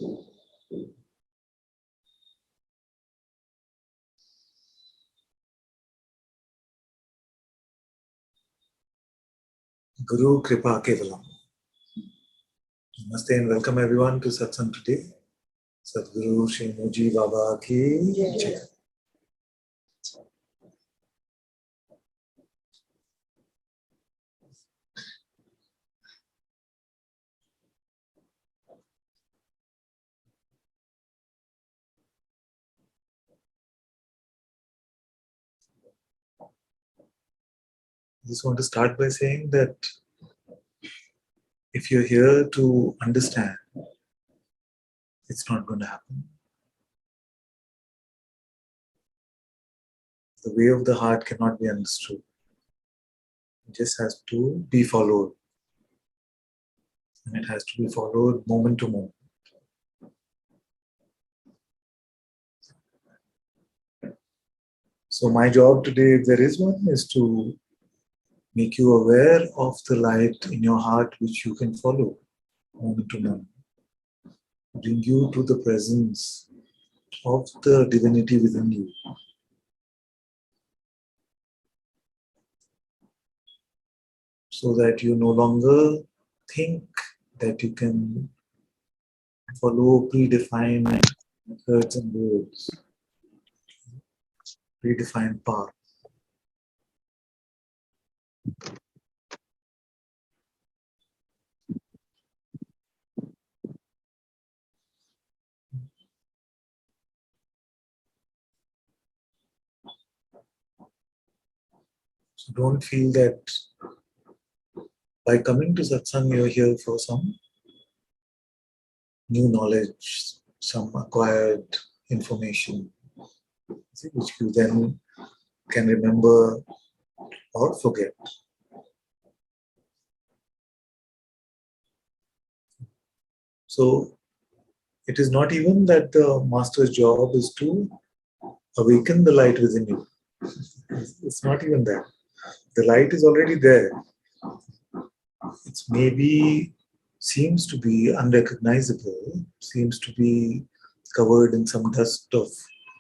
Guru Kripa Kevalam. Namaste and welcome everyone to Satsang today. Sadhguru Shri Muji Baba ki Jai. I just want to start by saying that if you're here to understand, it's not going to happen. The way of the heart cannot be understood. It just has to be followed. And it has to be followed moment to moment. So my job today, if there is one, is to make you aware of the light in your heart which you can follow moment to moment. Bring you to the presence of the divinity within you. So that you no longer think that you can follow predefined methods and roads, predefined path. So don't feel that by coming to satsang you're here for some new knowledge, some acquired information, which you then can remember or forget. So it is not even that the master's job is to awaken the light within you. It's not even that. The light is already there. It's maybe seems to be unrecognizable, seems to be covered in some dust of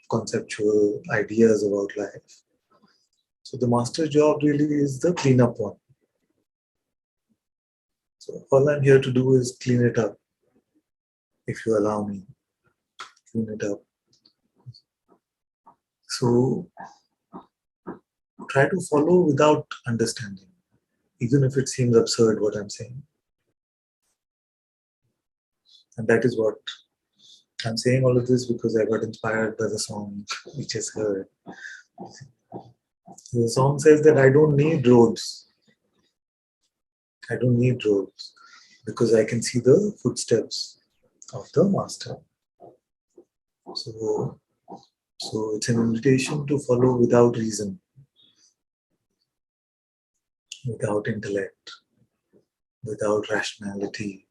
conceptual ideas about life. So the master's job really is the cleanup one. So all I'm here to do is clean it up, if you allow me. Clean it up. So try to follow without understanding, even if it seems absurd what I'm saying. And that is what I'm saying all of this because I got inspired by the song which is heard. The song says that I don't need roads. I don't need roads because I can see the footsteps of the master. So it's an invitation to follow without reason, without intellect, without rationality.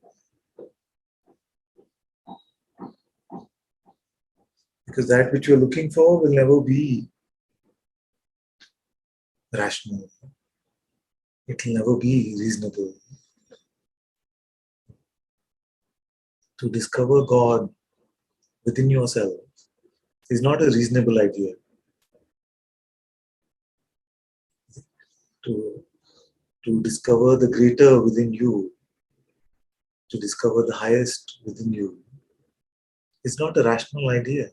Because that which you're looking for will never be rational. It will never be reasonable. To discover God within yourself is not a reasonable idea. To discover the greater within you, to discover the highest within you, is not a rational idea.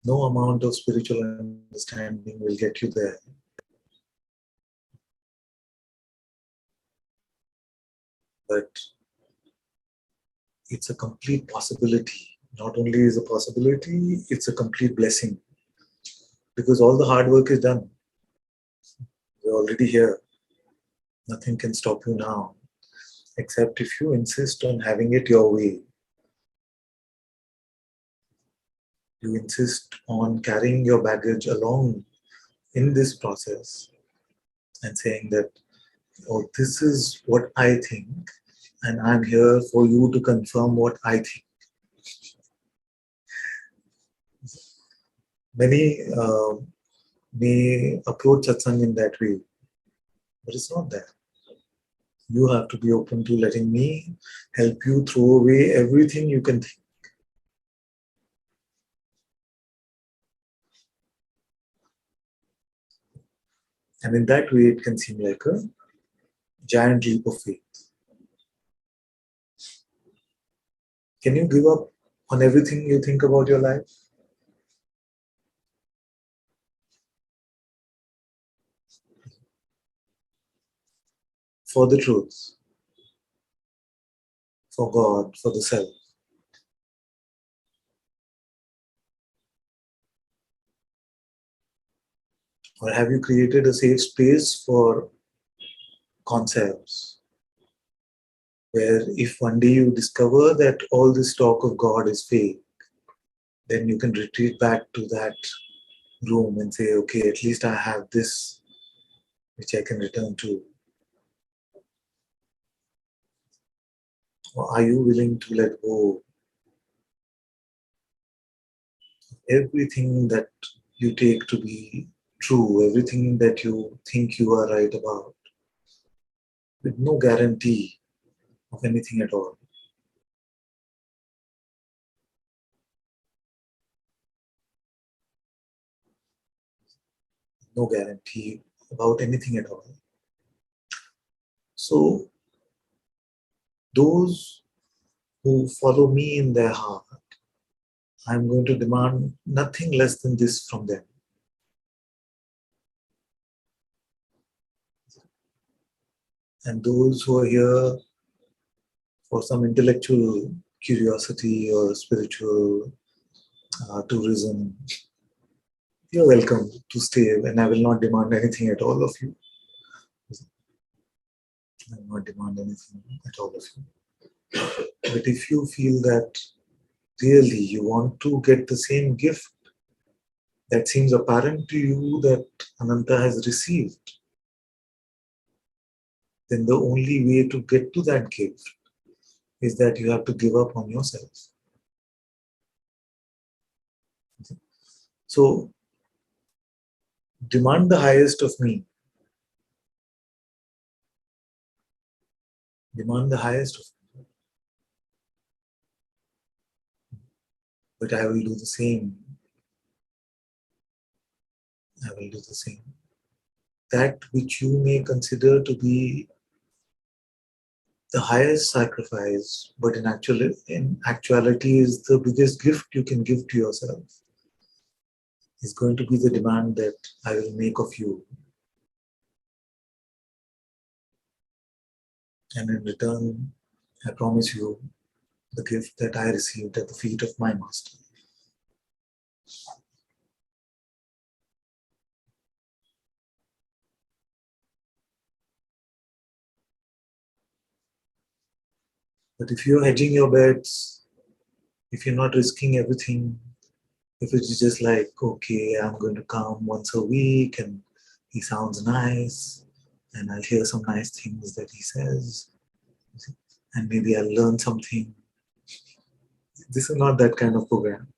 No amount of spiritual understanding will get you there. But it's a complete possibility. Not only is a possibility, it's a complete blessing. Because all the hard work is done. You're already here. Nothing can stop you now. Except if you insist on having it your way. You insist on carrying your baggage along in this process and saying that, oh, this is what I think, and I'm here for you to confirm what I think. Many may approach satsang in that way, but it's not that. You have to be open to letting me help you throw away everything you can think. And in that way, it can seem like a giant leap of faith. Can you give up on everything you think about your life? For the truth, for God, for the self? Or have you created a safe space for concepts where if one day you discover that all this talk of God is fake, then you can retreat back to that room and say, okay, at least I have this which I can return to? Or are you willing to let go everything that you take to be true, everything that you think you are right about, with no guarantee of anything at all? No guarantee about anything at all. So, those who follow me in their heart, I'm going to demand nothing less than this from them. And those who are here for some intellectual curiosity or spiritual tourism, you're welcome to stay, and I will not demand anything at all of you. I will not demand anything at all of you. But if you feel that really you want to get the same gift that seems apparent to you that Ananta has received, then the only way to get to that gift is that you have to give up on yourself. So demand the highest of me. Demand the highest of me. But I will do the same. I will do the same. That which you may consider to be the highest sacrifice, but in actuality is the biggest gift you can give to yourself, is going to be the demand that I will make of you. And in return, I promise you the gift that I received at the feet of my master. But if you're hedging your bets, if you're not risking everything, if it's just like, okay, I'm going to come once a week and he sounds nice and I'll hear some nice things that he says and maybe I'll learn something. This is not that kind of program.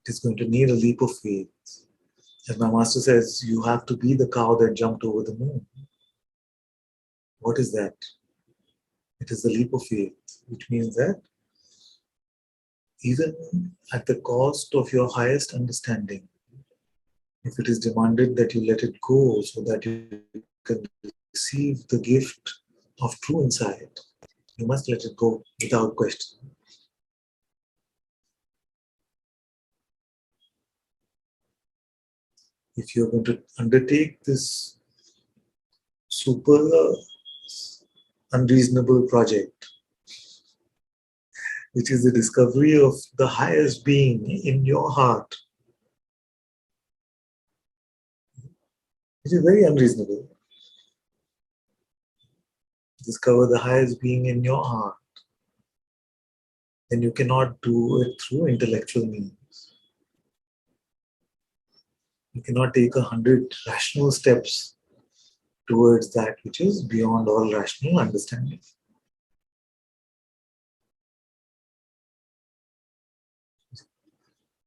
It is going to need a leap of faith. As my master says, you have to be the cow that jumped over the moon. What is that? It is the leap of faith, which means that even at the cost of your highest understanding, if it is demanded that you let it go so that you can receive the gift of true insight, you must let it go without question. If you're going to undertake this super unreasonable project, which is the discovery of the highest being in your heart, which is very unreasonable. Discover the highest being in your heart, then you cannot do it through intellectual means. You cannot take 100 rational steps towards that which is beyond all rational understanding.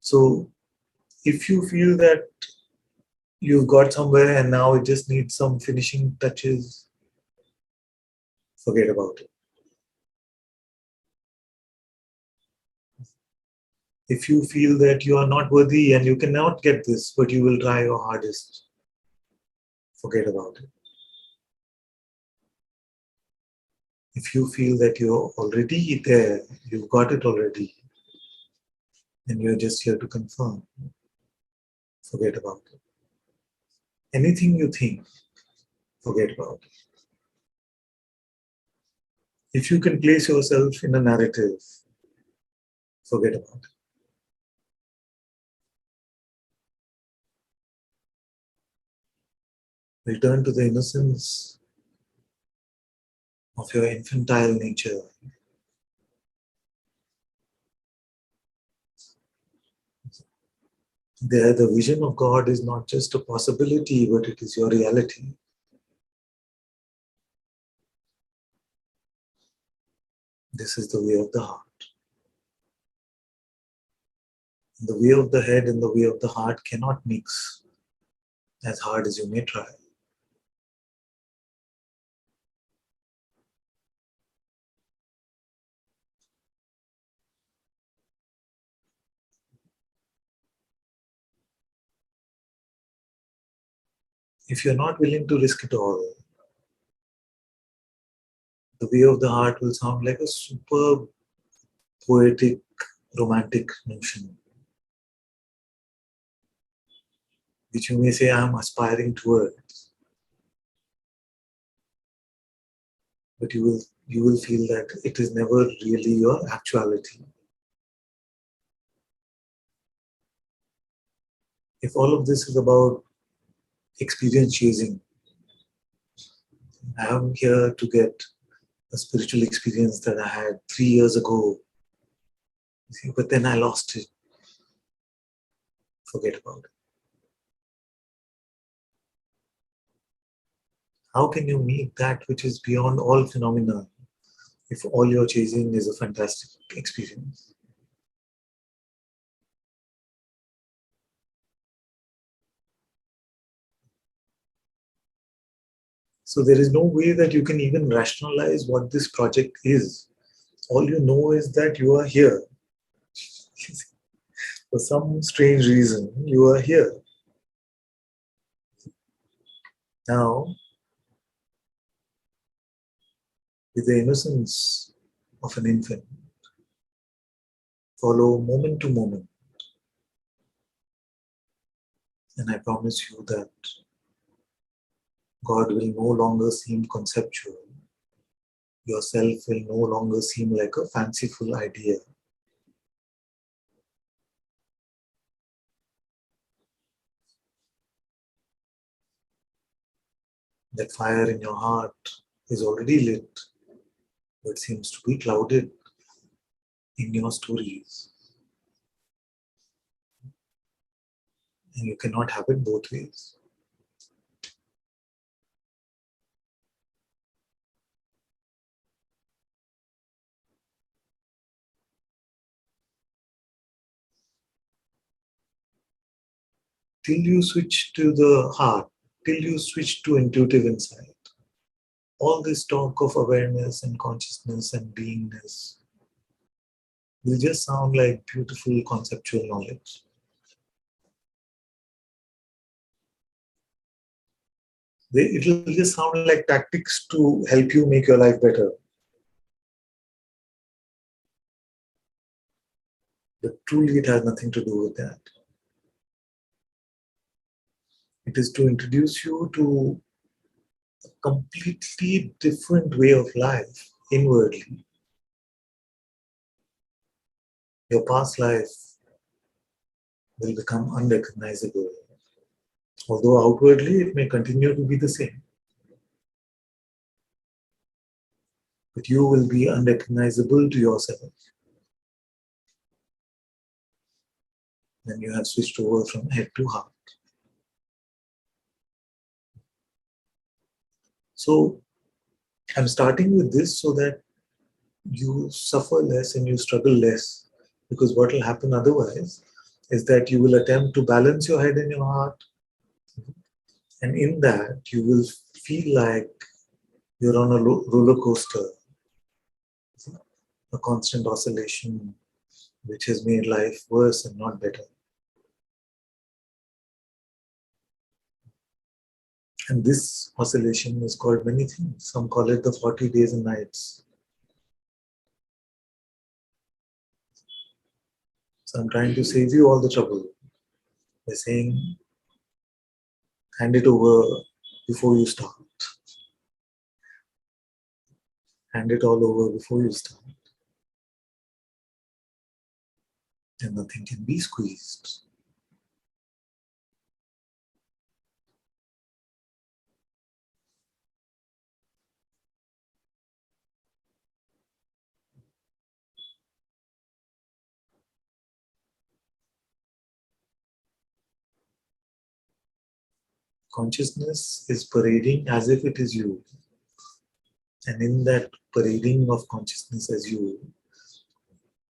So if you feel that you've got somewhere and now it just needs some finishing touches, forget about it. If you feel that you are not worthy and you cannot get this, but you will try your hardest, forget about it. If you feel that you're already there, you've got it already, and you're just here to confirm, forget about it. Anything you think, forget about it. If you can place yourself in a narrative, forget about it. Return to the innocence of your infantile nature. There, the vision of God is not just a possibility, but it is your reality. This is the way of the heart. The way of the head and the way of the heart cannot mix, as hard as you may try. If you're not willing to risk it all, the way of the heart will sound like a super poetic, romantic notion, which you may say, I'm aspiring towards. But you will feel that it is never really your actuality. If all of this is about experience chasing, I am here to get a spiritual experience that I had 3 years ago, but then I lost it. Forget about it. How can you meet that which is beyond all phenomena if all you're chasing is a fantastic experience? So there is no way that you can even rationalize what this project is. All you know is that you are here. For some strange reason, you are here. Now, with the innocence of an infant, follow moment to moment. And I promise you that God will no longer seem conceptual. Yourself will no longer seem like a fanciful idea. That fire in your heart is already lit, but seems to be clouded in your stories. And you cannot have it both ways. Till you switch to the heart, till you switch to intuitive insight, all this talk of awareness and consciousness and beingness will just sound like beautiful conceptual knowledge. It will just sound like tactics to help you make your life better. But truly, it has nothing to do with that. It is to introduce you to a completely different way of life inwardly. Your past life will become unrecognizable, although outwardly it may continue to be the same. But you will be unrecognizable to yourself when you have switched over from head to heart. So I'm starting with this so that you suffer less and you struggle less, because what will happen otherwise is that you will attempt to balance your head and your heart. And in that, you will feel like you're on a roller coaster, a constant oscillation, which has made life worse and not better. And this oscillation is called many things. Some call it the 40 days and nights. So I'm trying to save you all the trouble by saying, hand it over before you start. Hand it all over before you start. And nothing can be squeezed. Consciousness is parading as if it is you. And in that parading of consciousness as you,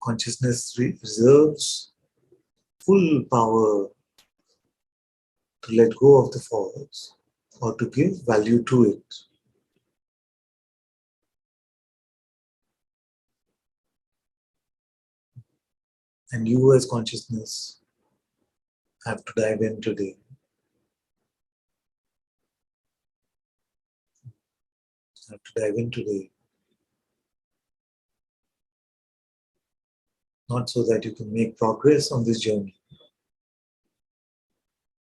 consciousness reserves full power to let go of the false or to give value to it. And you as consciousness have to dive in today. Have to dive in today. Not so that you can make progress on this journey,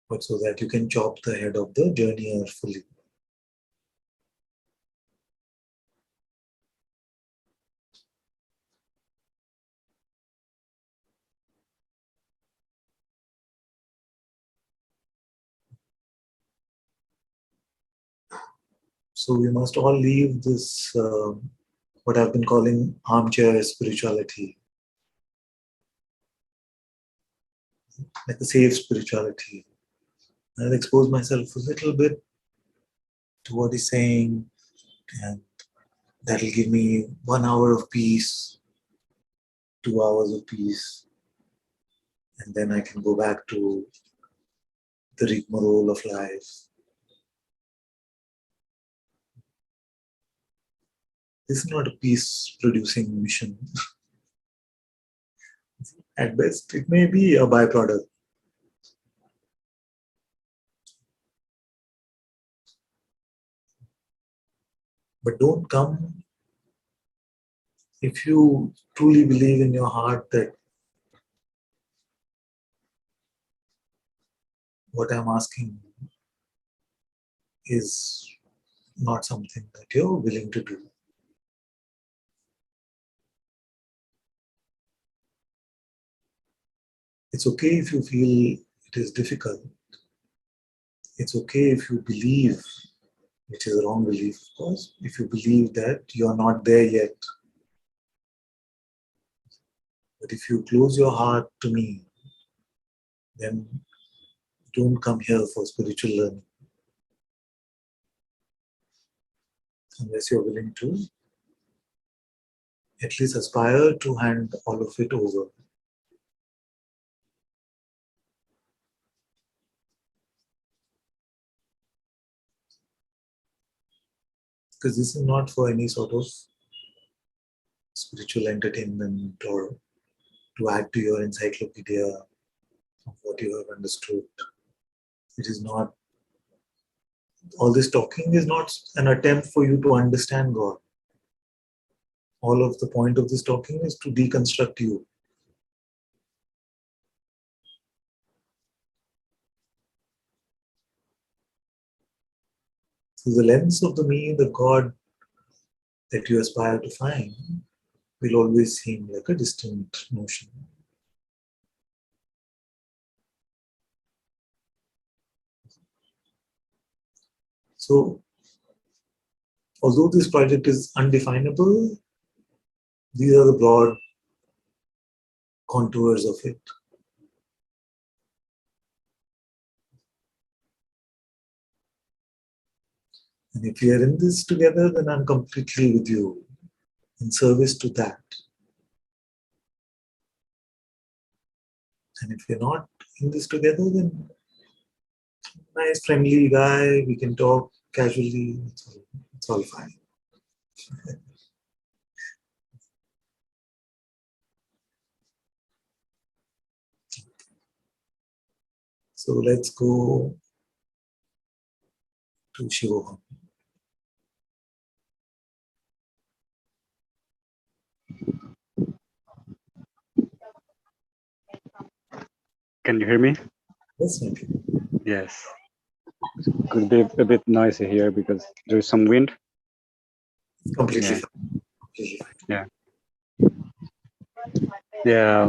but so that you can chop the head of the journeyer fully. So we must all leave this, what I've been calling armchair spirituality, like a safe spirituality. I'll expose myself a little bit to what he's saying, and that'll give me 1 hour of peace, 2 hours of peace, and then I can go back to the rigmarole of life. This is not a peace-producing mission. At best, it may be a byproduct. But don't come if you truly believe in your heart that what I'm asking is not something that you're willing to do. It's okay if you feel it is difficult. It's okay if you believe, which is a wrong belief, of course, if you believe that you're not there yet. But if you close your heart to me, then don't come here for spiritual learning. Unless you're willing to at least aspire to hand all of it over. Because this is not for any sort of spiritual entertainment or to add to your encyclopedia of what you have understood. It is not, all this talking is not an attempt for you to understand God. All of the point of this talking is to deconstruct you. Through the lens of the me, the God that you aspire to find will always seem like a distant notion. So, although this project is undefinable, these are the broad contours of it. And if we are in this together, then I'm completely with you in service to that. And if we're not in this together, then nice, friendly guy, we can talk casually. It's all fine. So let's go to Shivoham. Can you hear me? Yes, maybe. Yes. Could be a bit noisy here because there's some wind. It's completely Yeah. fine. Completely fine. Yeah. Yeah.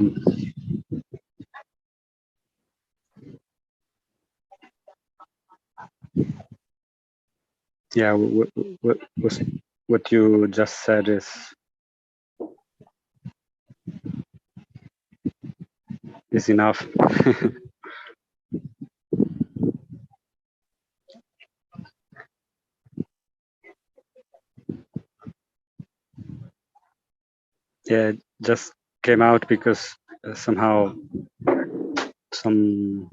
Yeah. What you just said is enough. Yeah, it just came out because somehow some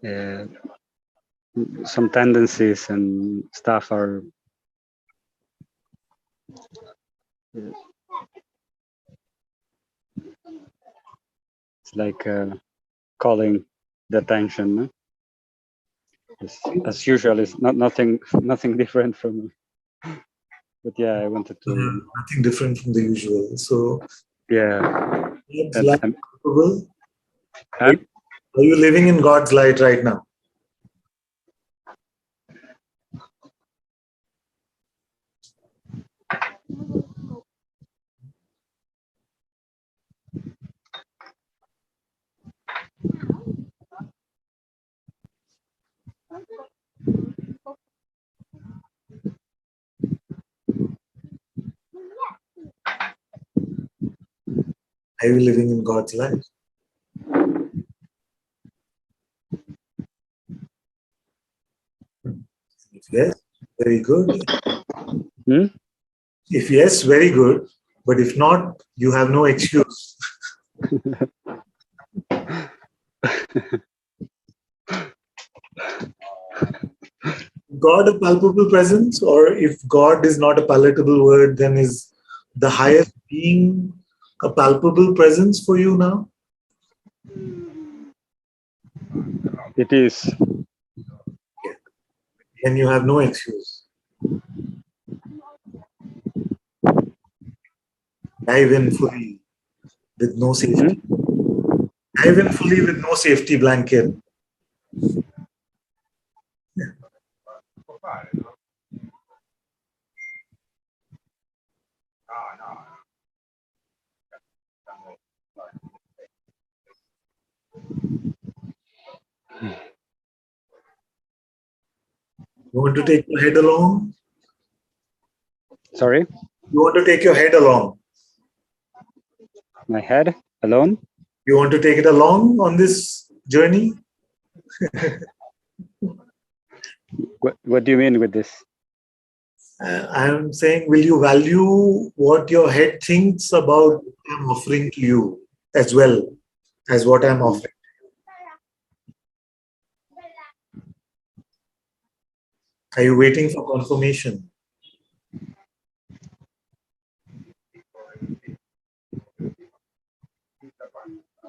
uh, some tendencies and stuff are it's like calling the attention. No? As usual, it's nothing different from. But yeah, I wanted to. Nothing different from the usual. So, Yeah, God's and, light, and, are and you living in God's light right now? Are you living in God's light? If yes, very good. hmm? If yes, very good. But if not, you have no excuse. God a palpable presence, or if God is not a palatable word, then is the highest being a palpable presence for you now? It is. Then you have no excuse. Dive in fully with no safety. Dive in fully with no safety blanket. You want to take your head along? Sorry, You want to take your head along? my head alone. You want to take it along on this journey? What do you mean with this? I'm saying, will you value what your head thinks about what I'm offering to you as well as what I'm offering? Are you waiting for confirmation?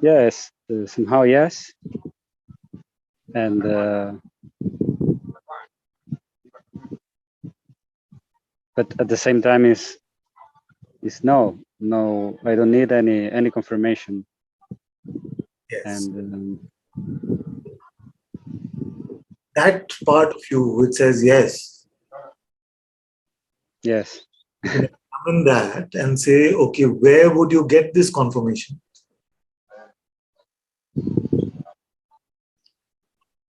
Yes, somehow yes, and but at the same time is no. I don't need any confirmation. Yes. And That part of you which says yes, yes, you can examine that and say, okay, where would you get this confirmation?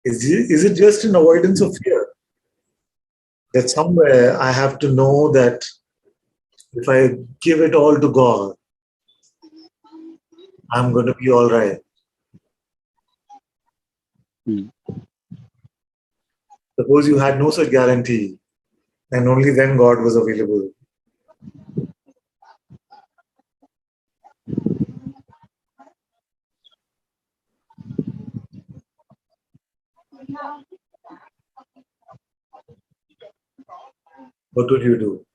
Is it just an avoidance of fear? That somewhere I have to know that if I give it all to God, I'm going to be all right. mm, Suppose you had no such guarantee, and only then God was available. What would you do?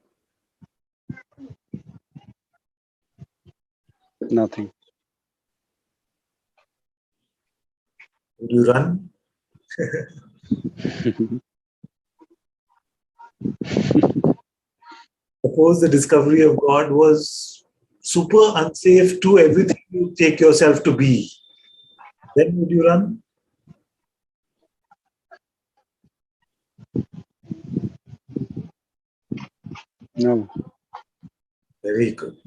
Nothing. Would you run? Suppose the discovery of God was super unsafe to everything you take yourself to be. Then would you run? No. Very good.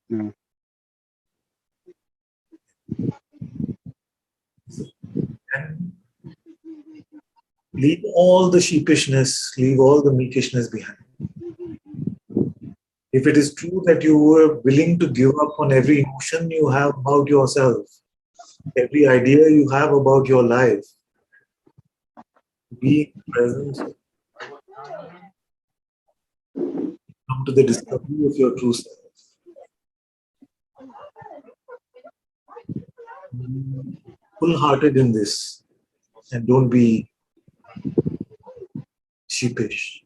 No. And leave all the sheepishness, leave all the meekishness behind. If it is true that you were willing to give up on every emotion you have about yourself, every idea you have about your life, be present, come to the discovery of your true self. Full-hearted in this, and don't be sheepish.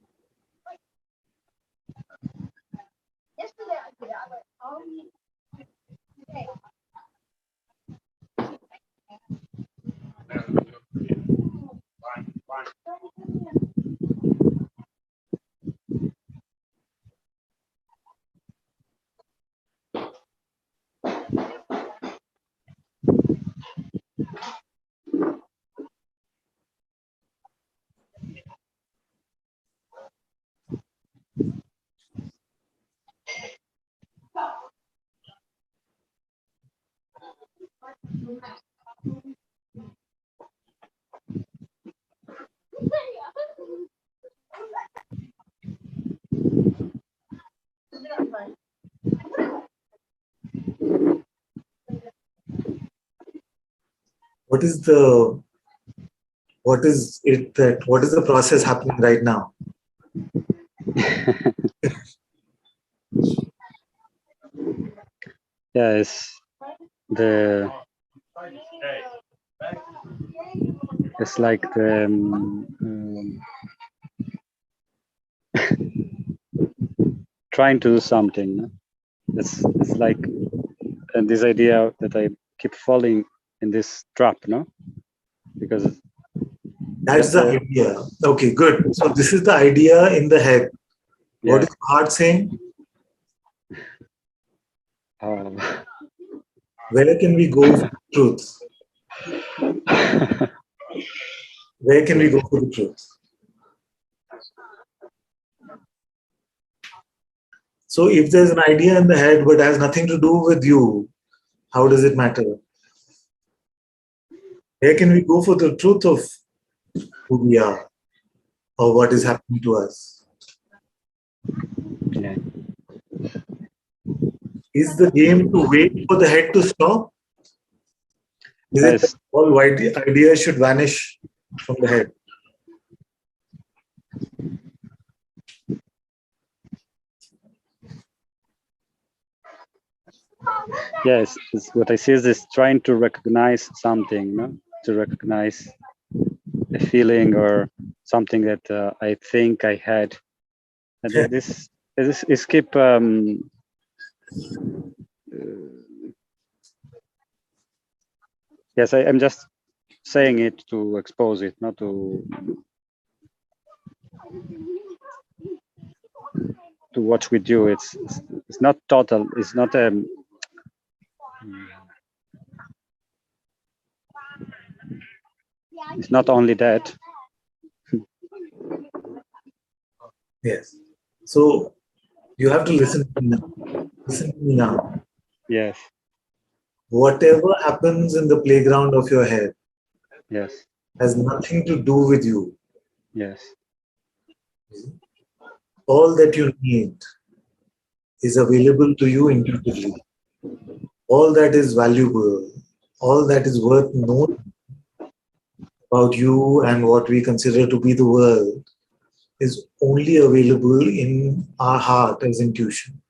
What is the what is the process happening right now? Yeah, it's like the trying to do something. No? It's like this idea that I keep falling in this trap, no? Because That's the idea. Okay, good. So this is the idea in the head. yeah. What is the heart saying? Where can we go for the truth? Where can we go for the truth? So if there's an idea in the head but has nothing to do with you, how does it matter? Where can we go for the truth of who we are or what is happening to us? Yeah. Is the game to wait for the head to stop? Is it that all ideas should vanish from the head? Yes, it's what I see is this trying to recognize something, no? To recognize a feeling or something that I think I had. And this is keep yes, I'm just saying it to expose it, not to watch with you. It's not total. It's not it's not only that. Yes. So you have to listen to me now. Listen to me now. Yes. Whatever happens in the playground of your head Yes. has nothing to do with you. Yes. All that you need is available to you intuitively. All that is valuable, all that is worth knowing about you and what we consider to be the world is only available in our heart as intuition.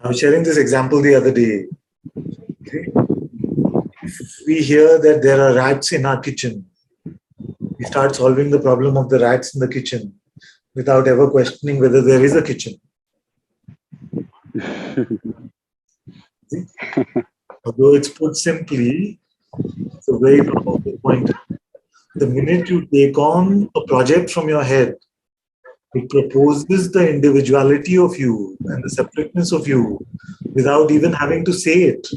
I was sharing this example the other day. Okay? If we hear that there are rats in our kitchen, we start solving the problem of the rats in the kitchen without ever questioning whether there is a kitchen. See? Although it's put simply, it's a very powerful point. The minute you take on a project from your head, it proposes the individuality of you and the separateness of you without even having to say it.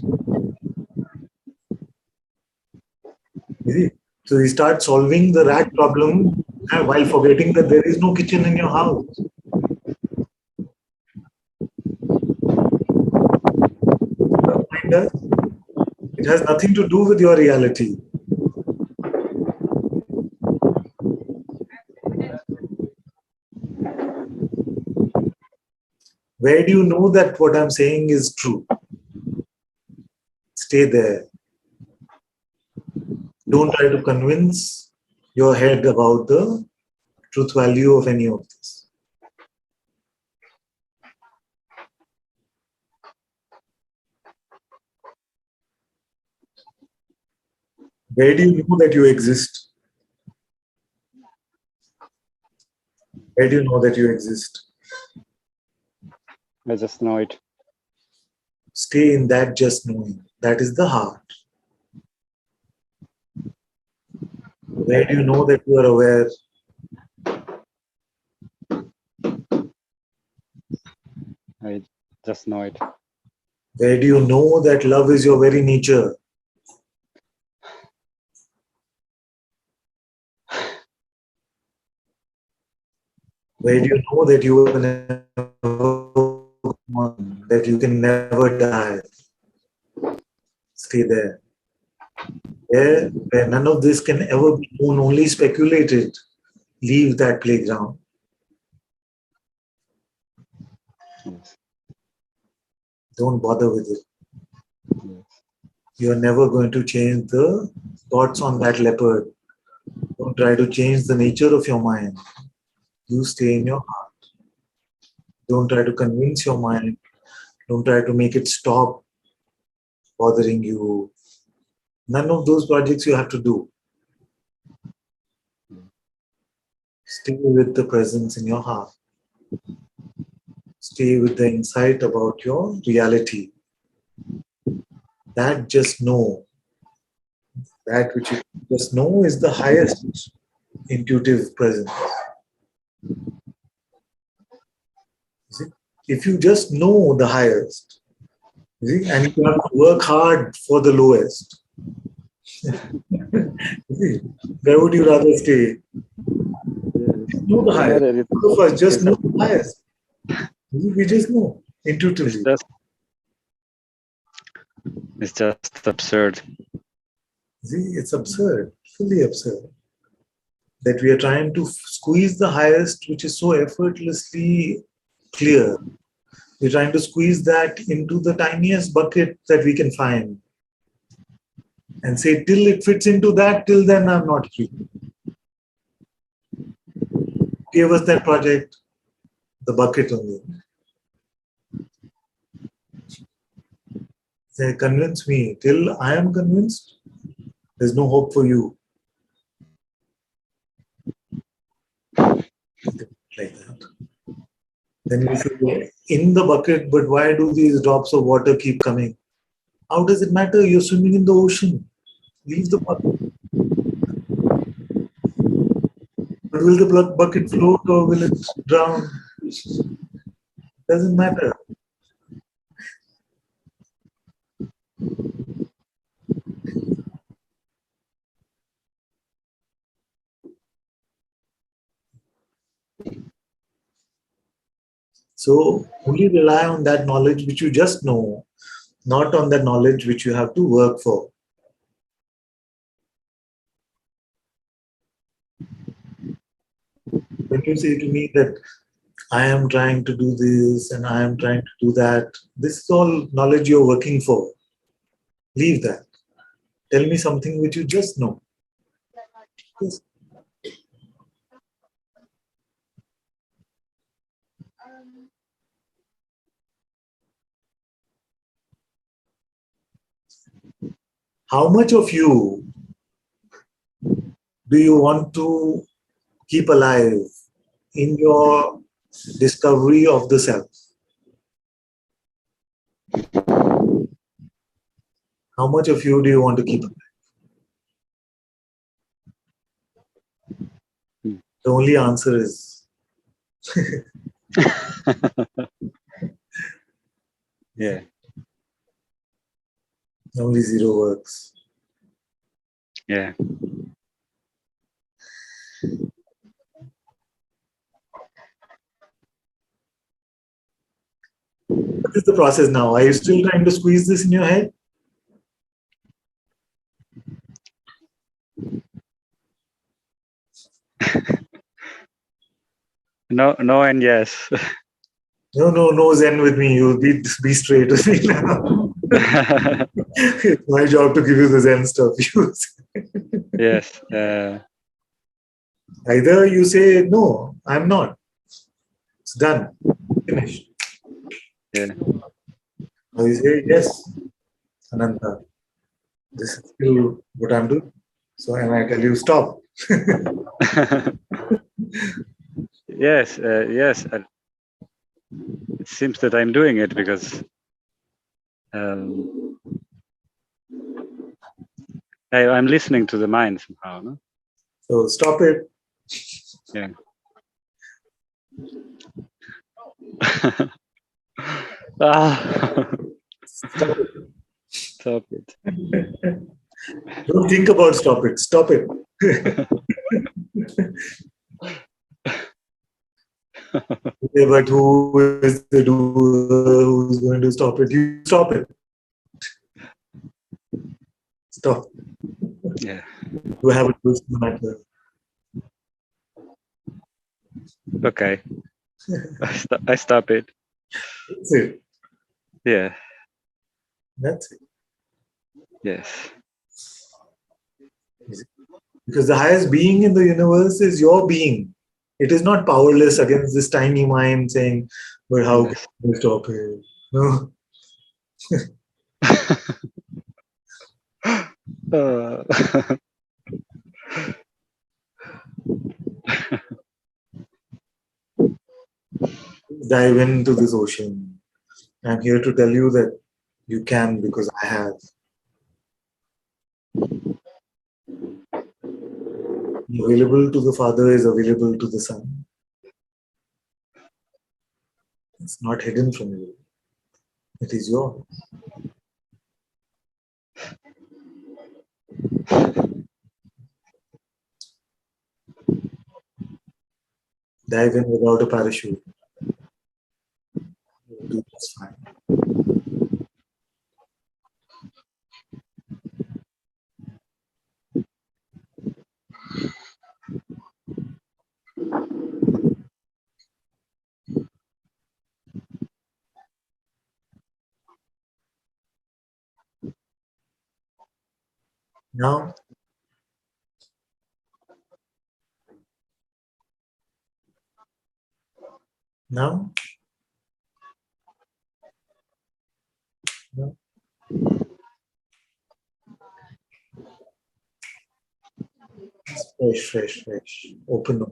You see? So you start solving the rat problem while forgetting that there is no kitchen in your house. Mind us, it has nothing to do with your reality. Where do you know that what I'm saying is true? Stay there. Don't try to convince your head about the truth value of any of this. Where do you know that you exist? Where do you know that you exist? I just know it. Stay in that just knowing. That is the heart. Where do you know that you are aware? I just know it. Where do you know that love is your very nature? Where do you know that you are never one, that you can never die? Stay there. There, where none of this can ever be known, only speculated. Leave that playground. Yes. Don't bother with it. Yes. You are never going to change the spots on that leopard. Don't try to change the nature of your mind. You stay in your heart. Don't try to convince your mind. Don't try to make it stop bothering you. None of those projects you have to do. Stay with the presence in your heart. Stay with the insight about your reality. That just know, that which you just know is the highest intuitive presence. See? If you just know the highest, see, and you have to work hard for the lowest, see, where would you rather stay? Yes. Know the I know highest. that All of us just it's, know the highest. We just know it's intuitively. just it's just absurd. See, it's absurd, fully absurd, that we are trying to squeeze the highest, which is so effortlessly clear. We're trying to squeeze that into the tiniest bucket that we can find and say, till it fits into that, till then I'm not free. Give us that project, the bucket only. Say, convince me. Till I am convinced, there's no hope for you. Like that. Then we say, in the bucket, but why do these drops of water keep coming? How does it matter? You're swimming in the ocean. Leave the bucket. But will the bucket float or will it drown? Doesn't matter. So only rely on that knowledge which you just know, not on that knowledge which you have to work for. When you say to me that I am trying to do this and I am trying to do that, this is all knowledge you're working for. Leave that. Tell me something which you just know. Yes. How much of you do you want to keep alive in your discovery of the self? How much of you do you want to keep alive? The only answer is Yeah. only zero works. Yeah. What is the process now? Are you still trying to squeeze this in your head? No, no, and yes. No Zen with me. You'll be straight with me now. It's my job to give you the Zen stuff. Yes. Either you say, no, I'm not. It's done. Finished. Yeah. Or you say, yes, Ananta, this is still what I'm doing. So, and I tell you, stop. Yes. Yes. It seems that I'm doing it because I'm listening to the mind somehow. No? So, stop it. Yeah. Stop it. Stop it. Don't think about stop it. Stop it. Okay, but who is the doer who's going to stop it? You stop it. Stop. Yeah. You have a choice no matter. Okay. I stop it. That's it. Yeah. That's it. Yes. Because the highest being in the universe is your being. It is not powerless against this tiny mind saying, but how can Yes. you stop it? No. Dive into this ocean. I'm here to tell you that you can because I have. Available to the Father is available to the Son. It's not hidden from you. It is yours. Dive in without a parachute. You'll do just fine. Now, now, now. Fresh. Open.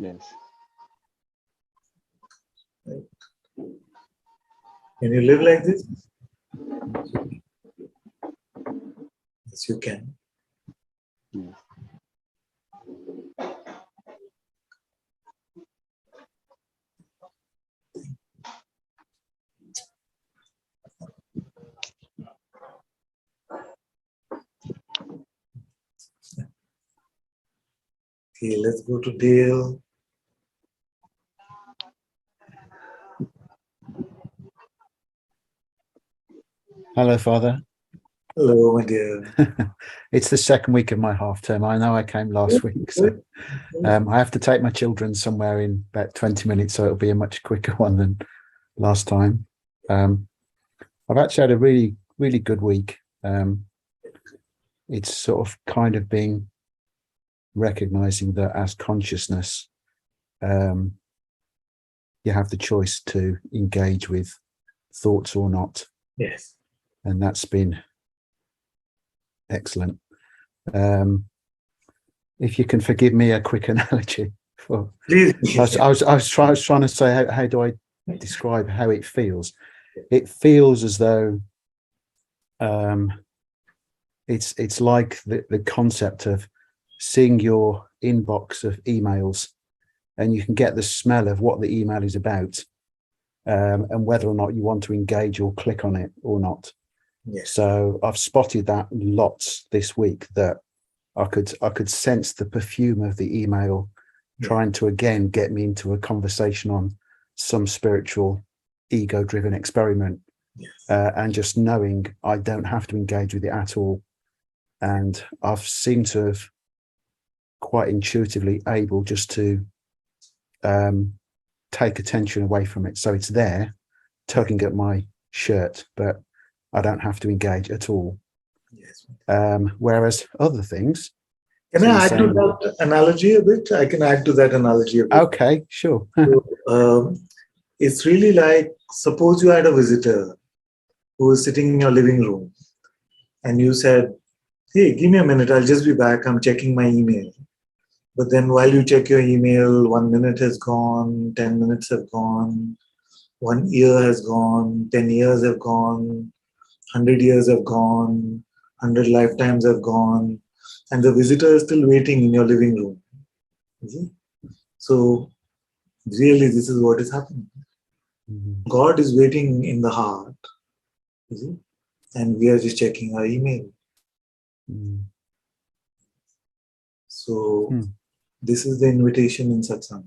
Yes. Right. Can you live like this? Yes, you can. Yes. Okay, let's go to Dale. Hello, Father. Hello, my dear. It's the second week of my half term. I know I came last week, so I have to take my children somewhere in about 20 minutes, so it'll be a much quicker one than last time. I've actually had a really, really good week. It's sort of kind of being recognizing that as consciousness, you have the choice to engage with thoughts or not. Yes. and that's been excellent. If you can forgive me a quick analogy for, Please. I was trying to say how do I describe how it feels. It feels as though it's like the concept of seeing your inbox of emails, and you can get the smell of what the email is about, and whether or not you want to engage or click on it or not. Yes. So I've spotted that lots this week, that I could sense the perfume of the email trying to again get me into a conversation on some spiritual ego-driven experiment. Yes. And just knowing I don't have to engage with it at all. And I've seemed to have quite intuitively able just to take attention away from it. So it's there tugging at my shirt, but I don't have to engage at all. Yes. Whereas other things. Can I add to that analogy a bit? I can add to that analogy a bit. Okay, sure. So, it's really like, suppose you had a visitor who was sitting in your living room and you said, hey, give me a minute, I'll just be back, I'm checking my email. But then while you check your email, 1 minute has gone, 10 minutes have gone, 1 year has gone, 10 years have gone, 100 years have gone, 100 lifetimes have gone, and the visitor is still waiting in your living room. You see? So really, this is what is happening. God is waiting in the heart, you see? And we are just checking our email. So this is the invitation in Satsang.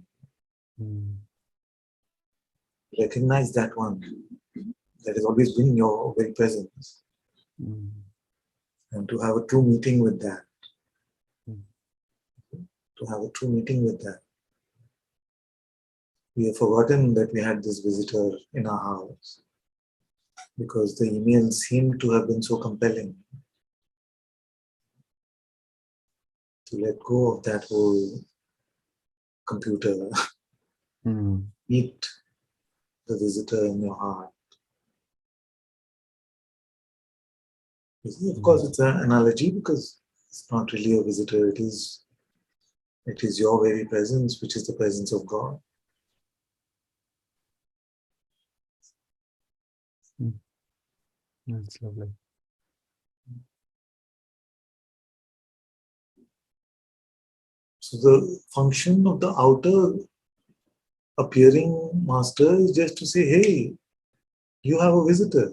Recognize that one that has always been in your very presence, and to have a true meeting with that. To have a true meeting with that. We have forgotten that we had this visitor in our house because the email seemed to have been so compelling. To let go of that whole computer, meet the visitor in your heart. You see, of course, it's an analogy because it's not really a visitor. It is your very presence, which is the presence of God. That's lovely. So the function of the outer appearing master is just to say, hey, you have a visitor.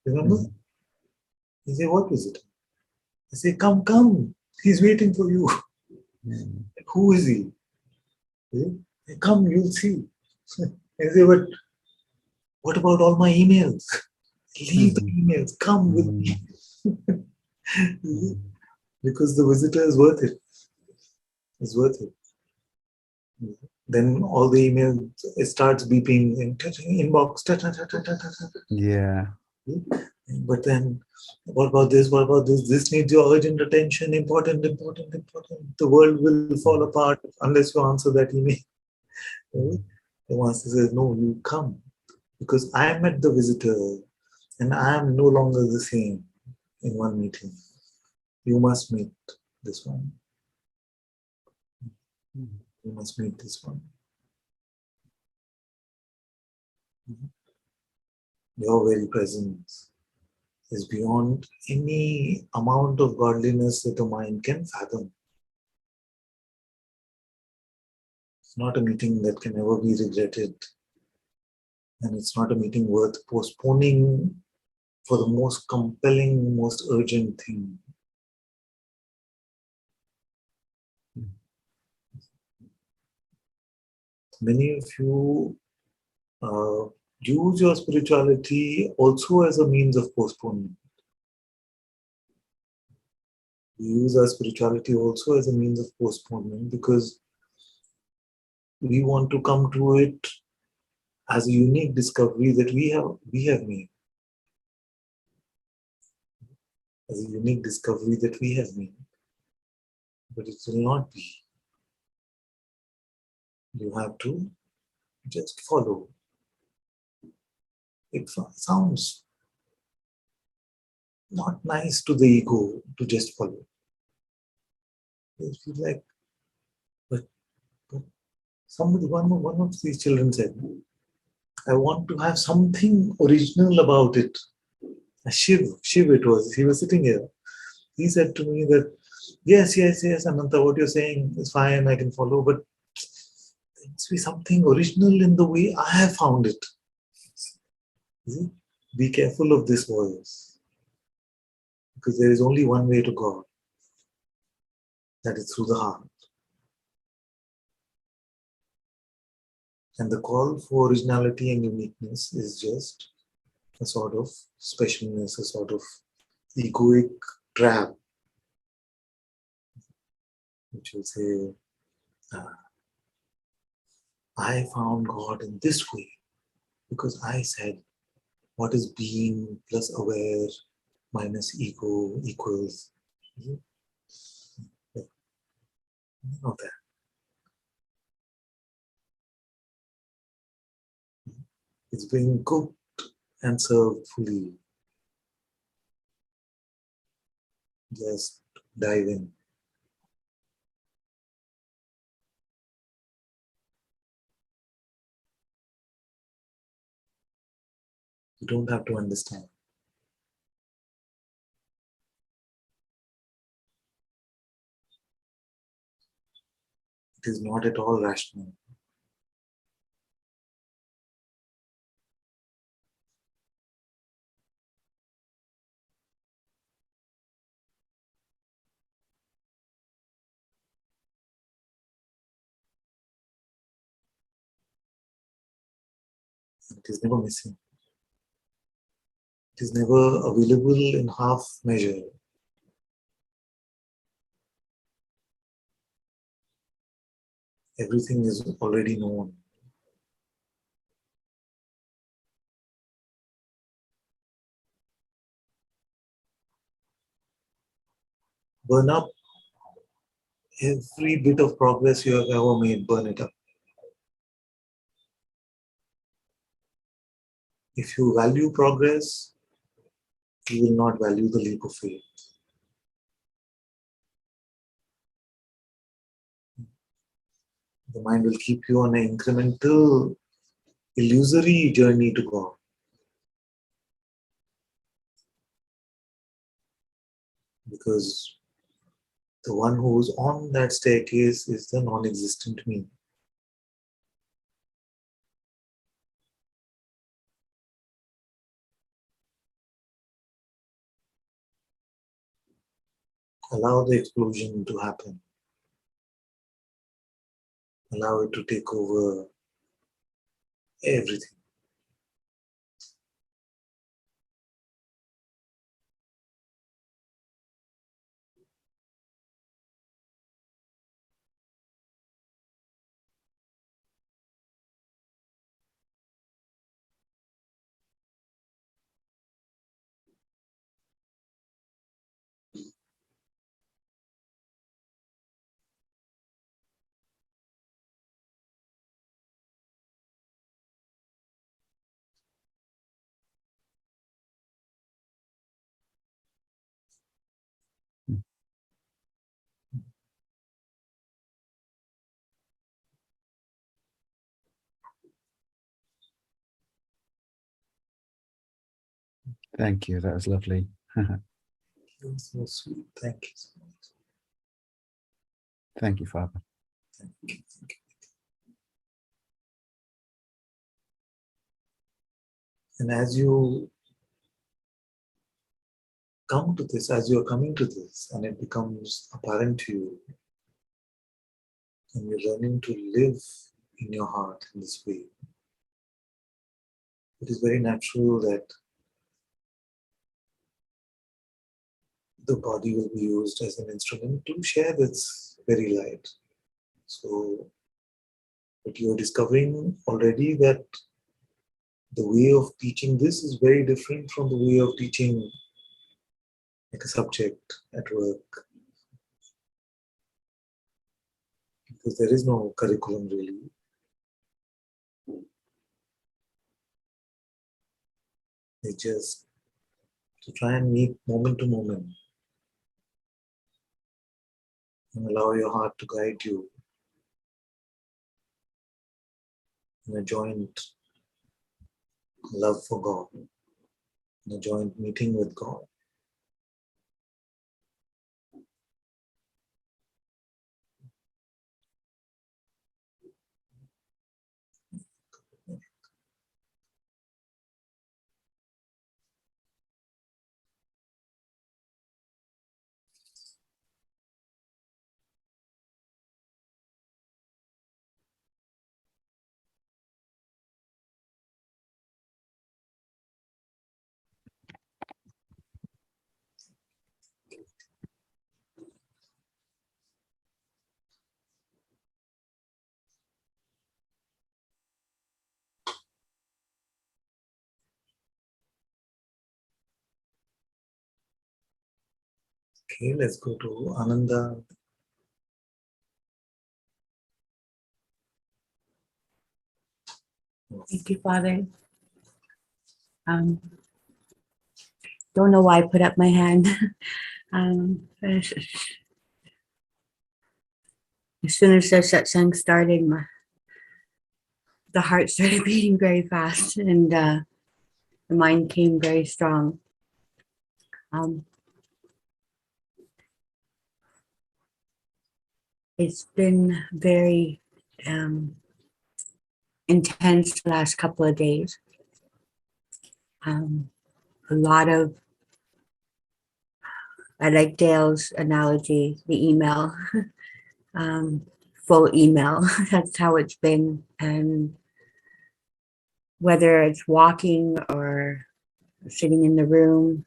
Remember? You say, what visitor? I say, come, come. He's waiting for you. Who is he? Come, you'll see. I say, but what about all my emails? Leave the emails. Come with me. Because the visitor is worth it. It's worth it. Then all the emails, it starts beeping in inbox. Yeah. But then, what about this? What about this? This needs your urgent attention. Important, important, important. The world will fall apart unless you answer that email. The master says, no, you come. Because I met the visitor and I am no longer the same in one meeting. You must meet this one. You must meet this one. Your very presence is beyond any amount of godliness that the mind can fathom. It's not a meeting that can ever be regretted. And it's not a meeting worth postponing for the most compelling, most urgent thing. Many of you use your spirituality also as a means of postponement. We use our spirituality also as a means of postponement because we want to come to it as a unique discovery that we have made. As a unique discovery that we have made. But it will not be. You have to just follow. It sounds not nice to the ego to just follow. They feel like, but one of these children said, I want to have something original about it. Shiv it was. He was sitting here. He said to me that, yes, Ananta, what you're saying is fine, I can follow, but there must be something original in the way I have found it. See? Be careful of this voice, because there is only one way to God, that is through the heart. And the call for originality and uniqueness is just a sort of specialness, a sort of egoic trap, which will say, I found God in this way because I said, what is being plus aware minus ego equals? None of that. It's being cooked and served fully. Just dive in. You don't have to understand. It is not at all rational. It is never missing. It is never available in half measure. Everything is already known. Burn up every bit of progress you have ever made, burn it up. If you value progress, you will not value the leap of faith. The mind will keep you on an incremental, illusory journey to God. Because the one who's on that staircase is the non-existent me. Allow the explosion to happen. Allow it to take over everything. Thank you. That was lovely. You're so sweet. Thank you so much. Thank you, Father. Thank you. And as you come to this, as you're coming to this, and it becomes apparent to you, and you're learning to live in your heart in this way, it is very natural that the body will be used as an instrument to share this very light. So, but you're discovering already that the way of teaching this is very different from the way of teaching like a subject at work. Because there is no curriculum really. They just to try and meet moment to moment and allow your heart to guide you in a joint love for God, in a joint meeting with God. Okay, let's go to Ananda. Thank you, Father. Don't know why I put up my hand. As soon as the satsang started, the heart started beating very fast, and the mind came very strong. It's been very intense the last couple of days. A lot of, I like Dale's analogy, the email, full email. That's how it's been. And whether it's walking or sitting in the room,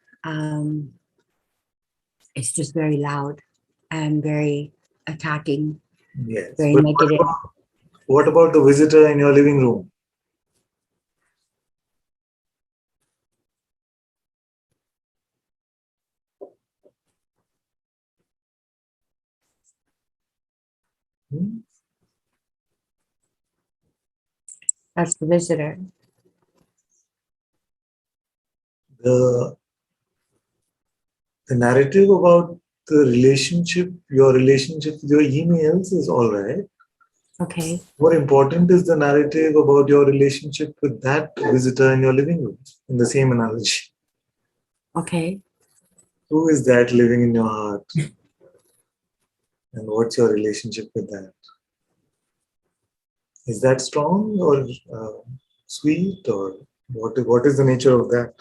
it's just very loud and very attacking, Yes. very But negative. what about the visitor in your living room? That's the visitor. The narrative about the relationship, your relationship with your emails is all right. Okay. More important is the narrative about your relationship with that visitor in your living room, in the same analogy. Okay. Who is that living in your heart? And what's your relationship with that? Is that strong or sweet, or what is the nature of that?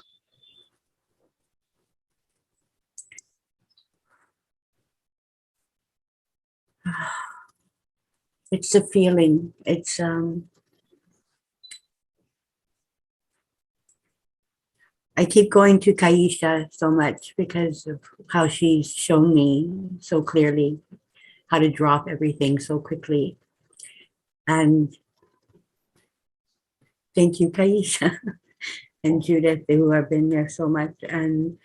It's a feeling. It's I keep going to Kaisha so much because of how she's shown me so clearly how to drop everything so quickly. And thank you, Kaisha and Judith, who have been there so much. And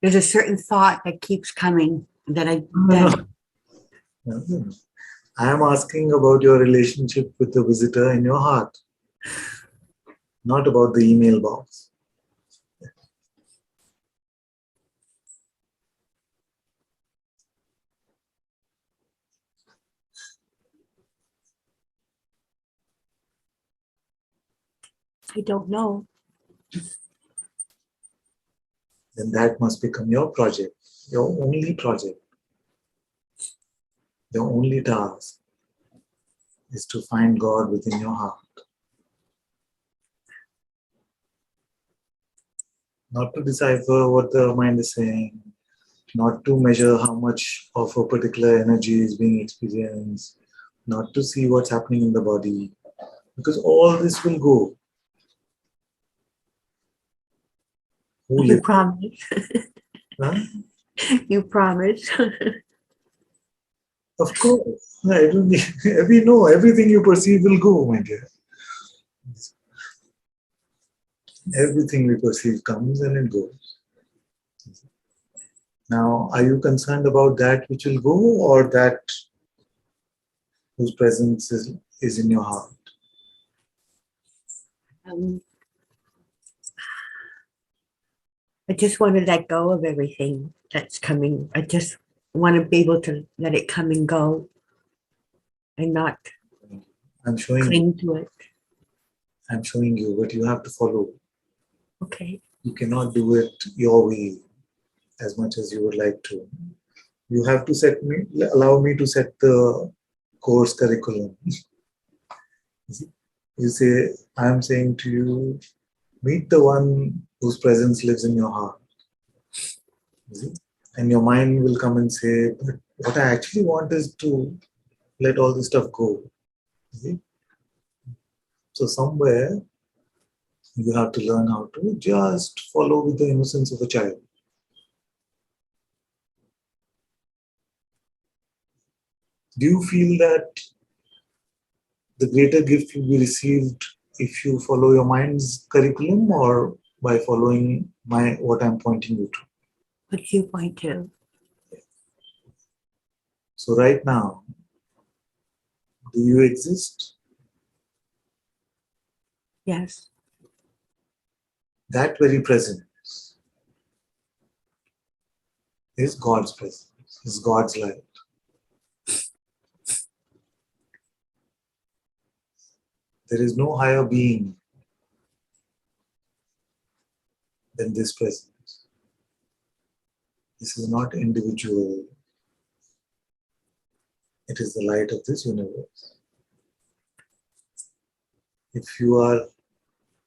there's a certain thought that keeps coming that I am asking about your relationship with the visitor in your heart, not about the email box. I don't know. Then that must become your project, your only project. Your only task is to find God within your heart. Not to decipher what the mind is saying, not to measure how much of a particular energy is being experienced, not to see what's happening in the body, because all this will go. Who You lives? promise. Huh? You promise. Of course. We know everything you perceive will go, my dear. Everything we perceive comes and it goes. Now, are you concerned about that which will go or that whose presence is in your heart? I just want to let go of everything that's coming. I just want to be able to let it come and go and not I'm showing cling to it. you, but you have to follow. Okay. You cannot do it your way as much as you would like to. You have to allow me to set the course curriculum. You say, I'm saying to you, meet the one whose presence lives in your heart. And your mind will come and say, but what I actually want is to let all this stuff go. So somewhere you have to learn how to just follow with the innocence of a child. Do you feel that the greater gift will be received if you follow your mind's curriculum or by following what I'm pointing you to? What you point to? So right now, do you exist? Yes. That very presence is God's presence, is God's light. There is no higher being than this presence. This is not individual. It is the light of this universe. If you are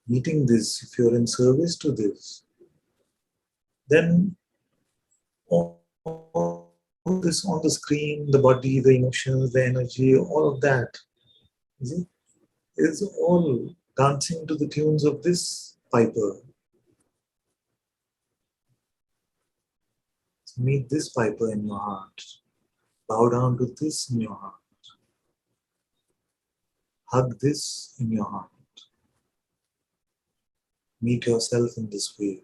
meeting this, if you're in service to this, then all this on the screen, the body, the emotions, the energy, all of that, is all dancing to the tunes of this piper. So meet this piper in your heart. Bow down to this in your heart. Hug this in your heart. Meet yourself in this way.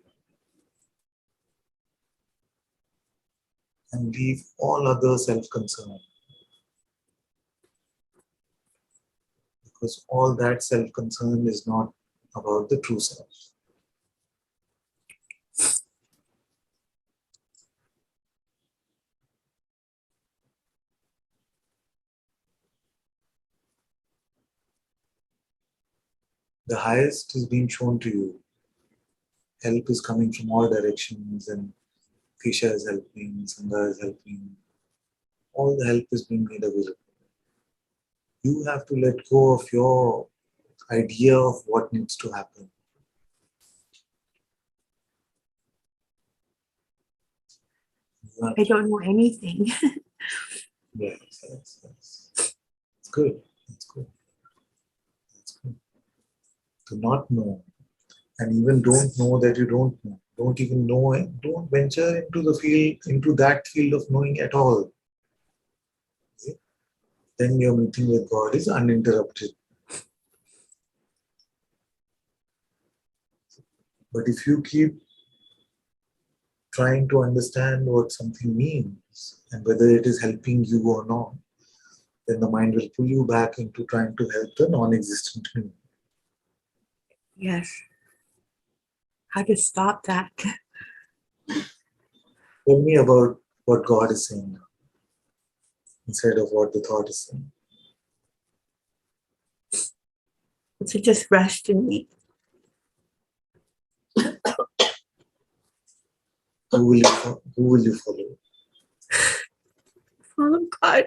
And leave all other self-concern. Because all that self-concern is not about the true self. The highest is being shown to you. Help is coming from all directions, and Fisha is helping, Sangha is helping. All the help is being made available. You have to let go of your idea of what needs to happen. I don't know anything. Yes. It's good. It's good. It's good. To not know, and even don't know that you don't know. Don't even know it. Don't venture into that field of knowing at all. Then your meeting with God is uninterrupted. But if you keep trying to understand what something means and whether it is helping you or not, then the mind will pull you back into trying to help the non-existent me. Yes. How to stop that? Tell me about what God is saying now, instead of what the thought is saying. To just rest in me. Who will you follow? Father God.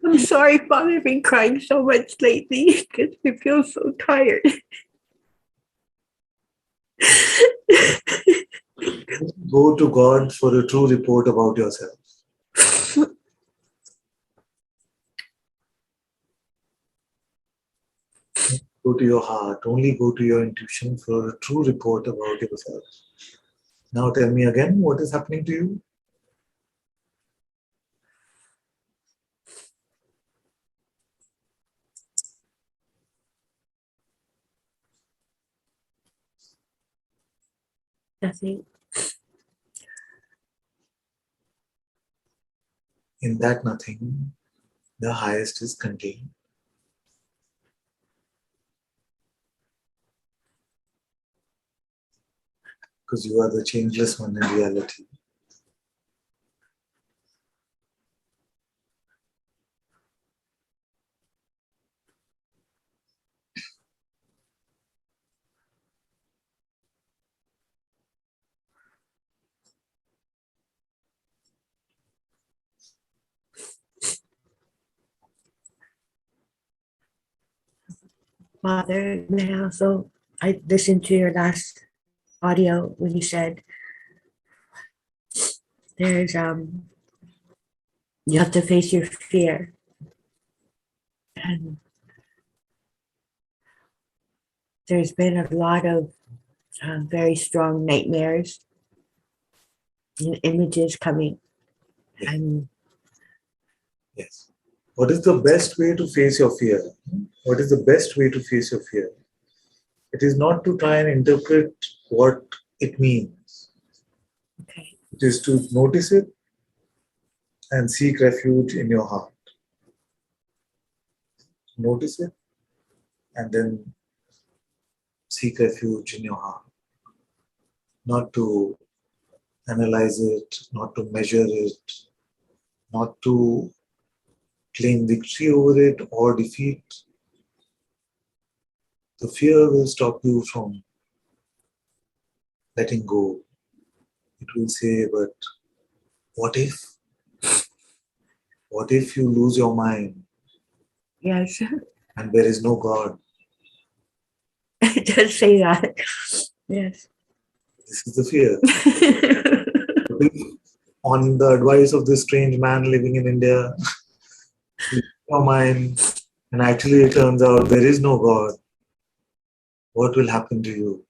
I'm sorry, Father, I've been crying so much lately because I feel so tired. Go to God for a true report about yourself. Go to your heart. Only go to your intuition for a true report about yourself. Now tell me again, what is happening to you? Nothing. in that nothing, the highest is contained. Because you are the changeless one in reality. Father, now, so I listened to your last audio when you said there's you have to face your fear. And there's been a lot of very strong nightmares and images coming. And Yes. What is the best way to face your fear? What is the best way to face your fear? It is not to try and interpret what it means. okay, It is to notice it and seek refuge in your heart. Notice it and then seek refuge in your heart. Not to analyze it, not to measure it, not to claim victory over it or defeat. The fear will stop you from letting go. It will say, but what if? What if you lose your mind yes, and there is no God? it does say that. Yes. This is the fear. What if, on the advice of this strange man living in India, you lose your mind and actually it turns out there is no God? What will happen to you?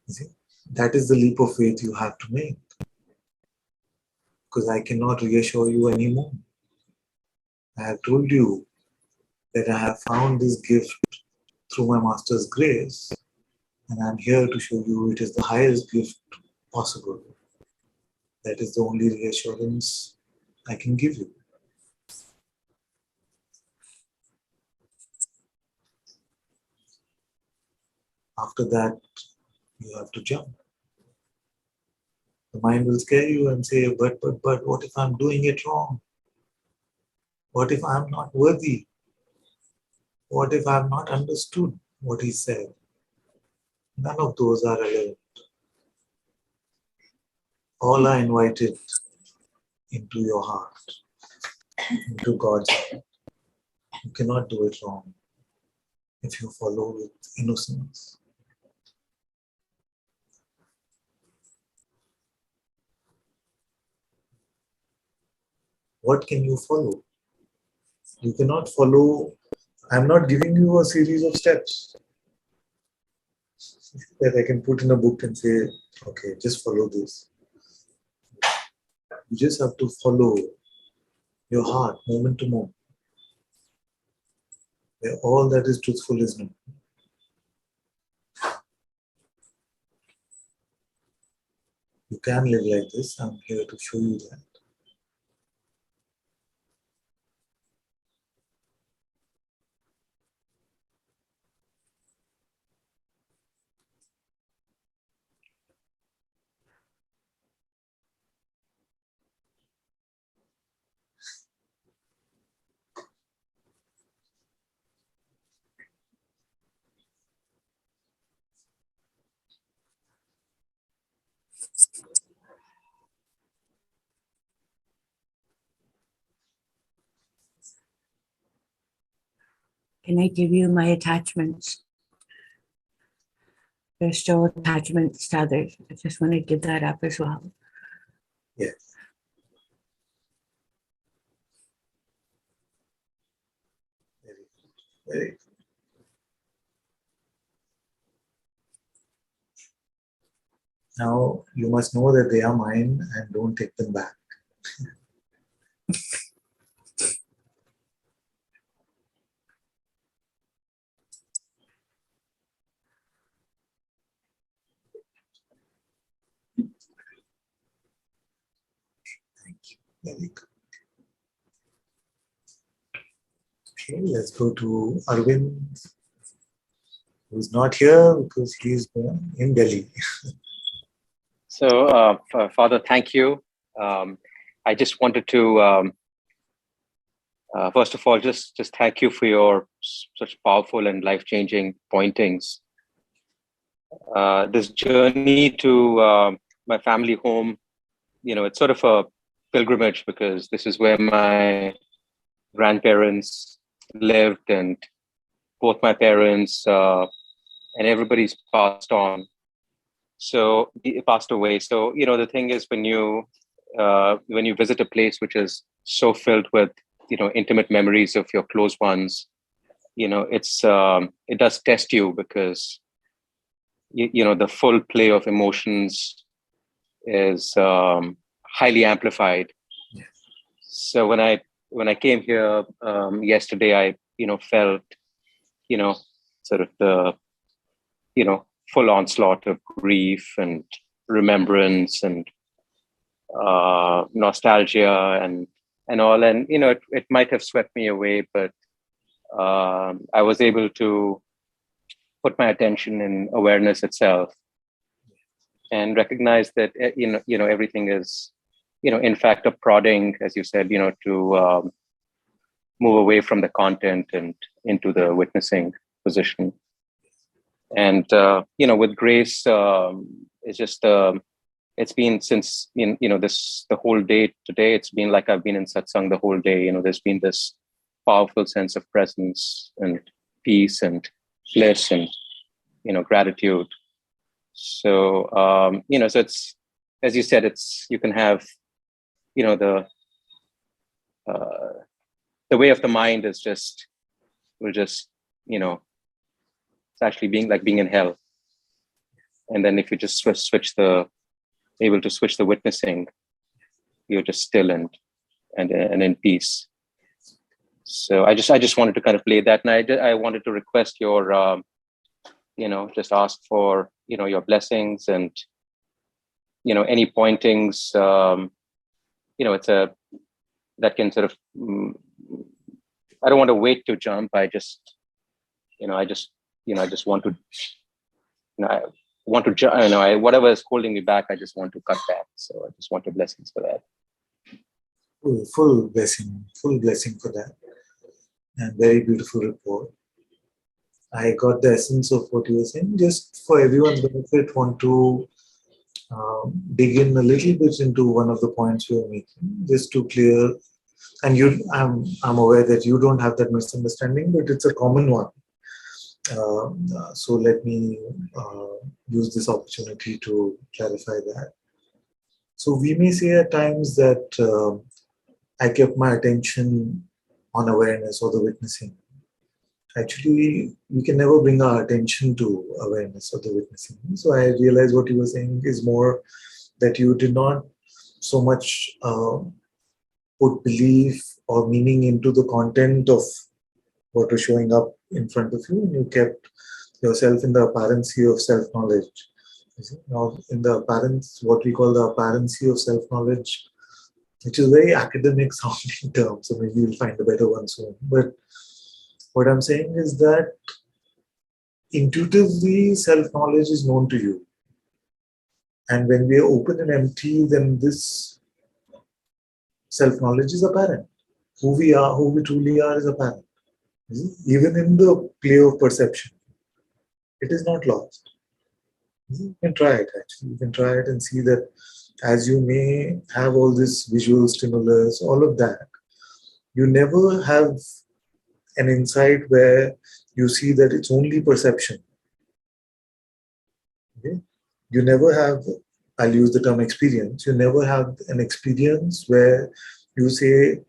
You see? That is the leap of faith you have to make. Because I cannot reassure you anymore. I have told you that I have found this gift through my Master's grace, and I'm here to show you it is the highest gift possible. That is the only reassurance I can give you. After that, you have to jump. The mind will scare you and say, but, what if I'm doing it wrong? What if I'm not worthy? What if I've not understood what he said? None of those are relevant. All are invited into your heart, into God's heart. You cannot do it wrong if you follow with innocence. What can you follow? You cannot follow. I'm not giving you a series of steps that I can put in a book and say, okay, just follow this. You just have to follow your heart moment to moment, where all that is truthful is known. You can live like this. I'm here to show you that. Can I give you my attachments? There's still attachments to others. I just want to give that up as well. Yes. Very good. Very good. Now you must know that they are mine and don't take them back. Thank you. Very good. Okay, let's go to Arvind, who's not here because he's in Delhi. So, Father, thank you. I just wanted to, first of all, just thank you for your such powerful and life-changing pointings. This journey to my family home, it's sort of a pilgrimage because this is where my grandparents lived, and both my parents and everybody's passed on. So passed away. So the thing is, when you visit a place which is so filled with intimate memories of your close ones, it does test you because the full play of emotions is highly amplified. Yes. So when I came here yesterday, I felt sort of the full onslaught of grief and remembrance and nostalgia and all, and it might have swept me away, but I was able to put my attention in awareness itself and recognize that everything is in fact a prodding, as you said, to move away from the content and into the witnessing position. And with grace, it's just it's been since the whole day today. It's been like I've been in satsang the whole day. There's been this powerful sense of presence and peace and bliss and gratitude. So so it's, as you said, it's, you can have the way of the mind is just it's actually being in hell. And then if you just able to switch the witnessing, you're just still and in peace. So I just wanted to kind of play that, and I wanted to request your just ask for your blessings and any pointings. It's that can sort of I don't want to wait to jump. I just want to whatever is holding me back, I just want to cut back. So I just want your blessings for that. Full blessing for that, and very beautiful report. I got the essence of what you were saying. Just for everyone's benefit, want to dig in a little bit into one of the points you were making, just to clear. And I'm aware that you don't have that misunderstanding, but it's a common one. So let me use this opportunity to clarify that. So we may say at times that I kept my attention on awareness or the witnessing. Actually, we can never bring our attention to awareness or the witnessing. So I realize what you were saying is more that you did not so much put belief or meaning into the content of what was showing up in front of you, and you kept yourself in the apparency of self-knowledge. Now, in the apparence, what we call the apparency of self-knowledge, which is very academic sounding term, so maybe you'll find a better one soon. But what I'm saying is that intuitively self-knowledge is known to you. And when we are open and empty, then this self-knowledge is apparent. Who we are, who we truly are is apparent. Even in the play of perception, it is not lost. You can try it actually. You can try it and see that as you may have all this visual stimulus, all of that, you never have an insight where you see that it's only perception. Okay? You never have, I'll use the term experience, you never have an experience where you say,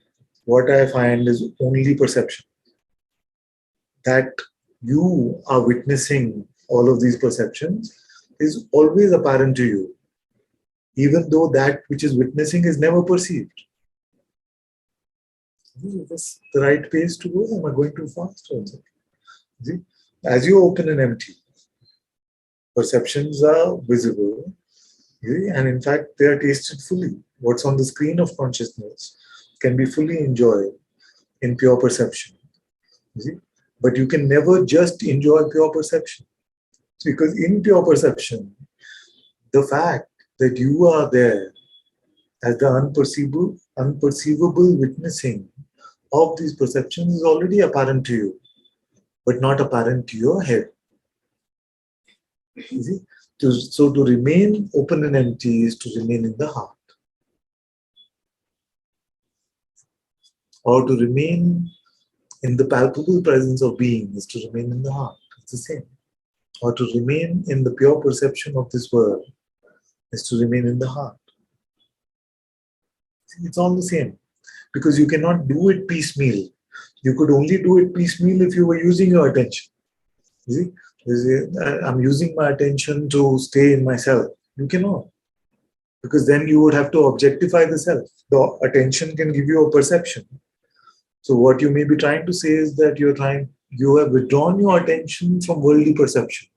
what I find is only perception. That you are witnessing all of these perceptions is always apparent to you, even though that which is witnessing is never perceived. Is this the right pace to go? Am I going too fast? See? As you open and empty, perceptions are visible, And in fact, they are tasted fully. What's on the screen of consciousness can be fully enjoyed in pure perception. You see? But you can never just enjoy pure perception. Because in pure perception, the fact that you are there as the unperceivable witnessing of these perceptions is already apparent to you, but not apparent to your head. You see? So to remain open and empty is to remain in the heart. Or to remain in the palpable presence of being is to remain in the heart. It's the same. Or to remain in the pure perception of this world is to remain in the heart. It's all the same. Because you cannot do it piecemeal. You could only do it piecemeal if you were using your attention. You see? I'm using my attention to stay in myself. You cannot. Because then you would have to objectify the self. The attention can give you a perception. So what you may be trying to say is that you have withdrawn your attention from worldly perception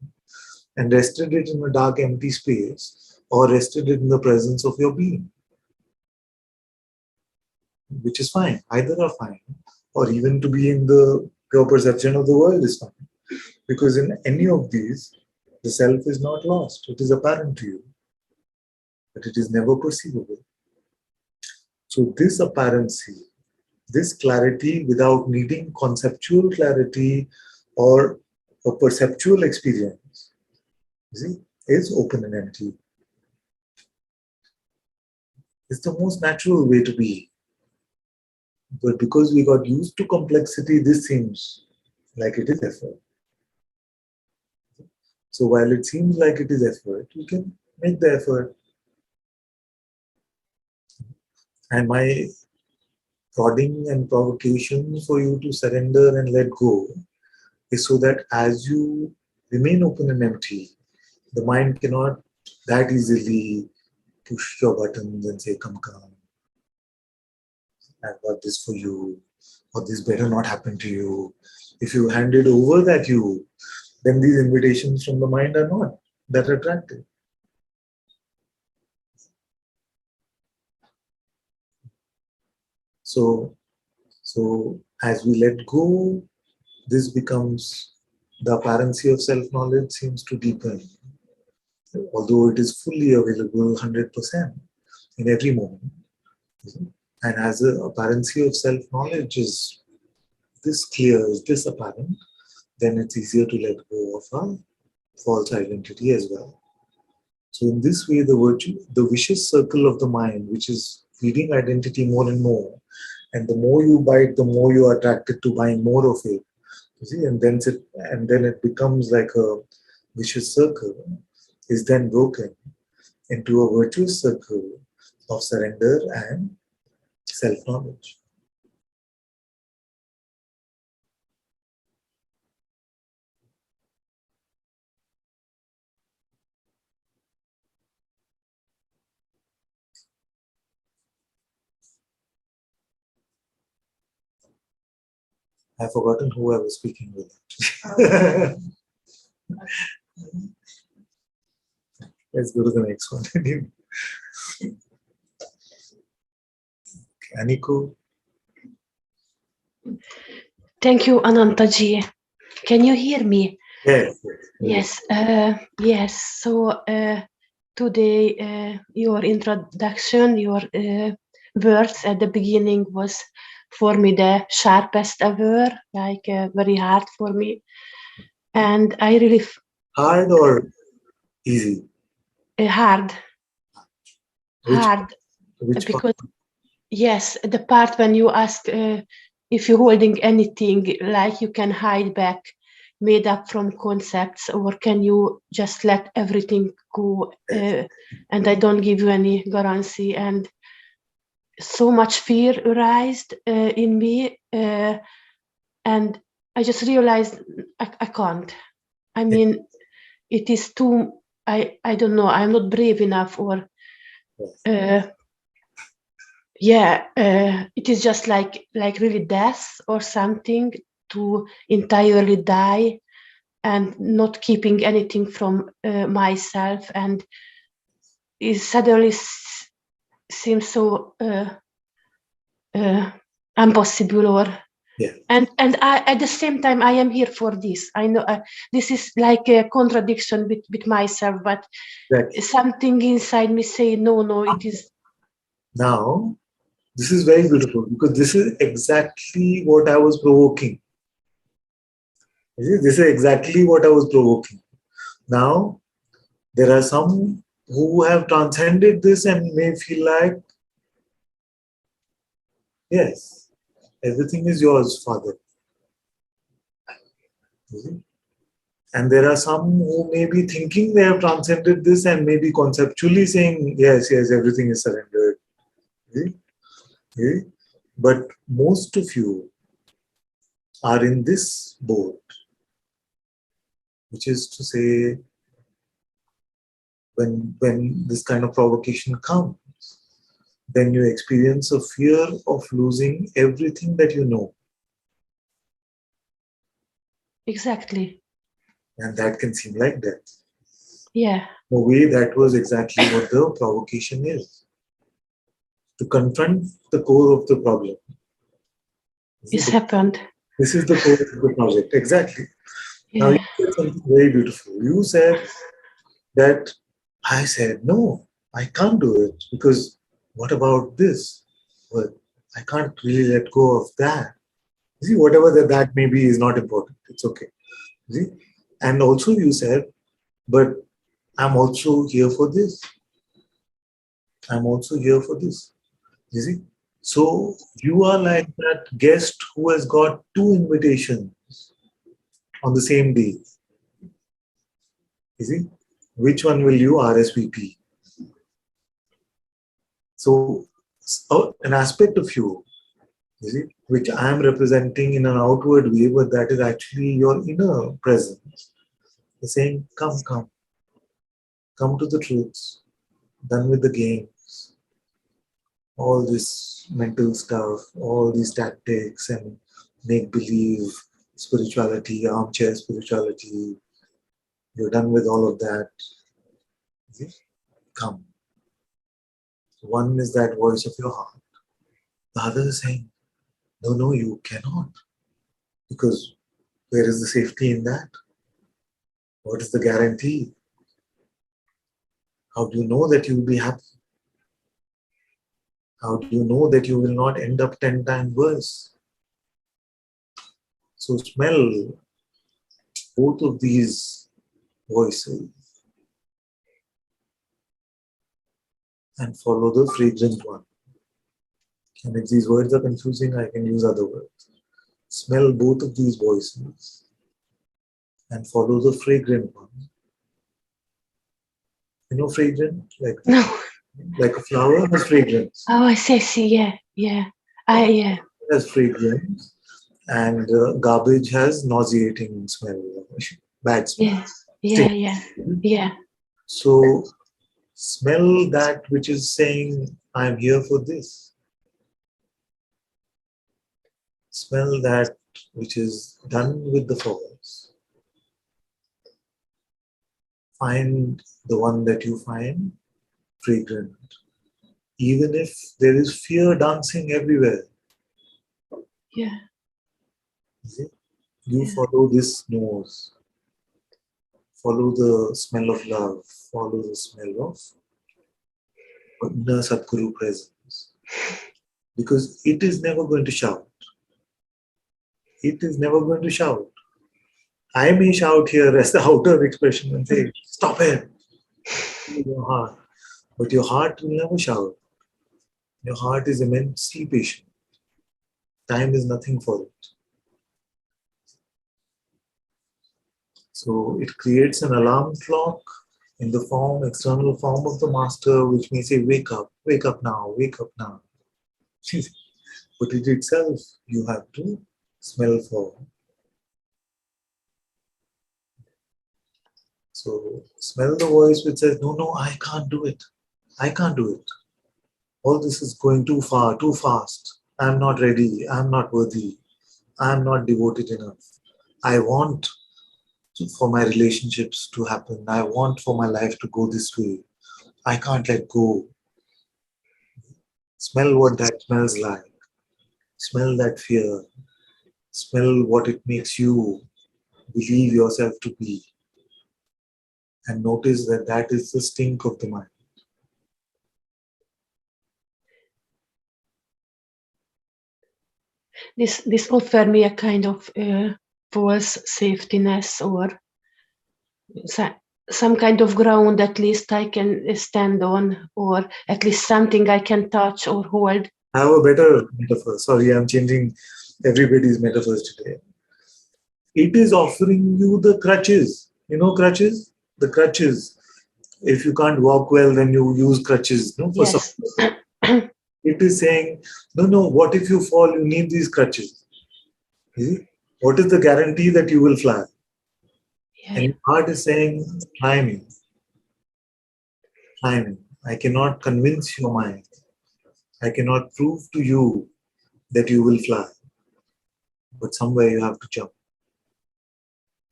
and rested it in a dark, empty space, or rested it in the presence of your being, which is fine. Either are fine, or even to be in the pure perception of the world is fine. Because in any of these, the self is not lost. It is apparent to you, but it is never perceivable. So this apparency, this clarity without needing conceptual clarity or a perceptual experience, you see, is open and empty. It's the most natural way to be. But because we got used to complexity, this seems like it is effort. So while it seems like it is effort, you can make the effort. And my prodding and provocation for you to surrender and let go is so that as you remain open and empty, the mind cannot that easily push your buttons and say, come, I've got this for you, or this better not happen to you. If you hand it over that you, then these invitations from the mind are not that attractive. So as we let go, this becomes, the apparency of self-knowledge seems to deepen, although it is fully available 100% in every moment. And as the apparency of self-knowledge is this clear, is this apparent, then it's easier to let go of our false identity as well. So in this way, the vicious circle of the mind, which is feeding identity more and more, and the more you bite, the more you are attracted to buying more of it. You see, and then it becomes like a vicious circle, is then broken into a virtuous circle of surrender and self-knowledge. I've forgotten who I was speaking with. Let's go to the next one. Aniko? Thank you, Ananta-ji. Can you hear me? Yes. Yes. So today, your introduction, your words at the beginning was for me the sharpest ever, like very hard for me. And I really... Hard or easy? Hard. Which because part? Yes, the part when you ask if you're holding anything, like you can hide back, made up from concepts, or can you just let everything go and I don't give you any guarantee. And so much fear arised in me, and I just realized I can't. I mean, it is too, I don't know, I'm not brave enough, or it is just like really death or something, to entirely die and not keeping anything from myself. And suddenly seems so impossible, or and I, at the same time, I am here for this. I know this is like a contradiction with myself, but something inside me say no, it is. Now, this is very beautiful, because this is exactly what I was provoking. This is exactly what I was provoking. Now, there are some who have transcended this and may feel like, yes, everything is yours, Father. And there are some who may be thinking they have transcended this and may be conceptually saying, yes, everything is surrendered. But most of you are in this boat, which is to say, when this kind of provocation comes, then you experience a fear of losing everything that you know. Exactly. And that can seem like death. Yeah. In a way, that was exactly what the provocation is. To confront the core of the problem. It's happened. This is the core of the project. Exactly. Yeah. Now, you said something very beautiful. You said that, I said, no, I can't do it, because what about this? Well, I can't really let go of that. You see, whatever that may be is not important. It's okay. You see? And also you said, but I'm also here for this. I'm also here for this. You see? So you are like that guest who has got 2 invitations on the same day. You see? Which one will you RSVP? So an aspect of you see, which I am representing in an outward way, but that is actually your inner presence. It's saying, come to the truths, done with the games, all this mental stuff, all these tactics and make-believe spirituality, armchair spirituality. You're done with all of that. See? Come. One is that voice of your heart. The other is saying, no, you cannot. Because where is the safety in that? What is the guarantee? How do you know that you will be happy? How do you know that you will not end up 10 times worse? So smell both of these voices and follow the fragrant one. And if these words are confusing, I can use other words. Smell both of these voices and follow the fragrant one. You know fragrant? Like a flower has fragrance. Oh, I see. Yeah. It has fragrance, and garbage has nauseating smell, bad smell. Yeah. So smell that which is saying, I'm here for this. Smell that which is done with the force. Find the one that you find fragrant. Even if there is fear dancing everywhere. Yeah. You follow this nose. Follow the smell of love. Follow the smell of inner Sadguru presence. Because it is never going to shout. It is never going to shout. I may shout here as the outer expression and say, stop it. Your heart. But your heart will never shout. Your heart is immensely patient. Time is nothing for it. So it creates an alarm clock in the external form of the master, which may say, wake up now, wake up now. But it itself, you have to smell for. So smell the voice which says, no, I can't do it. I can't do it. All this is going too far, too fast. I'm not ready. I'm not worthy. I'm not devoted enough. I want for my relationships to happen. I want for my life to go this way. I can't let go. Smell what that smells like. Smell that fear. Smell what it makes you believe yourself to be. And notice that that is the stink of the mind. This offered me a kind of false safetyness, or some kind of ground at least I can stand on, or at least something I can touch or hold. I have a better metaphor. Sorry, I'm changing everybody's metaphors today. It is offering you the crutches. You know crutches? The crutches. If you can't walk well, then you use crutches. No, for Yes. support. It is saying, no, what if you fall? You need these crutches. See? What is the guarantee that you will fly? Yeah. And your heart is saying, fly me. Fly me. I cannot convince your mind. I cannot prove to you that you will fly. But somewhere you have to jump.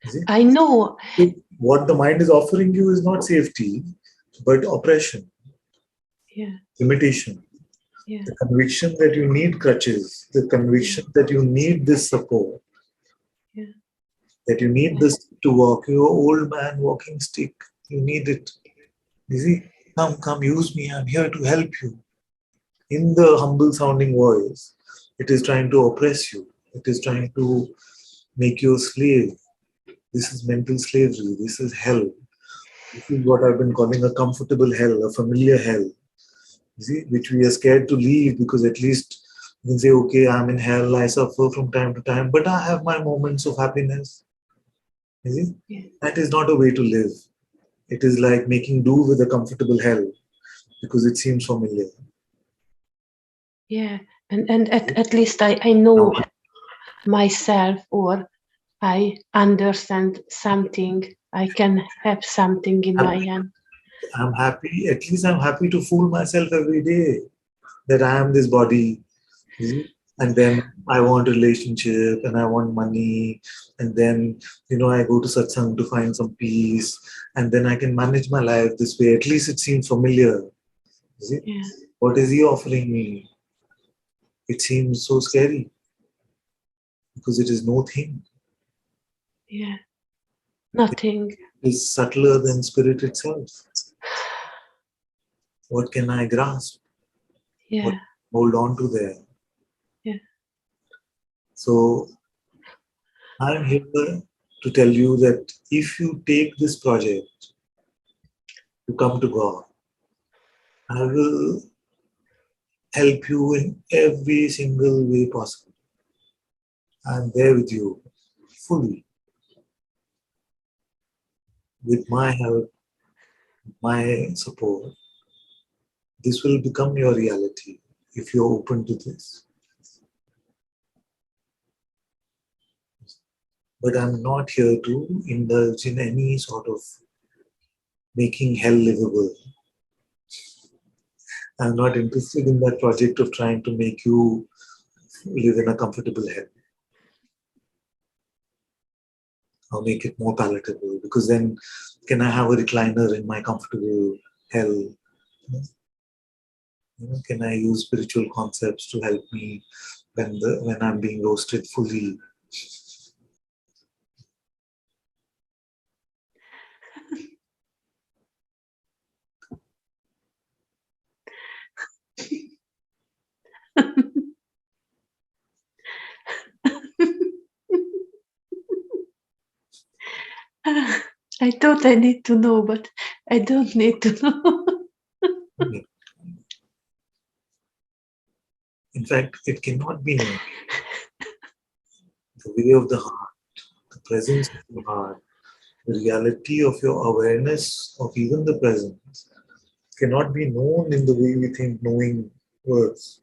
See? I know. What the mind is offering you is not safety, but oppression, Yeah. limitation. Yeah. The conviction that you need crutches, the conviction that you need this support, Yeah. that you need this to walk. You're an old man walking stick. You need it. You see, come, use me. I'm here to help you. In the humble sounding voice, it is trying to oppress you. It is trying to make you a slave. This is mental slavery. This is hell. This is what I've been calling a comfortable hell, a familiar hell. You see, which we are scared to leave because at least you can say, okay, I'm in hell, I suffer from time to time, but I have my moments of happiness. You see, Yeah. that is not a way to live. It is like making do with a comfortable hell because it seems familiar. Yeah. And at least I know myself, or I understand something. I can have something in my hand. I'm happy, at least I'm happy to fool myself every day that I am this body. You see? And then I want a relationship and I want money. And then, I go to Satsang to find some peace. And then I can manage my life this way. At least it seems familiar. You see? Yeah. What is he offering me? It seems so scary because it is no thing. Yeah. Nothing. It is subtler than spirit itself. What can I grasp? Yeah. What hold on to there? Yeah. So I'm here to tell you that if you take this project to come to God, I will help you in every single way possible. I'm there with you fully, with my help, my support. This will become your reality if you're open to this. But I'm not here to indulge in any sort of making hell livable. I'm not interested in that project of trying to make you live in a comfortable hell or make it more palatable, because then can I have a recliner in my comfortable hell? Can I use spiritual concepts to help me when I'm being roasted fully? I thought I need to know, but I don't need to know. In fact, it cannot be known. The way of the heart, the presence of the heart, the reality of your awareness of even the presence cannot be known in the way we think knowing words.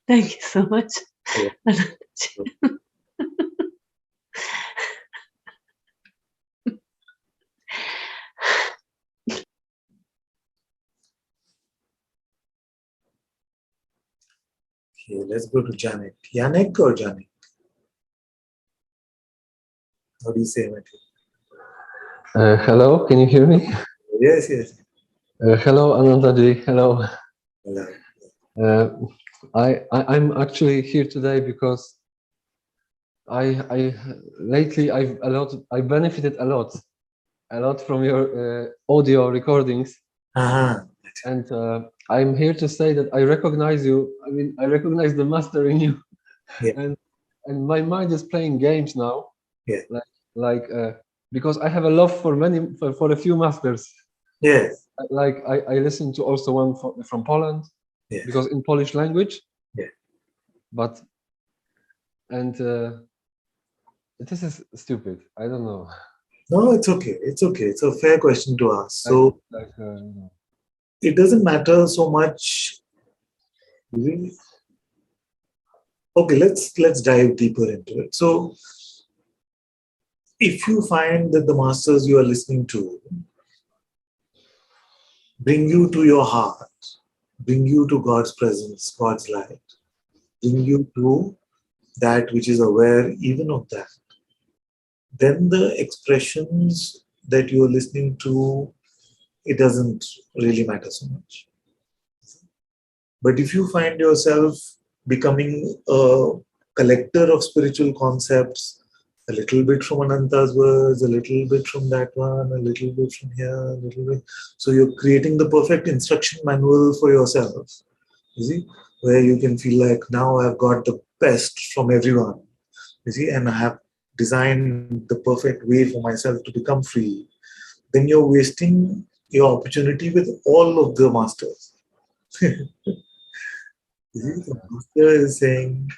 Thank you so much. Okay, let's go to Janet. Yannick or Janik? How do you say it? Hello, can you hear me? Yes, yes. Hello, Ananta-ji. Hello. Hello. I'm actually here today because I lately I benefited a lot from your audio recordings, and I'm here to say that I recognize you. I mean, I recognize the master in you, Yeah. and my mind is playing games now. Yeah. Because I have a love for for a few masters. Yes. Like I listened to also one from Poland, Yes. because in Polish language. Yeah. But this is stupid. I don't know. No, it's okay. It's okay. It's a fair question to ask. So it doesn't matter so much. Really? Okay, let's dive deeper into it. So if you find that the masters you are listening to bring you to your heart, bring you to God's presence, God's light, bring you to that which is aware even of that, then the expressions that you are listening to, it doesn't really matter so much. But if you find yourself becoming a collector of spiritual concepts, a little bit from Ananta's words, a little bit from that one, a little bit from here, a little bit. So you're creating the perfect instruction manual for yourself, you see, where you can feel like now I've got the best from everyone, you see, and I have designed the perfect way for myself to become free. Then you're wasting your opportunity with all of the masters. The master is saying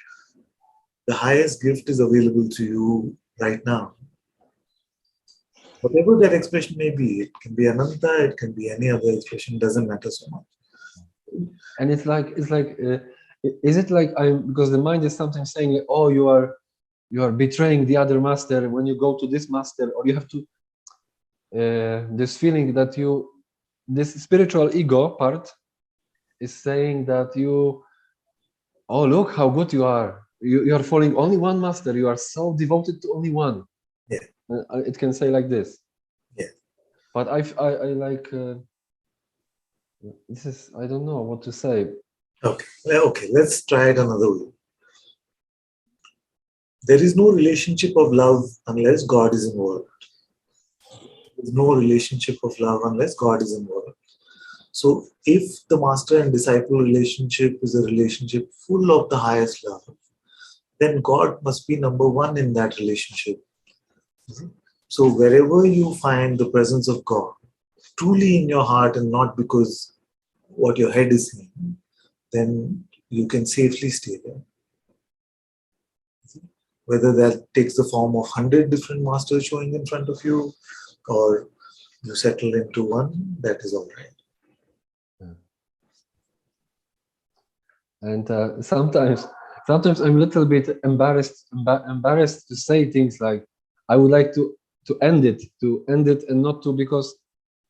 the highest gift is available to you right now. Whatever that expression may be, it can be Ananta, it can be any other expression, doesn't matter so much. And it's like, is it like because the mind is sometimes saying, oh, you are betraying the other master when you go to this master, or you have to, this feeling that this spiritual ego part is saying that oh, look how good you are. You are following only one master. You are so devoted to only one. Yeah. It can say like this. Yeah. But I like, this is, I don't know what to say. Okay, let's try it another way. There is no relationship of love unless God is involved. There is no relationship of love unless God is involved. So if the master and disciple relationship is a relationship full of the highest love, then God must be number one in that relationship. So wherever you find the presence of God, truly in your heart and not because what your head is saying, then you can safely stay there. Whether that takes the form of 100 different masters showing in front of you, or you settle into one, that is all right. And sometimes I'm a little bit embarrassed to say things like, I would like to end it and not to, because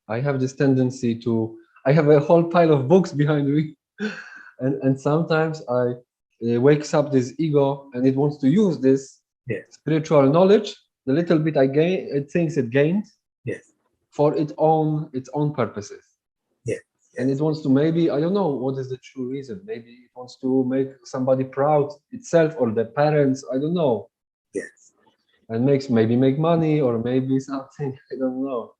I have this tendency I have a whole pile of books behind me, and sometimes I wakes up this ego and it wants to use this spiritual knowledge, the little bit it thinks it gained, for its own purposes. And it wants to, maybe, I don't know what is the true reason. Maybe it wants to make somebody proud itself or the parents. I don't know. And maybe make money, or maybe something. I don't know.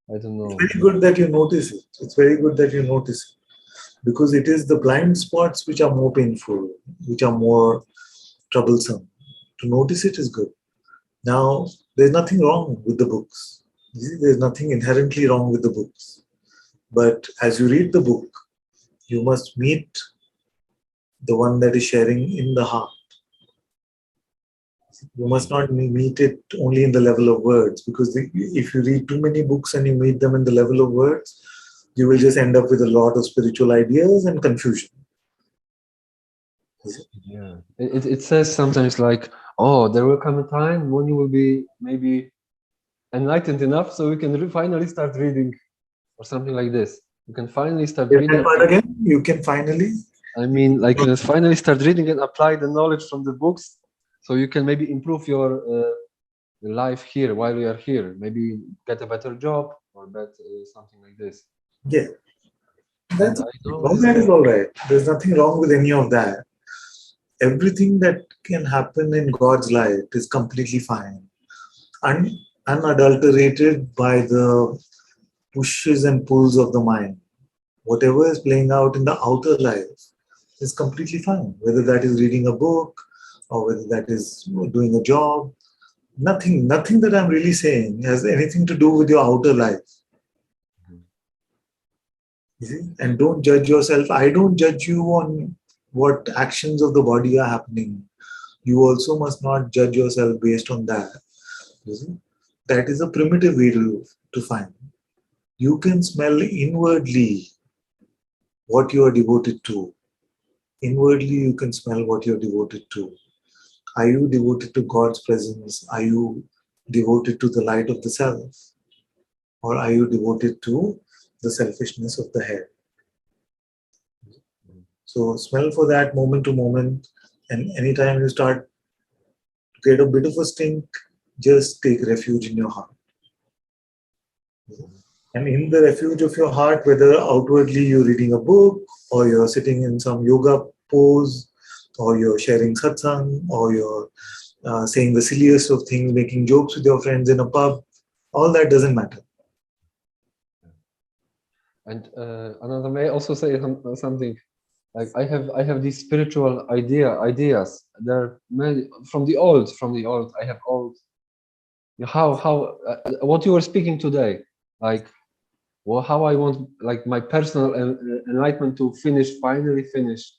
It's very good that you notice it. It's very good that you notice it, because it is the blind spots which are more painful, which are more troublesome. To notice it is good. Now, there's nothing wrong with the books. There's nothing inherently wrong with the books. But as you read the book, you must meet the one that is sharing in the heart. You must not meet it only in the level of words, because if you read too many books and you meet them in the level of words, you will just end up with a lot of spiritual ideas and confusion. Yeah, it says sometimes like, oh, there will come a time when you will be maybe enlightened enough so you can finally start reading or something like this. You can finally start Say reading. that part again. You can finally. I mean, like you can finally start reading and apply the knowledge from the books, so you can maybe improve your life here while you are here. Maybe get a better job or something like this. Yeah. And That's I know all this. that is all right. There's nothing wrong with any of that. Everything that can happen in God's light is completely fine. Unadulterated by the pushes and pulls of the mind. Whatever is playing out in the outer life is completely fine. Whether that is reading a book or whether that is doing a job, nothing that I'm really saying has anything to do with your outer life. You see? And don't judge yourself. I don't judge you on what actions of the body are happening. You also must not judge yourself based on that. You see? That is a primitive way to find. You can smell inwardly what you are devoted to. Inwardly, you can smell what you're devoted to. Are you devoted to God's presence? Are you devoted to the light of the self? Or are you devoted to the selfishness of the head? So smell for that moment to moment, and anytime you start to get a bit of a stink, just take refuge in your heart. And in the refuge of your heart, whether outwardly you're reading a book, or you're sitting in some yoga pose, or you're sharing satsang, or you're saying the silliest of things, making jokes with your friends in a pub, all that doesn't matter. And Ananda, may I also say something? Like I have these spiritual ideas. They're many from the old. I have old. How what you were speaking today, like how I want like my personal enlightenment to finally finish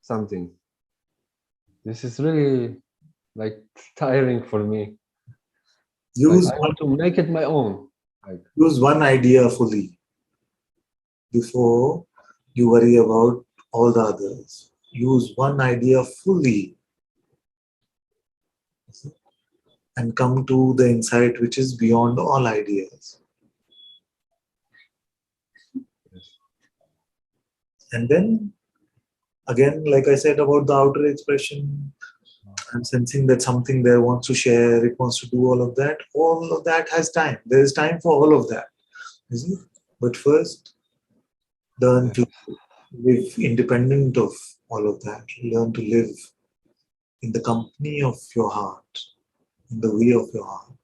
something. This is really like tiring for me. Like, I want to make it my own. Like, use one idea fully before you worry about all the others. Use one idea fully and come to the insight which is beyond all ideas. And then, again, like I said about the outer expression, I'm sensing that something there wants to share, it wants to do all of that. All of that has time. There is time for all of that. You see? But first, learn to live independent of all of that. Learn to live in the company of your heart, in the way of your heart.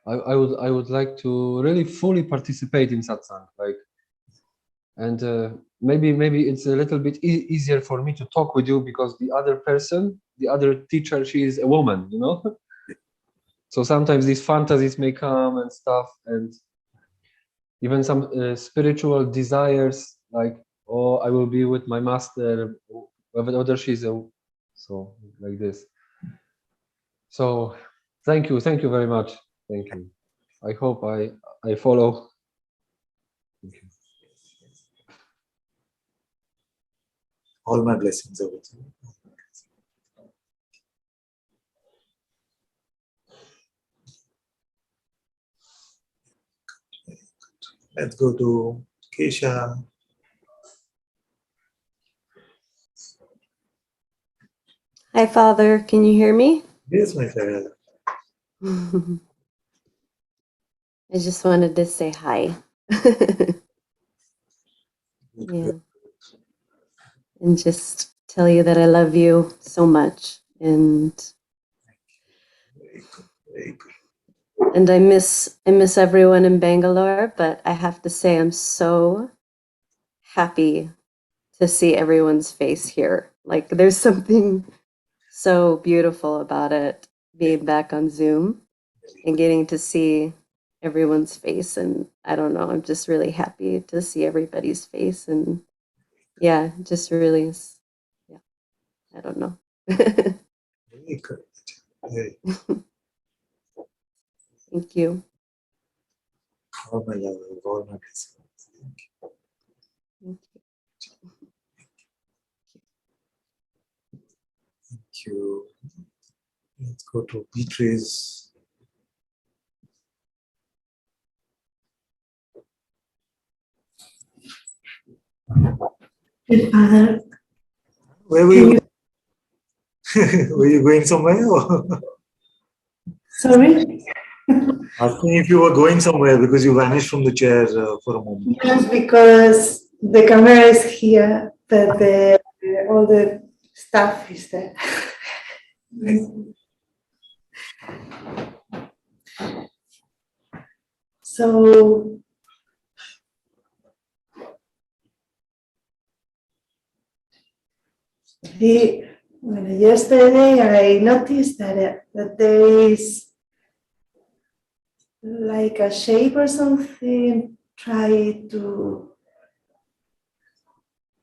I would like to really fully participate in satsang, like, and maybe it's a little bit easier for me to talk with you because the other person, the other teacher, she is a woman, you know. So sometimes these fantasies may come and stuff, and even some spiritual desires, like, oh, I will be with my master, whether she's a, so like this. So thank you very much. Thank you. I hope I follow. Thank you. All my blessings are with you. Let's go to Kesha. Hi, Father. Can you hear me? Yes, my friend. I just wanted to say hi. Yeah. And just tell you that I love you so much. And I miss everyone in Bangalore, but I have to say I'm so happy to see everyone's face here. Like there's something so beautiful about it, being back on Zoom and getting to see everyone's face. And I don't know, I'm just really happy to see everybody's face. And yeah, just really, yeah, I don't know. Very good. Very. Thank you. All my love, all my blessings. Thank you. Thank you. you. Let's go to Beatrice. Good Father. Where were you? Were you going somewhere? Or? Sorry? Asking if you were going somewhere because you vanished from the chair for a moment. Yes, because the camera is here, but all the stuff is there. So yesterday I noticed that there is like a shape or something try to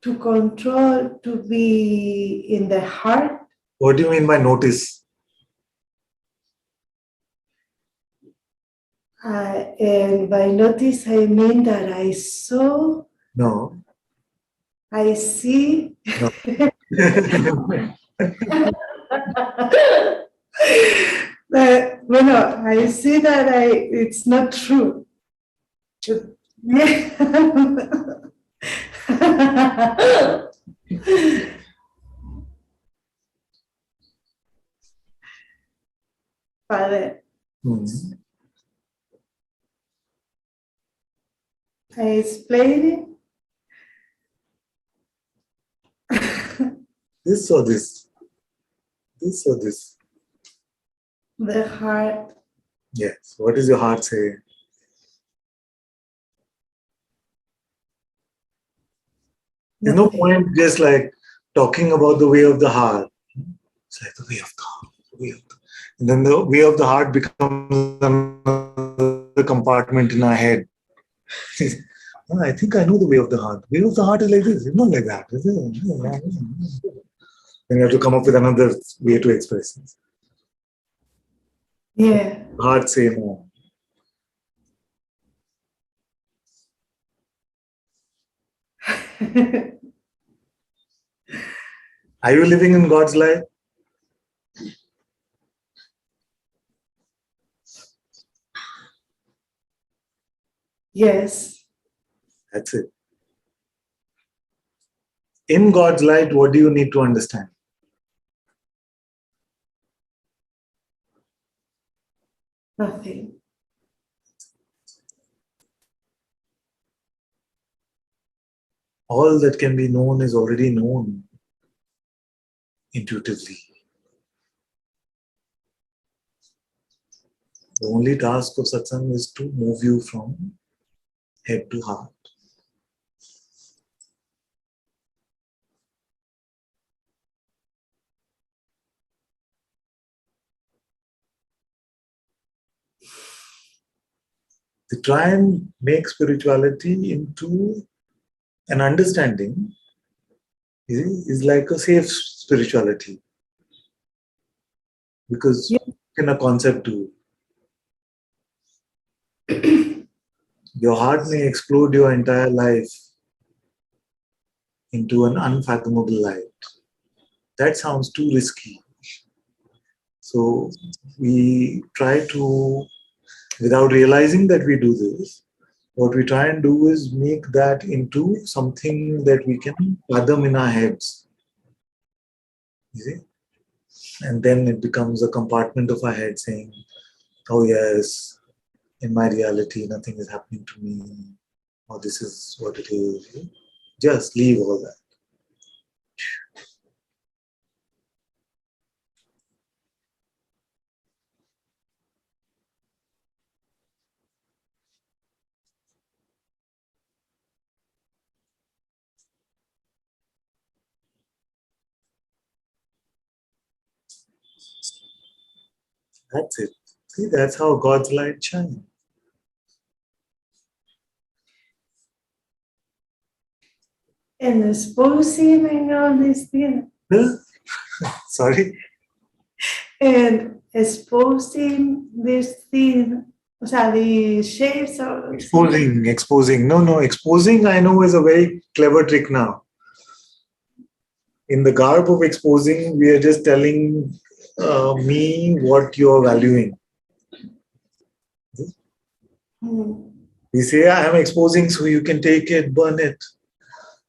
control, to be in the heart. What do you mean by notice? And by notice, I mean that I saw, No. I see. No. I see that it's not true. Father, I explained it. This or this? This or this? The heart. Yes. What does your heart say? There's no point just like talking about the way of the heart. It's like the way of the heart, the way of the... And then the way of the heart becomes another compartment in our head. I think I know the way of the heart. The way of the heart is like this. It's not like that, is it? Then you have to come up with another way to express it. Yeah. Heart say no. Are you living in God's light? Yes. That's it. In God's light, what do you need to understand? Nothing. All that can be known is already known intuitively. The only task of satsang is to move you from head to heart. To try and make spirituality into an understanding is like a safe spirituality. Because in a concept too. Your heart may explode your entire life into an unfathomable light. That sounds too risky. So we try to, without realizing that we do this, what we try and do is make that into something that we can fathom in our heads. You see? And then it becomes a compartment of our head saying, oh yes, in my reality, nothing is happening to me, or this is what it is. Just leave all that. That's it. See, that's how God's light shines. And exposing and all these things. Sorry? And exposing this thing, o sea, the shapes or Exposing. No, exposing I know is a very clever trick now. in the garb of exposing, we are just telling me what you're valuing. We say, I am exposing so you can take it, burn it.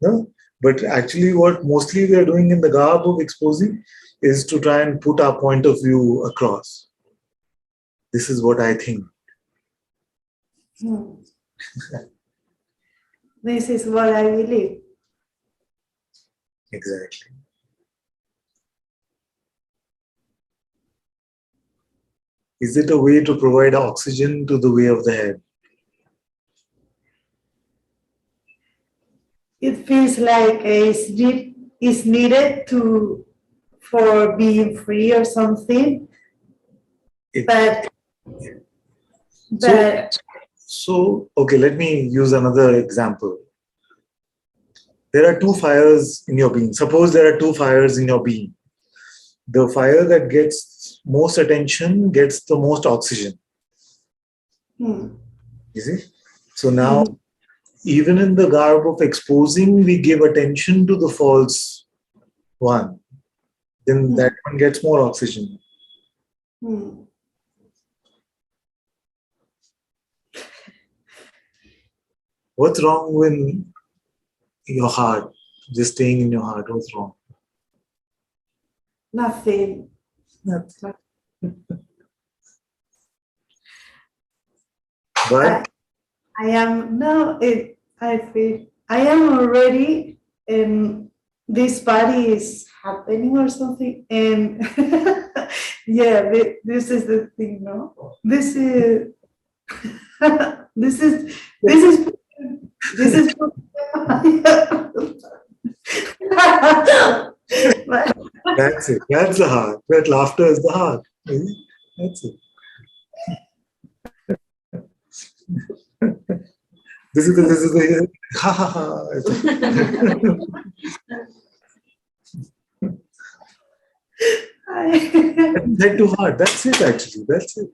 No? But actually what mostly we are doing in the garb of exposing is to try and put our point of view across. This is what I think. This is what I believe. Exactly. Is it a way to provide oxygen to the way of the head? It feels like it's needed for being free or something. But So, okay, let me use another example. There are two fires in your being. Suppose there are two fires in your being. The fire that gets most attention gets the most oxygen. You see? So now, even in the garb of exposing, we give attention to the false one. Then that one gets more oxygen. What's wrong with your heart? Just staying in your heart, what's wrong? Nothing. But I am I feel I am already this body is happening or something, and yeah, this is the thing, no? This is this is that's it. That's the heart. That laughter is the heart. That's it. This is the ha ha ha. Head to heart. That's it. Actually, that's it.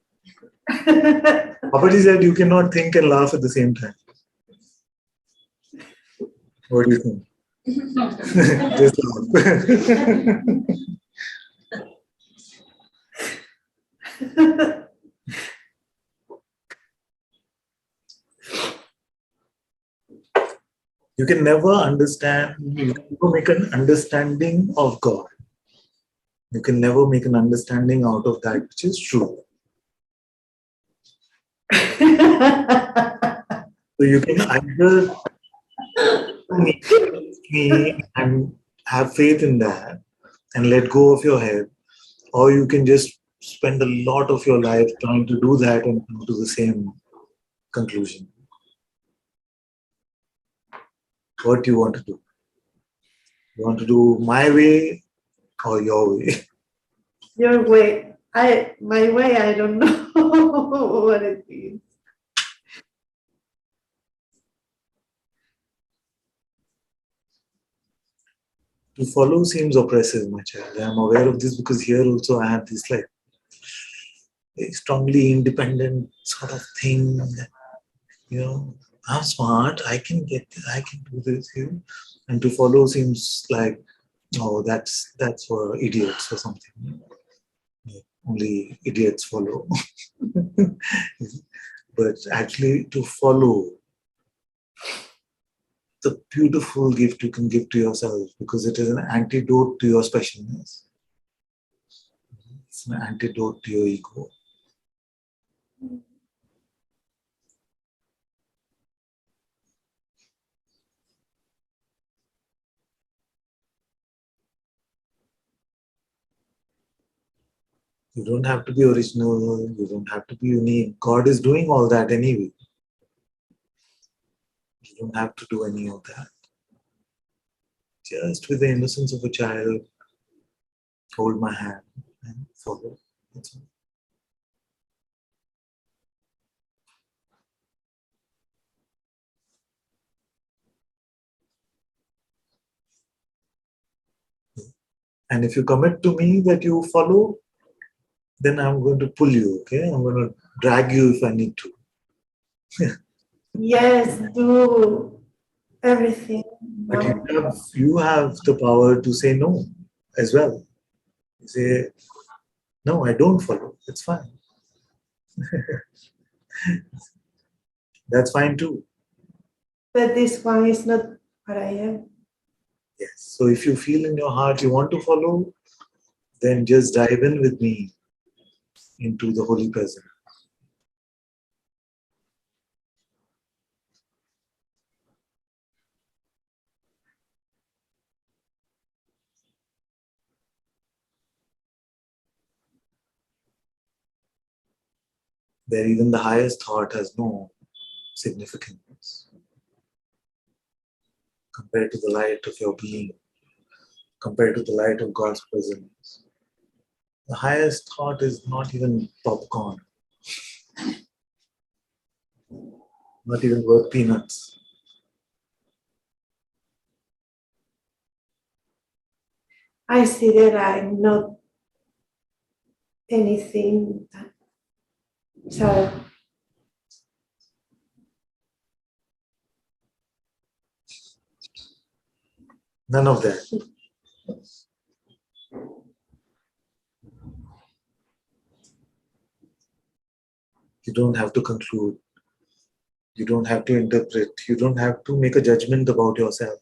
Papaji said you cannot think and laugh at the same time. What do you think? Just laugh. You can never understand, you can never make an understanding of God. You can never make an understanding out of that which is true. So you can either me and have faith in that and let go of your head, or you can just spend a lot of your life trying to do that and come to the same conclusion. What do you want to do? You want to do my way or your way? Your way. My way, I don't know what it is. To follow seems oppressive, my child. I am aware of this because here also I have this like a strongly independent sort of thing. You know, I'm smart. I can get this. I can do this. And to follow seems like, oh, that's for idiots or something. Only idiots follow. But actually, to follow, the beautiful gift you can give to yourself because it is an antidote to your specialness. It's an antidote to your ego. You don't have to be original. You don't have to be unique. God is doing all that anyway. You don't have to do any of that. Just with the innocence of a child, hold my hand and follow. That's all. And if you commit to me that you follow, then I'm going to pull you, okay? I'm going to drag you if I need to. Yes, do. everything. But No. you have the power to say no as well. You say, no, I don't follow. It's fine. That's fine too. But this one is not what I am. Yes. So if you feel in your heart you want to follow, then just dive in with me into the Holy Presence. Where even the highest thought has no significance compared to the light of your being, compared to the light of God's presence. The highest thought is not even popcorn, not even worth peanuts. I see that I'm not anything. So None of that. You don't have to conclude. You don't have to interpret. You don't have to make a judgment about yourself.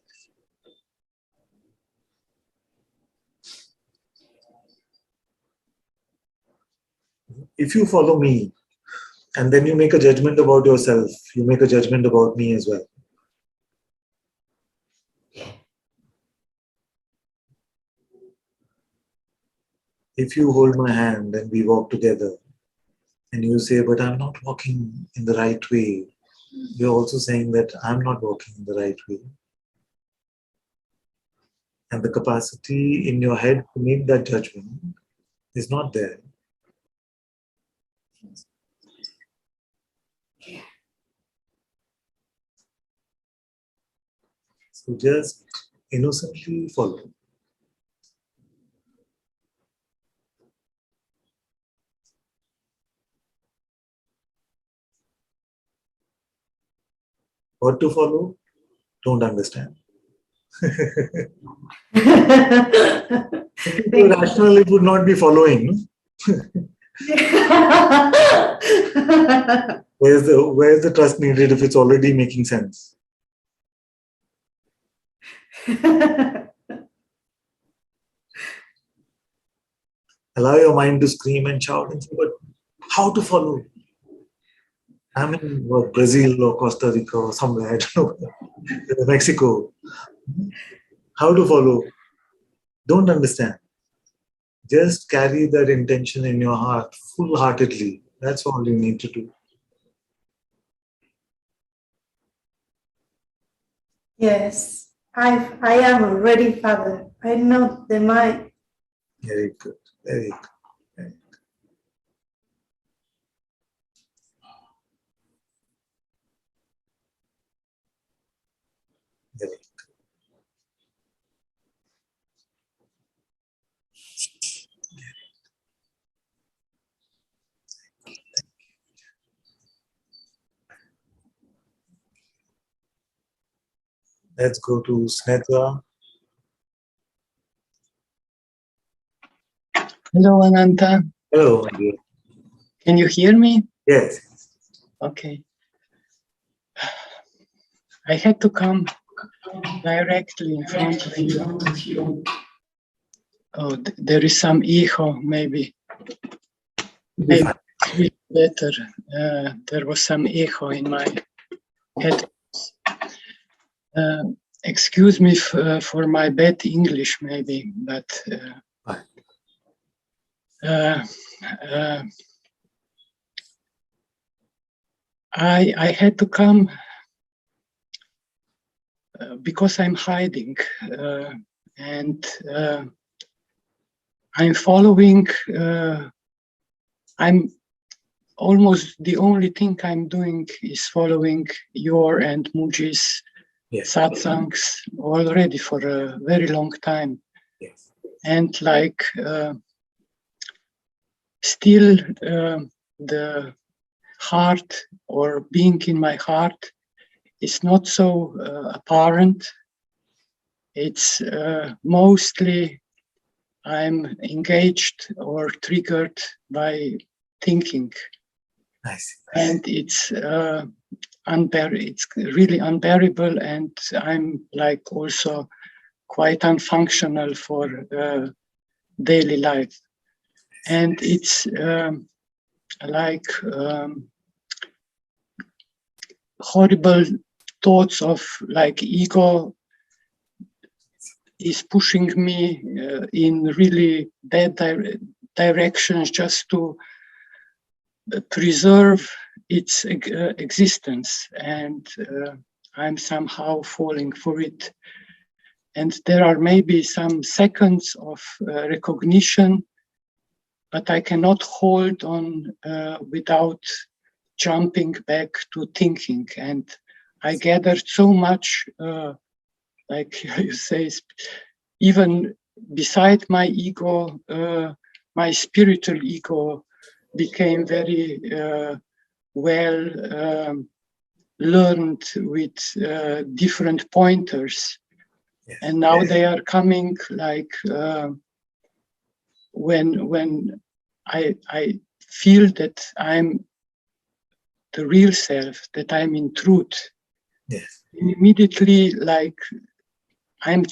If you follow me and then you make a judgment about yourself, you make a judgment about me as well. If you hold my hand and we walk together and you say, but I'm not walking in the right way, you're also saying that I'm not walking in the right way. And the capacity in your head to make that judgment is not there. So just innocently follow. What to follow? Don't understand. Rational, it would not be following. Where's the trust needed if it's already making sense? Allow your mind to scream and shout and say, but how to follow? I'm in Brazil or Costa Rica or somewhere, I don't know, Mexico. How to follow? Don't understand. Just carry that intention in your heart full-heartedly. That's all you need to do. Yes, I am already, Father. I know the mind. Very good. Very good. Very good. Very good. Let's go to Snetha. Hello, Ananta. Hello, my dear. Can you hear me? Yes. Okay. I had to come directly in front of you. Oh, there is some echo, maybe. Maybe it's better. There was some echo in my head. Excuse me for my bad English, maybe, but I had to come because I'm hiding and I'm following. I'm almost the only thing I'm doing is following your and Muji's satsangs already for a very long time. Yes. And like still the heart or being in my heart is not so apparent. It's mostly I'm engaged or triggered by thinking. Nice. And it's it's really unbearable, and I'm like also quite unfunctional for daily life. And it's like horrible thoughts of like ego is pushing me in really bad directions just to preserve its existence, and I'm somehow falling for it. And there are maybe some seconds of recognition, but I cannot hold on without jumping back to thinking. And I gathered so much, like you say, even beside my ego, my spiritual ego became very well learned with different pointers. Yes. And now they are coming like when I feel that I'm the real self, that I'm in truth. Yes. Immediately, like I'm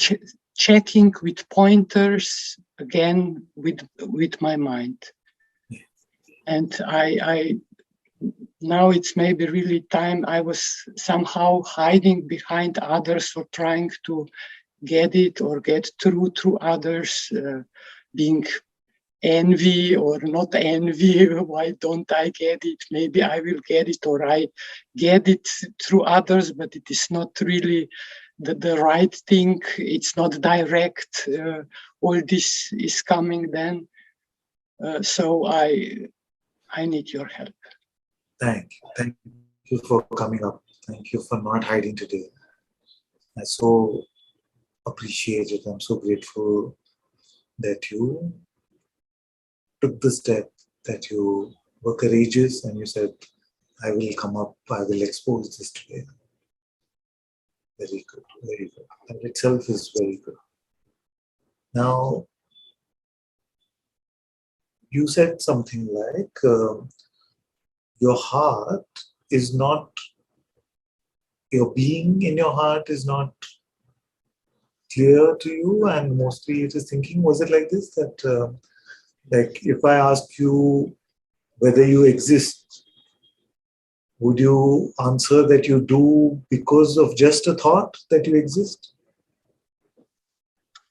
checking with pointers again with my mind. Yes. And I now it's maybe really time. I was somehow hiding behind others or trying to get it or get through others, being envy or not envy. Why don't I get it? Maybe I will get it, or I get it through others, but it is not really the right thing. It's not direct. All this is coming then. So I need your help. Thank you for coming up. Thank you for not hiding today. I so appreciate it. I'm so grateful that you took the step, that you were courageous and you said, I will come up, I will expose this today. Very good, very good. That itself is very good. Now, you said something like, your heart is not, your being in your heart is not clear to you, and mostly it is thinking. Was it like this? That like if I ask you whether you exist, would you answer that you do because of just a thought that you exist?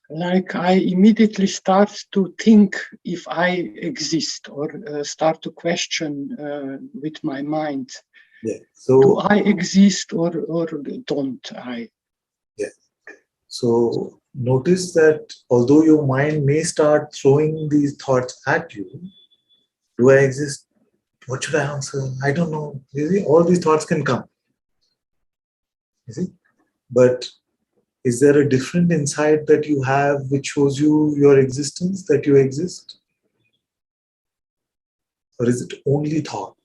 Like I immediately start to think if I exist, or start to question with my mind. Yeah. So do I exist or don't I? Yeah. So notice that although your mind may start throwing these thoughts at you, do I exist? What should I answer? I don't know. You see, all these thoughts can come. You see? But is there a different insight that you have which shows you your existence, that you exist? Or is it only thought?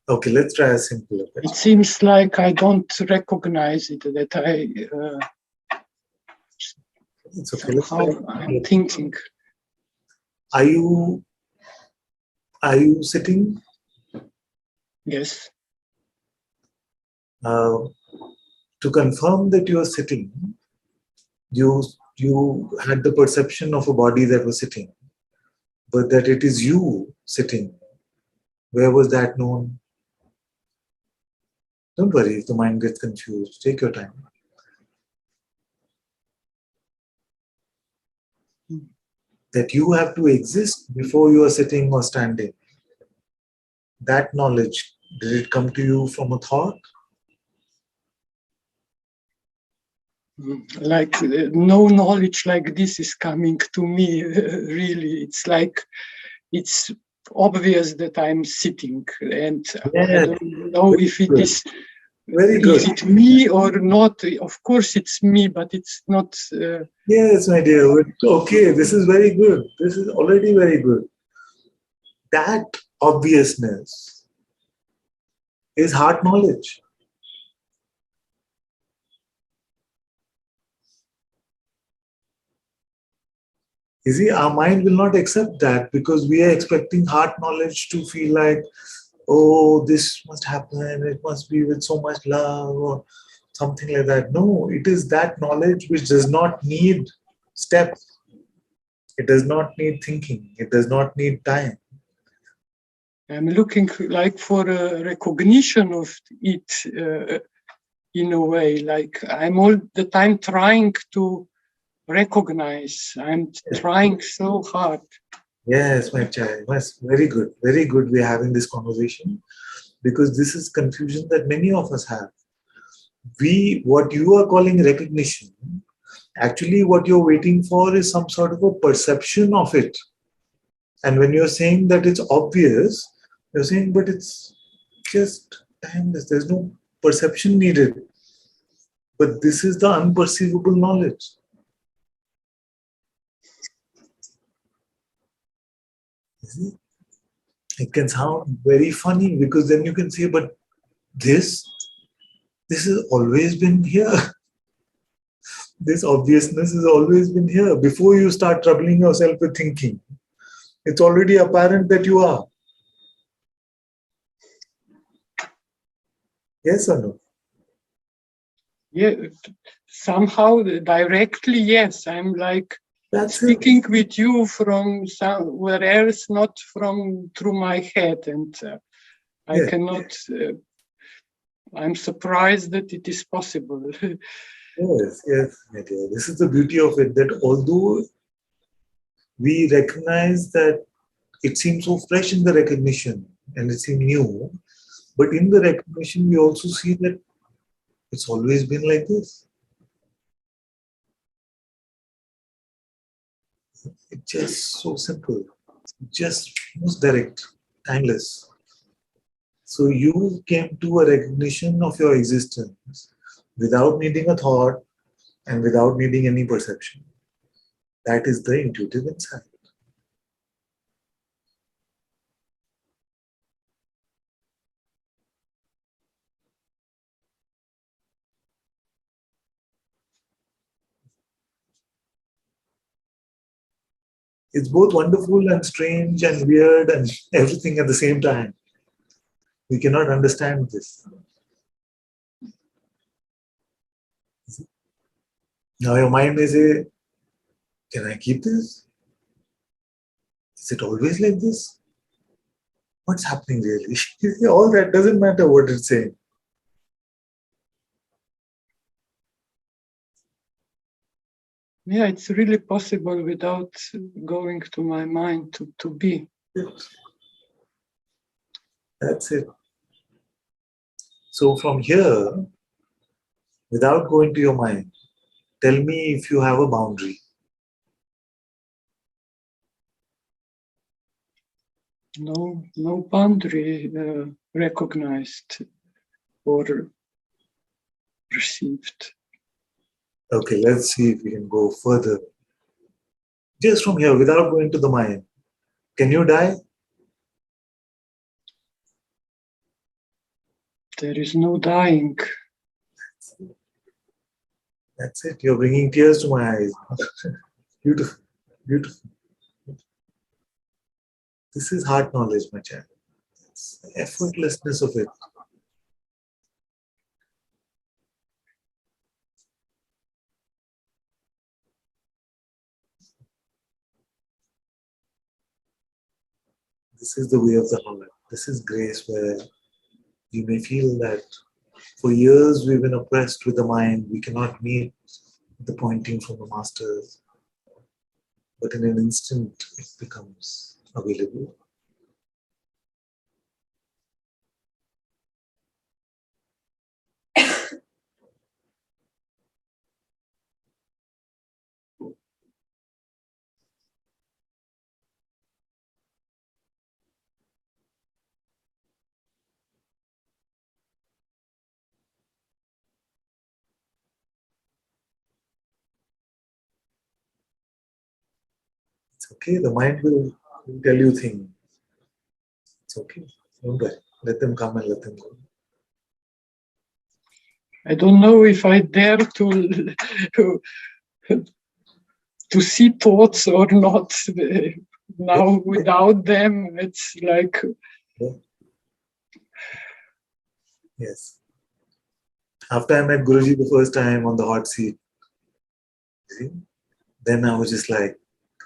Okay, let's try a simpler question. It seems like I don't recognize it, that I it's okay. somehow I'm thinking. Are you sitting? Yes. To confirm that you are sitting, you had the perception of a body that was sitting, but that it is you sitting. Where was that known? Don't worry if the mind gets confused. Take your time. That you have to exist before you are sitting or standing. That knowledge, did it come to you from a thought? Like no knowledge like this is coming to me, really. It's like, it's obvious that I'm sitting, and I don't know if it is Very good. Is it me or not? Of course it's me, but it's not. Yes, my dear. Okay, this is very good. This is already very good. That obviousness is heart knowledge. You see, our mind will not accept that because we are expecting heart knowledge to feel like, oh, this must happen, it must be with so much love or something like that. No, it is that knowledge which does not need steps. It does not need thinking. It does not need time. I'm looking like for a recognition of it in a way. Like I'm all the time trying to recognize. I'm trying so hard. Yes, my child. Yes, very good. Very good. We're having this conversation because this is confusion that many of us have. What you are calling recognition, actually what you're waiting for is some sort of a perception of it. And when you're saying that it's obvious, you're saying, but it's just timeless. There's no perception needed. But this is the unperceivable knowledge. You see? It can sound very funny because then you can say, but this has always been here. This obviousness has always been here. Before you start troubling yourself with thinking, it's already apparent that you are. Yes or no? Yeah, somehow directly, yes. I'm like That's speaking with you from somewhere else, not from through my head, and I Yes. cannot. I'm surprised that it is possible. Yes, my dear. This is the beauty of it, that although we recognize that it seems so fresh in the recognition and it seems new, but in the recognition, we also see that it's always been like this. It's just so simple, just most direct, timeless. So you came to a recognition of your existence without needing a thought and without needing any perception. That is the intuitive insight. It's both wonderful and strange and weird and everything at the same time. We cannot understand this. Now your mind may say, can I keep this? Is it always like this? What's happening really? All that doesn't matter what it's saying. Yeah, it's really possible without going to my mind to be. That's it. So from here, without going to your mind, tell me if you have a boundary. No boundary recognized or perceived. Okay, let's see if we can go further. Just from here, without going to the mind, can you die? There is no dying. That's it. You're bringing tears to my eyes. Beautiful, beautiful. This is heart knowledge, my child. It's the effortlessness of it. This is the way of the heart. This is grace, where you may feel that for years we've been oppressed with the mind. We cannot meet the pointing from the masters. But in an instant, it becomes available. It's okay. The mind will tell you things. It's okay. Don't worry. Let them come and let them go. I don't know if I dare to see thoughts or not. Now without them, it's like yes. After I met Guruji the first time on the hot seat, see, then I was just like,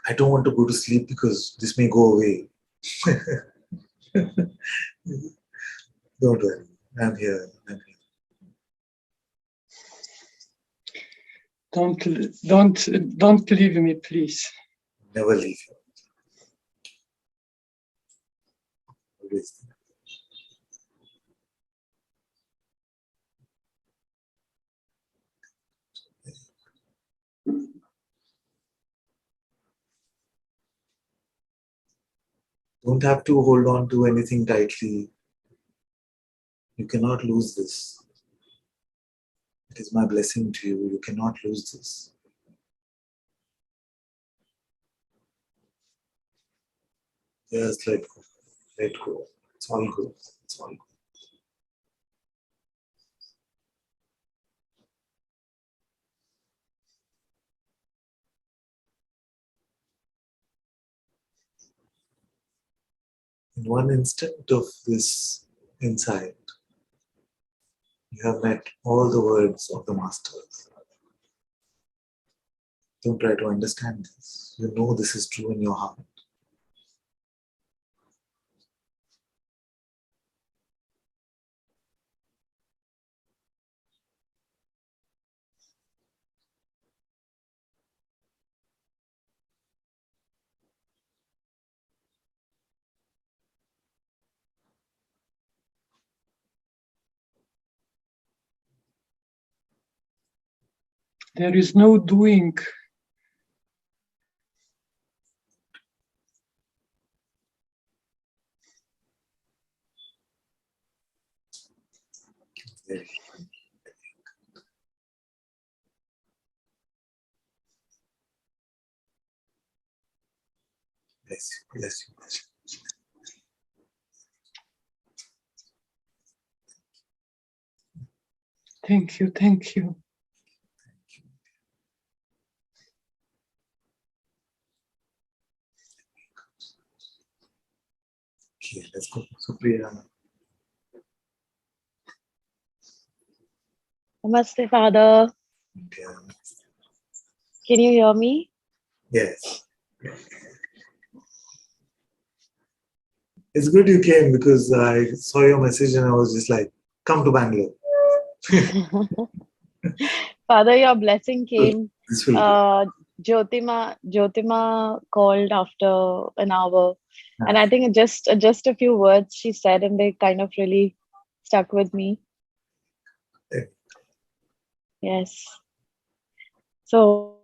I don't want to go to sleep because this may go away. Don't worry. I'm here. I'm here. Don't leave me, please. Never leave you. Always there. Don't have to hold on to anything tightly. You cannot lose this. It is my blessing to you. You cannot lose this. Just let go. Let go. It's all good. It's all good. In one instant of this insight, you have met all the words of the masters. Don't try to understand this. You know this is true in your heart. There is no doing. Very. Bless you. Bless you. Bless you. Thank you, thank you. Okay, let's go. Supriya. Namaste, Father. Okay. Can you hear me? Yes. It's good you came because I saw your message and I was just like, come to Bangalore. Father, your blessing came. This will be. Jyotima called after an hour, and I think just a few words she said, and they kind of really stuck with me. Yes. So,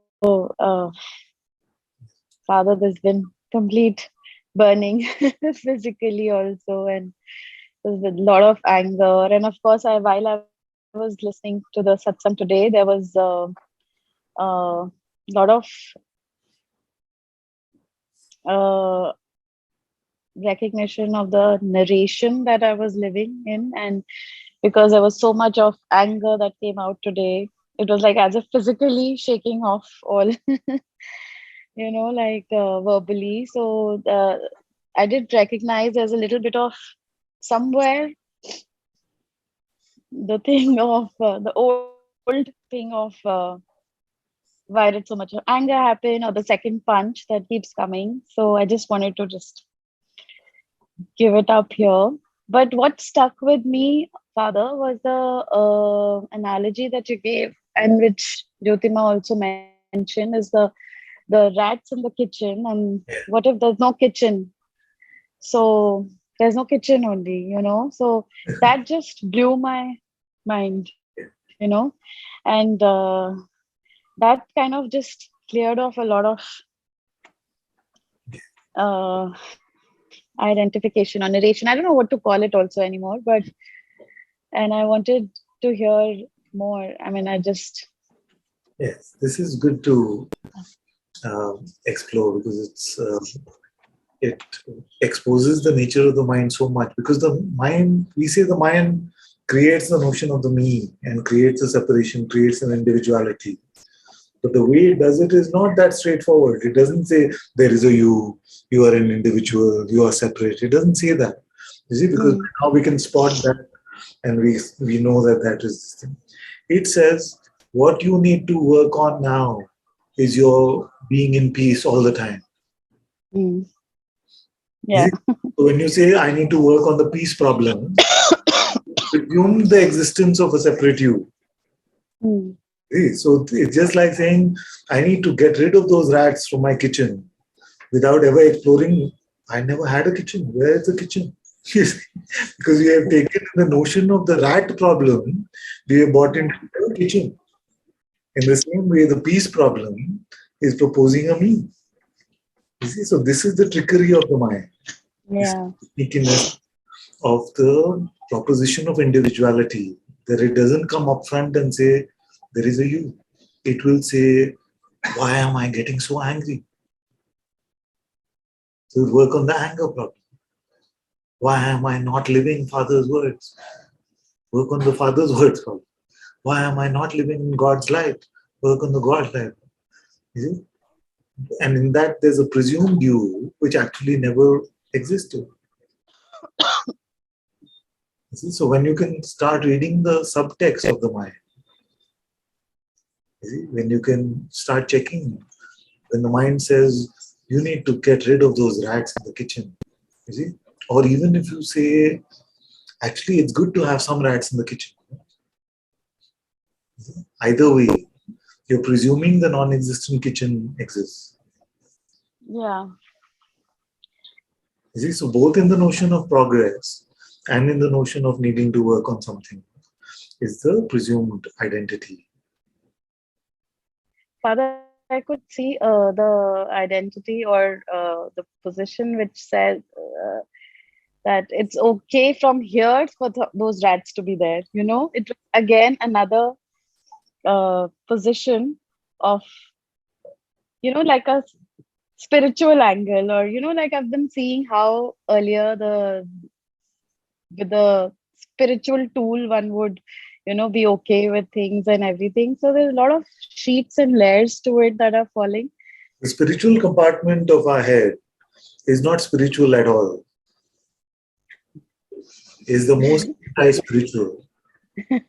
Father, there's been complete burning physically also, and there's a lot of anger. And of course, while I was listening to the satsang today, there was a lot of recognition of the narration that I was living in, and because there was so much of anger that came out today, it was like as if physically shaking off all, like verbally. So I did recognize there's a little bit of somewhere the thing of the old thing of why did so much of anger happen, or the second punch that keeps coming. So I just wanted to just give it up here. But what stuck with me, Father, was the analogy that you gave, and which Jyotima also mentioned, is the rats in the kitchen. And what if there's no kitchen? So there's no kitchen only, So that just blew my mind, and that kind of just cleared off a lot of identification or narration. I don't know what to call it also anymore, and I wanted to hear more. I mean, Yes, this is good to explore, because it exposes the nature of the mind so much. Because the mind, we say the mind creates the notion of the me and creates a separation, creates an individuality. But the way it does it is not that straightforward. It doesn't say there is a you are an individual, you are separate. It doesn't say that. You see, because now we can spot that, and we know that is the thing. It says what you need to work on now is your being in peace all the time. Yeah. So when you say I need to work on the peace problem, presume the existence of a separate you. So it's just like saying I need to get rid of those rats from my kitchen without ever exploring. I never had a kitchen. Where is the kitchen? Because we have taken the notion of the rat problem, we have bought into the kitchen. In the same way, the peace problem is proposing a me. You see, so this is the trickery of the mind. Yeah. Sneakiness of the proposition of individuality, that it doesn't come up front and say, there is a you. It will say, why am I getting so angry? So work on the anger problem. Why am I not living Father's words? Work on the Father's words problem. Why am I not living in God's light? Work on the God's light. You see? And in that, there's a presumed you which actually never existed. You see? So when you can start reading the subtext of the mind, you see? When you can start checking, when the mind says, you need to get rid of those rats in the kitchen, you see? Or even if you say, actually, it's good to have some rats in the kitchen. Either way, you're presuming the non-existent kitchen exists. Yeah. You see, so both in the notion of progress and in the notion of needing to work on something is the presumed identity. Father, I could see the identity or the position which said that it's okay from here for those rats to be there. You know, it was again another position of, like a spiritual angle, or, like I've been seeing how earlier with the spiritual tool, one would, be okay with things and everything. So there's a lot of sheets and layers to it that are falling. The spiritual compartment of our head is not spiritual at all. Is the most anti-spiritual. You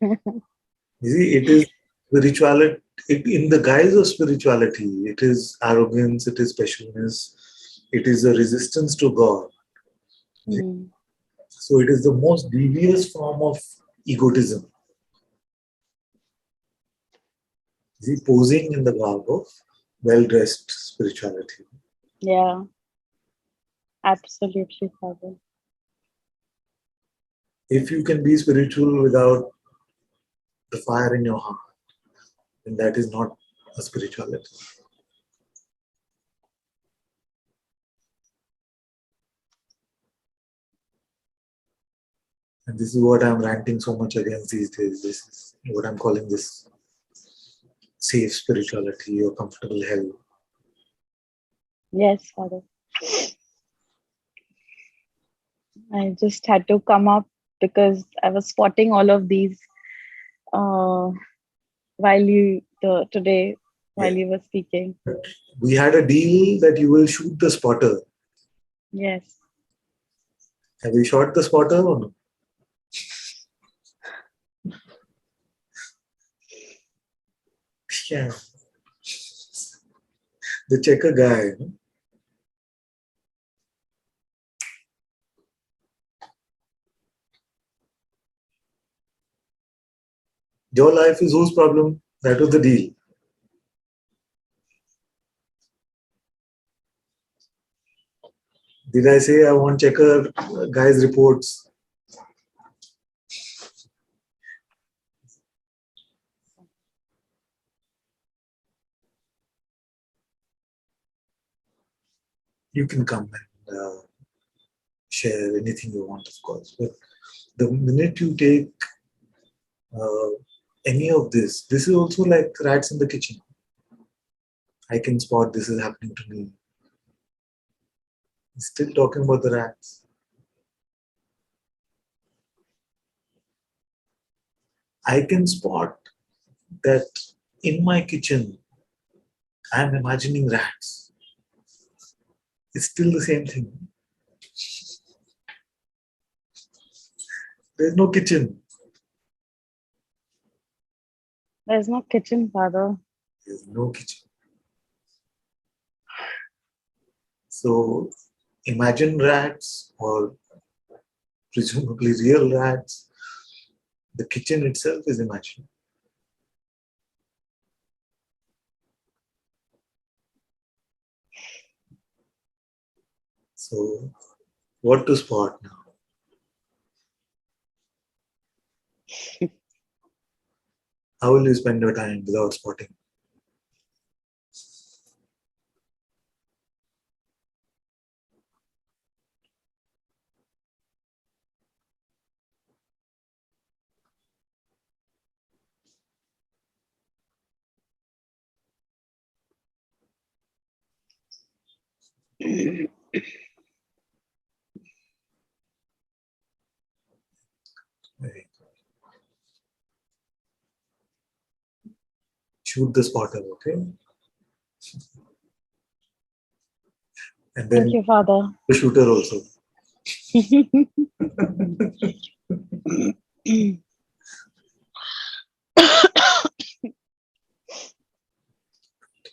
see, it is spirituality. In the guise of spirituality, it is arrogance, it is specialness, it is a resistance to God. So it is the most devious form of egotism. You see, posing in the garb of well-dressed spirituality. Yeah, absolutely, Father. If you can be spiritual without the fire in your heart, then that is not a spirituality. And this is what I'm ranting so much against these days. This is what I'm calling this safe spirituality or comfortable hell. Yes, Father. I just had to come up because I was spotting all of these while you were speaking. We had a deal that you will shoot the spotter. Yes. Have you shot the spotter or no? Yeah. The checker guy. No? Your life is whose problem? That was the deal. Did I say I want checker guy's reports? You can come and share anything you want, of course. But the minute you take any of this is also like rats in the kitchen. I can spot this is happening to me. He's still talking about the rats. I can spot that in my kitchen, I'm imagining rats. It's still the same thing. There's no kitchen. There's no kitchen, Father. There's no kitchen. So imagine rats, or presumably real rats. The kitchen itself is imagined. So what to spot now? How will you spend your time without spotting? Very good. Shoot the spotter, okay? And then Thank you, Father. the shooter also.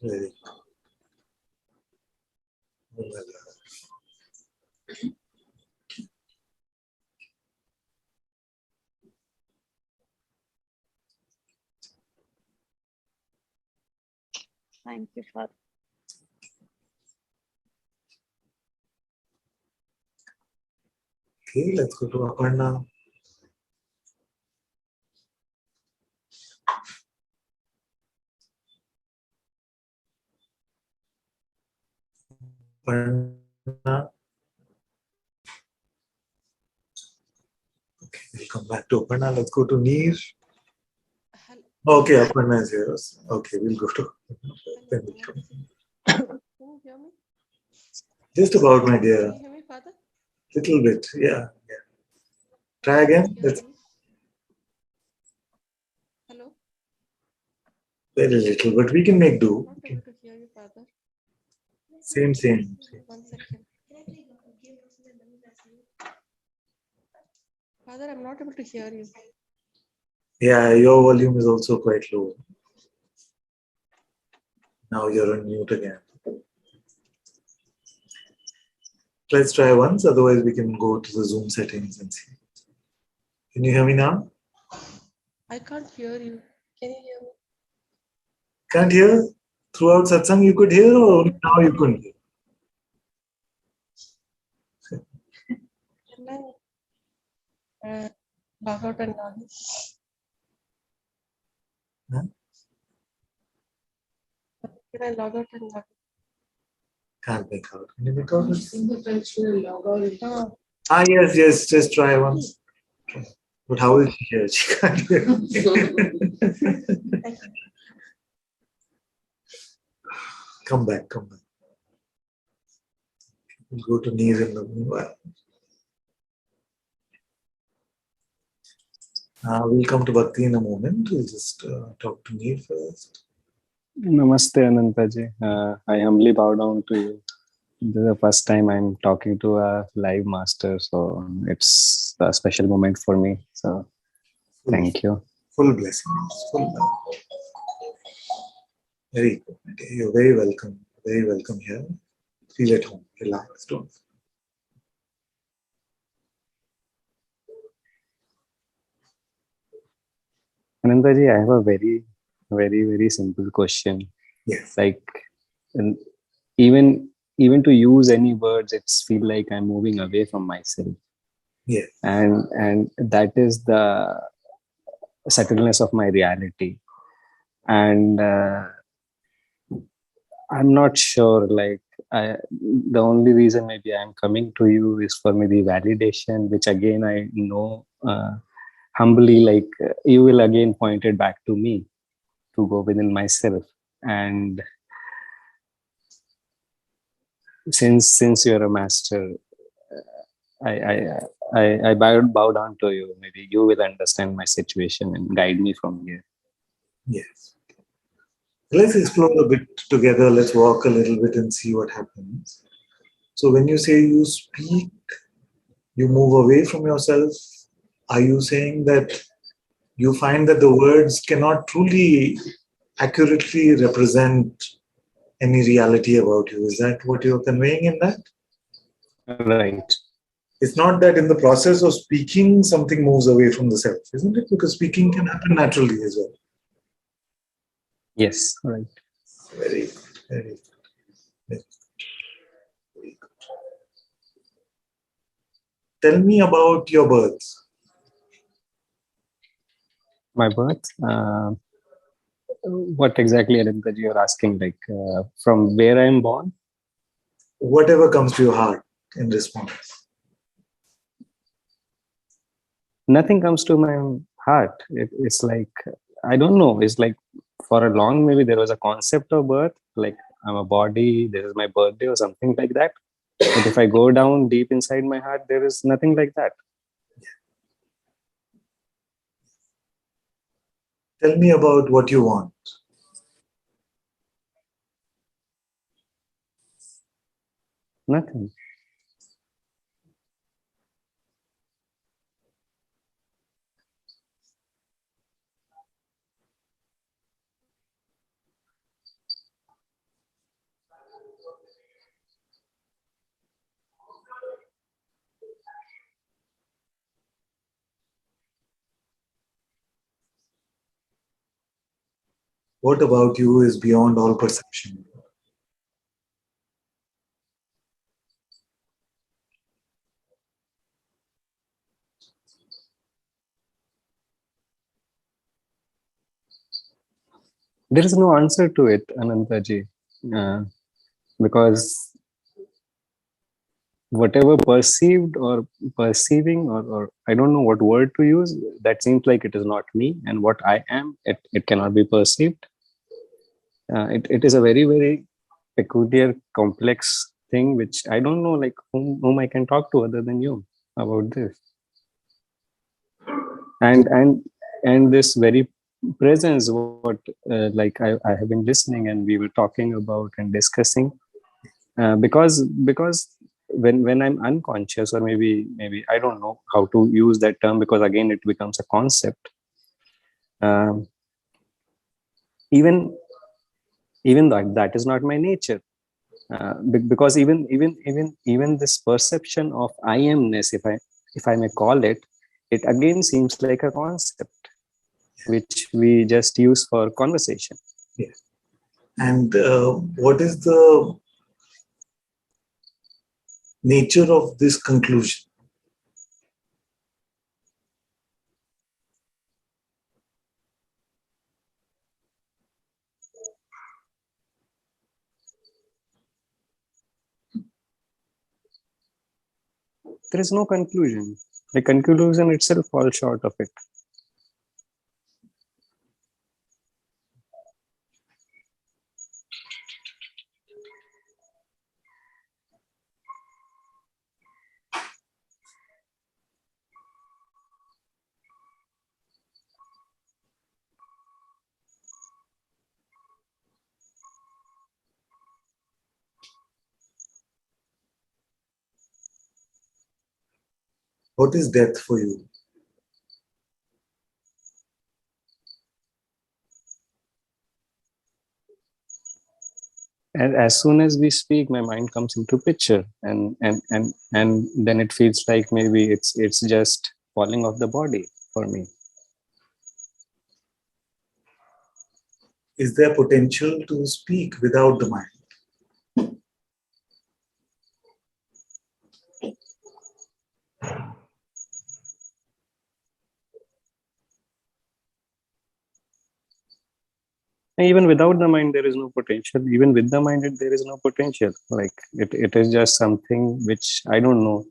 Very good. Oh my God. Thank you, Father. Okay, let's go to Aparna. Aparna. Okay, we'll come back to Aparna. Let's go to Neer. Okay, Aparna is here. Okay, we'll go to then we'll come. Can you hear me? Just about, my dear. Can you hear me, Father? Little bit, yeah. Try again. Let's. Hello? Very little, but we can make do. Not able to hear you, Father. Same. 1 second. Father, I'm not able to hear you. Yeah, your volume is also quite low. Now you're on mute again. Let's try once, otherwise we can go to the Zoom settings and see. Can you hear me now? I can't hear you. Can you hear me? Can't hear? Throughout Satsang you could hear, or only now you couldn't hear? Can I log out and log in? Huh? Can I log out and log in? Can't make out. Can you make out? No. Ah, yes, just try once. But how will she hear? She can't hear. Come back. We'll go to Neer in the meanwhile. We'll come to Bhakti in a moment. We'll just talk to Neer first. Namaste, Ananta-ji. I humbly bow down to you. This is the first time I'm talking to a live master, so it's a special moment for me. So, thank you. Full blessings, full love. Very good. Okay, you're very welcome. Very welcome here. Feel at home. Relax. Don't. Ananta-ji, I have a very, very simple question. Yes. Like, and even to use any words, it's feel like I'm moving away from myself. Yes. And that is the subtleness of my reality. And I'm not sure, like, the only reason maybe I'm coming to you is for maybe validation, which again I know humbly, like you will again point it back to me to go within myself. And since you're a master, I bow down to you. Maybe you will understand my situation and guide me from here. Yes. Let's explore a bit together. Let's walk a little bit and see what happens. So when you say you speak, you move away from yourself. Are you saying that you find that the words cannot truly accurately represent any reality about you? Is that what you're conveying in that? Right. It's not that in the process of speaking, something moves away from the self, isn't it? Because speaking can happen naturally as well. Yes, right. Very, very, very good. Tell me about your birth. My birth? What exactly, Ananta, you're asking? Like from where I'm born? Whatever comes to your heart in response. Nothing comes to my heart. It's like, I don't know. It's like for a long, maybe there was a concept of birth, like I'm a body, this is my birthday or something like that. But if I go down deep inside my heart, there is nothing like that. Tell me about what you want. Nothing. What about you is beyond all perception? There is no answer to it, Anantaji, because whatever perceived or perceiving or I don't know what word to use, that seems like it is not me, and what I am, it cannot be perceived. It is a very, very peculiar, complex thing, which I don't know, like whom I can talk to other than you about this. And this very presence, what like I have been listening, and we were talking about and discussing, because when I'm unconscious, or maybe I don't know how to use that term, because again it becomes a concept. Even that is not my nature, because even this perception of I amness, if I may call it again seems like a concept which we just use for conversation. Yes. And what is the nature of this conclusion? There is no conclusion. The conclusion itself falls short of it. What is death for you? And as soon as we speak, my mind comes into picture, and then it feels like maybe it's just falling off the body for me. Is there potential to speak without the mind? Even without the mind, there is no potential. Even with the mind, there is no potential. Like it is just something which I don't know.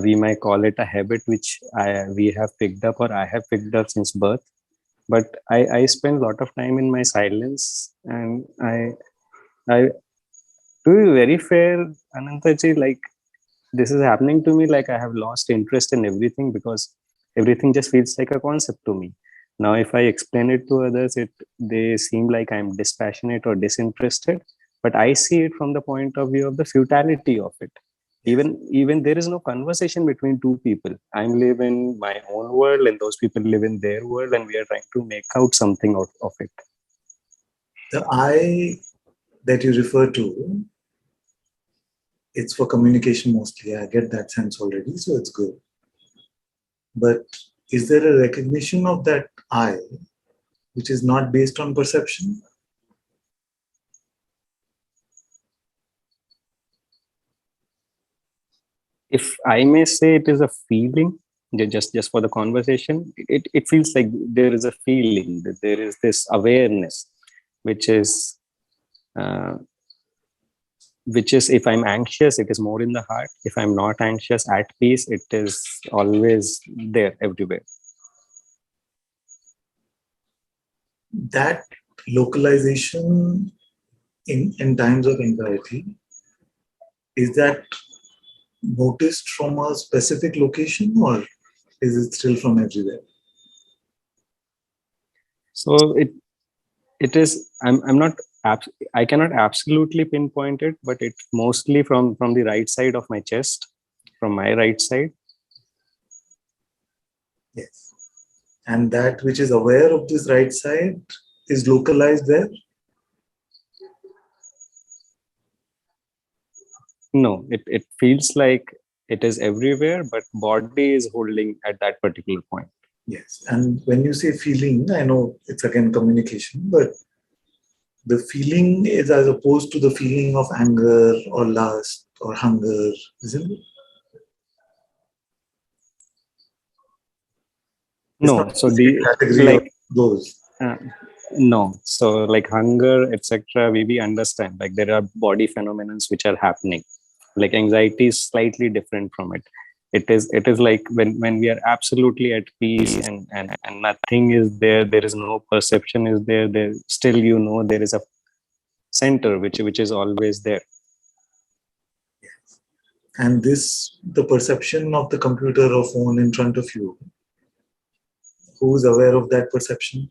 We might call it a habit which we have picked up, or I have picked up since birth. But I spend a lot of time in my silence, and I to be very fair, Anantaji, like this is happening to me, like I have lost interest in everything because everything just feels like a concept to me. Now, if I explain it to others, they seem like I'm dispassionate or disinterested, but I see it from the point of view of the futility of it. Even there is no conversation between two people. I live in my own world and those people live in their world, and we are trying to make out something out of it. The I that you refer to, it's for communication mostly. I get that sense already, so it's good. But is there a recognition of that I which is not based on perception? If I may say, it is a feeling. Just for the conversation, it feels like there is a feeling, that there is this awareness, which is if I'm anxious, it is more in the heart. If I'm not anxious, at peace, it is always there, everywhere. That localization in times of anxiety, is that noticed from a specific location, or is it still from everywhere? So it is, I'm not, I cannot absolutely pinpoint it, but it's mostly from the right side of my chest, from my right side. Yes. And that which is aware of this right side is localized there? No, it feels like it is everywhere, but body is holding at that particular point. Yes. And when you say feeling, I know it's again communication, but the feeling is as opposed to the feeling of anger or lust or hunger, isn't it? No, so category like of those. No, so like hunger, etc. We understand, like there are body phenomena which are happening. Like anxiety is slightly different from it. It is like when we are absolutely at peace and nothing is there. There is no perception is there. There still, there is a center which is always there. And this, the perception of the computer or phone in front of you, who is aware of that perception?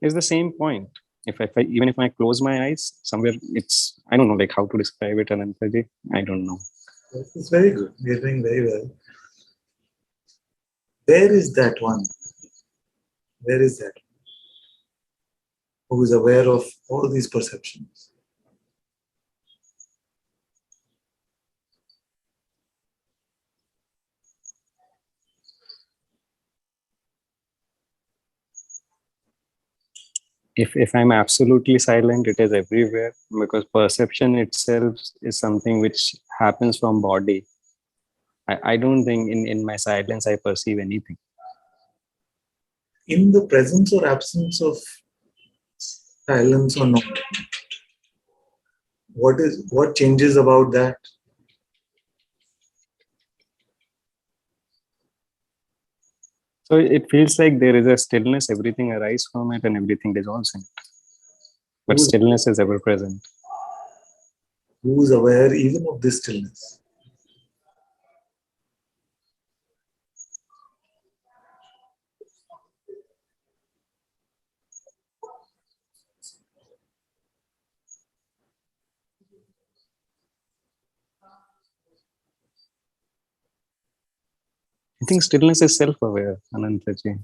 It's the same point. Even if I close my eyes, somewhere it's, I don't know, like how to describe it, Anantaji. I don't know. It's very good. You're doing very well. Where is that one? Where is that? Who is aware of all these perceptions? If I'm absolutely silent, it is everywhere, because perception itself is something which happens from body. I don't think in my silence I perceive anything. In the presence or absence of silence or not, what changes about that? So it feels like there is a stillness, everything arises from it and everything dissolves in it. But stillness is ever present. Who is aware even of this stillness? I think stillness is self-aware, Anantaji.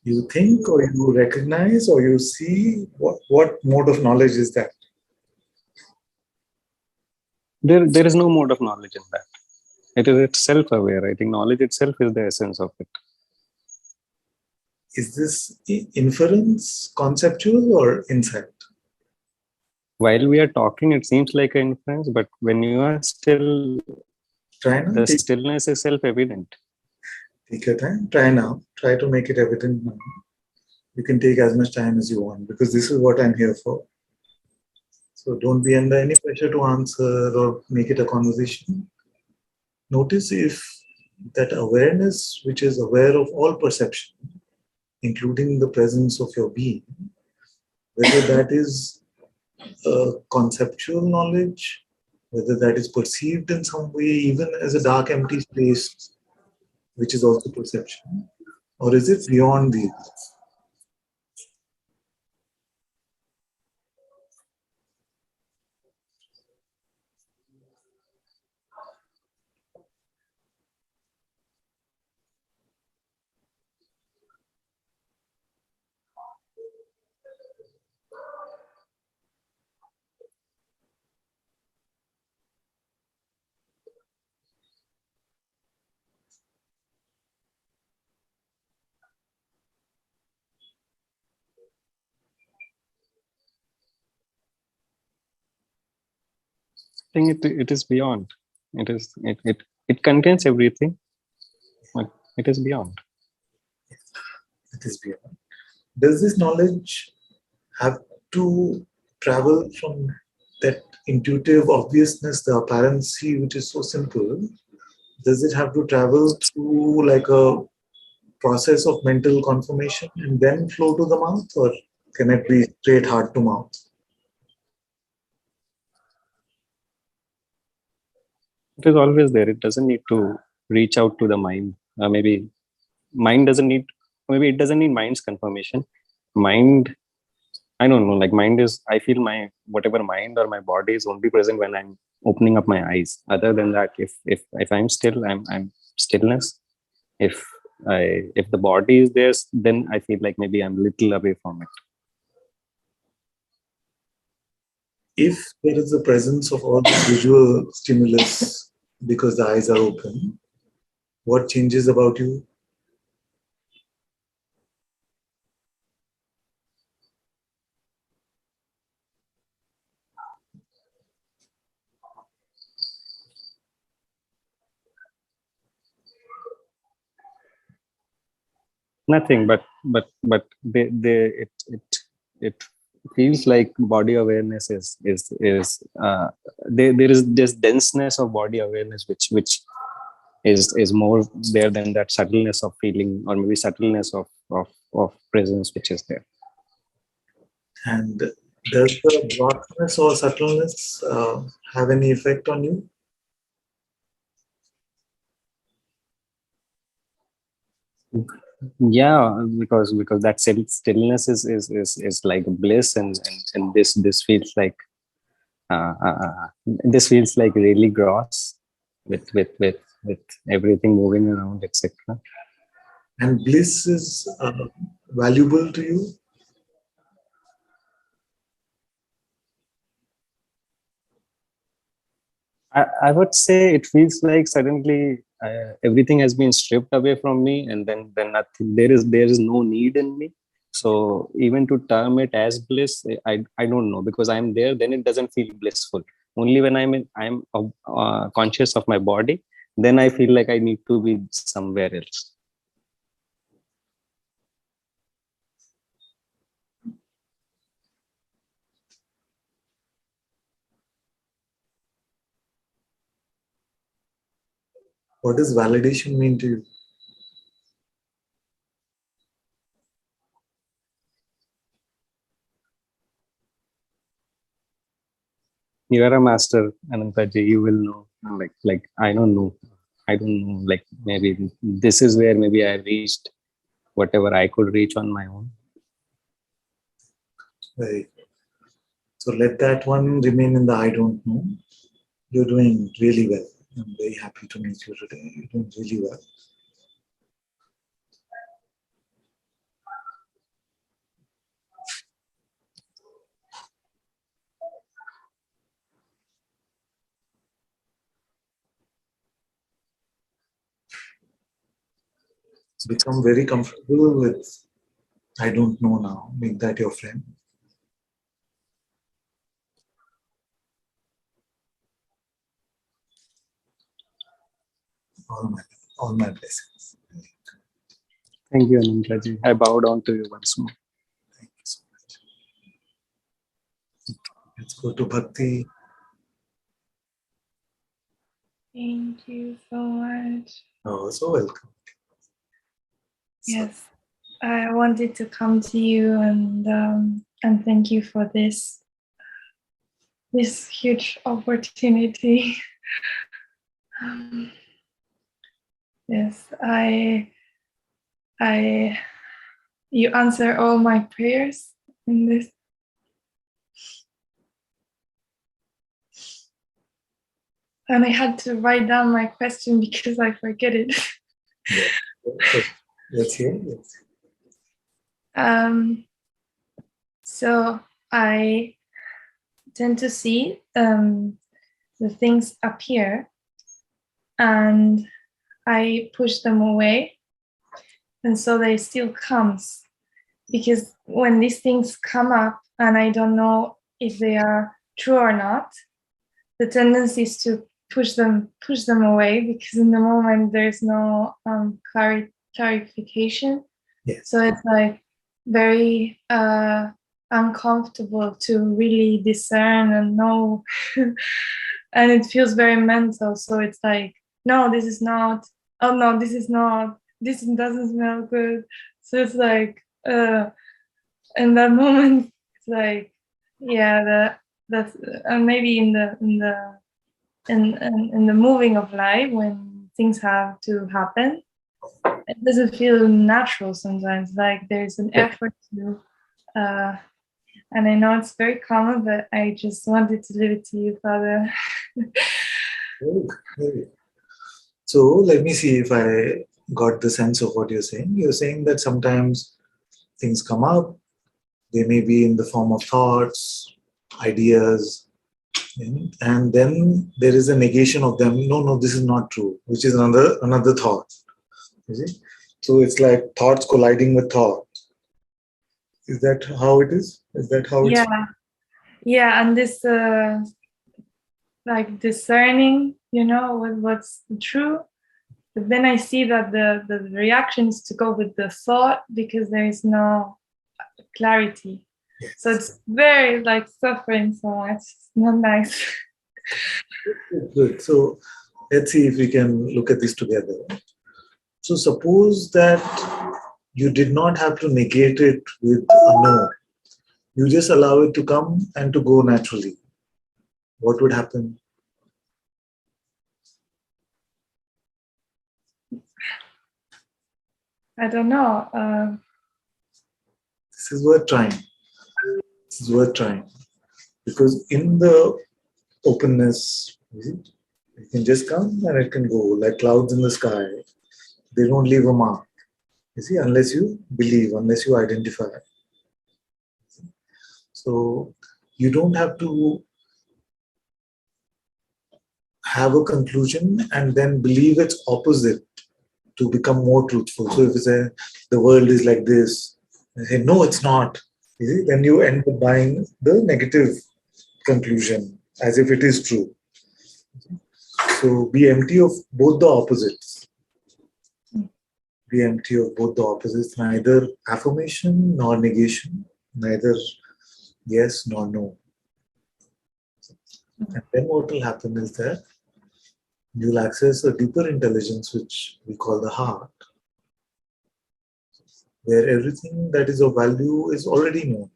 You think, or you recognize, or you see? What mode of knowledge is that? There is no mode of knowledge in that. It's self-aware. I think knowledge itself is the essence of it. Is this inference conceptual or insight? While we are talking, it seems like an inference, but when you are still, the stillness is self-evident. Take your time. Try now. Try to make it evident now. You can take as much time as you want because this is what I'm here for. So don't be under any pressure to answer or make it a conversation. Notice if that awareness, which is aware of all perception, including the presence of your being, whether that is conceptual knowledge, whether that is perceived in some way, even as a dark, empty space, which is also perception, or is it beyond these? I think it is beyond. It contains everything, but it is beyond. It is beyond. Does this knowledge have to travel from that intuitive obviousness, the apparency, which is so simple? Does it have to travel through like a process of mental confirmation and then flow to the mouth, or can it be straight heart to mouth? It is always there. It doesn't need to reach out to the mind. Maybe mind doesn't need. Maybe it doesn't need mind's confirmation. Mind, I don't know. Like mind is. I feel my whatever mind or my body is only present when I'm opening up my eyes. Other than that, if I'm still, I'm stillness. If the body is there, then I feel like maybe I'm little away from it. If there is a presence of all the visual stimulus because the eyes are open, what changes about you? Nothing, but it feels like body awareness is there is this denseness of body awareness which is more there than that subtleness of feeling, or maybe subtleness of presence which is there. And does the broadness or subtleness have any effect on you? Yeah, because that stillness is like bliss, and this feels like this feels like really gross with everything moving around, etc. And bliss is valuable to you? I would say it feels like suddenly everything has been stripped away from me, and then nothing. There is no need in me. So even to term it as bliss, I don't know, because I'm there. Then it doesn't feel blissful. Only when I'm conscious of my body, then I feel like I need to be somewhere else. What does validation mean to you? You are a master, Ananta-ji. You will know. Like I don't know. I don't know. Like maybe this is where maybe I reached whatever I could reach on my own. Right. So let that one remain in the I don't know. You're doing really well. I'm very happy to meet you today. You're doing really well. Become very comfortable with I don't know now. Make that your friend. All my blessings. Thank you, Ananta-ji. I bow down to you once more. go to Bhakti. Thank you so much. Oh, so welcome. Yes, I wanted to come to you and thank you for this huge opportunity. Yes, you answer all my prayers in this. And I had to write down my question because I forget it. Yeah. Let's hear. Yes. So I tend to see the things appear and I push them away, and so they still comes, because when these things come up and I don't know if they are true or not, the tendency is to push them away, because in the moment there's no clarification. Yes. So it's like very uncomfortable to really discern and know. And it feels very mental. So it's like, no, this is not. Oh no, this is not. This doesn't smell good. So it's like, in that moment, it's like, yeah, that's maybe in the moving of life, when things have to happen, it doesn't feel natural sometimes. Like there's an effort to, and I know it's very common, but I just wanted to leave it to you, Father. Very. So let me see if I got the sense of what you're saying. You're saying that sometimes things come up, they may be in the form of thoughts, ideas, and then there is a negation of them. No, this is not true, which is another thought. You see? So it's like thoughts colliding with thought. Is that how it is? Is that how it's? Yeah, and this like discerning, what's true. But then I see that the reaction is to go with the thought, because there is no clarity. Yes. So it's very like suffering so much. It's not nice. Good. So let's see if we can look at this together. So suppose that you did not have to negate it with a no. You just allow it to come and to go naturally. What would happen? I don't know. This is worth trying. This is worth trying. Because in the openness, it can just come and it can go, like clouds in the sky. They don't leave a mark, you see, unless you believe, unless you identify. So you don't have to have a conclusion and then believe its opposite to become more truthful. So if you say the world is like this, and say no, it's not, you see, then you end up buying the negative conclusion as if it is true. So be empty of both the opposites. Be empty of both the opposites, neither affirmation nor negation, neither yes nor no. And then what will happen is that you'll access a deeper intelligence, which we call the heart, where everything that is of value is already known.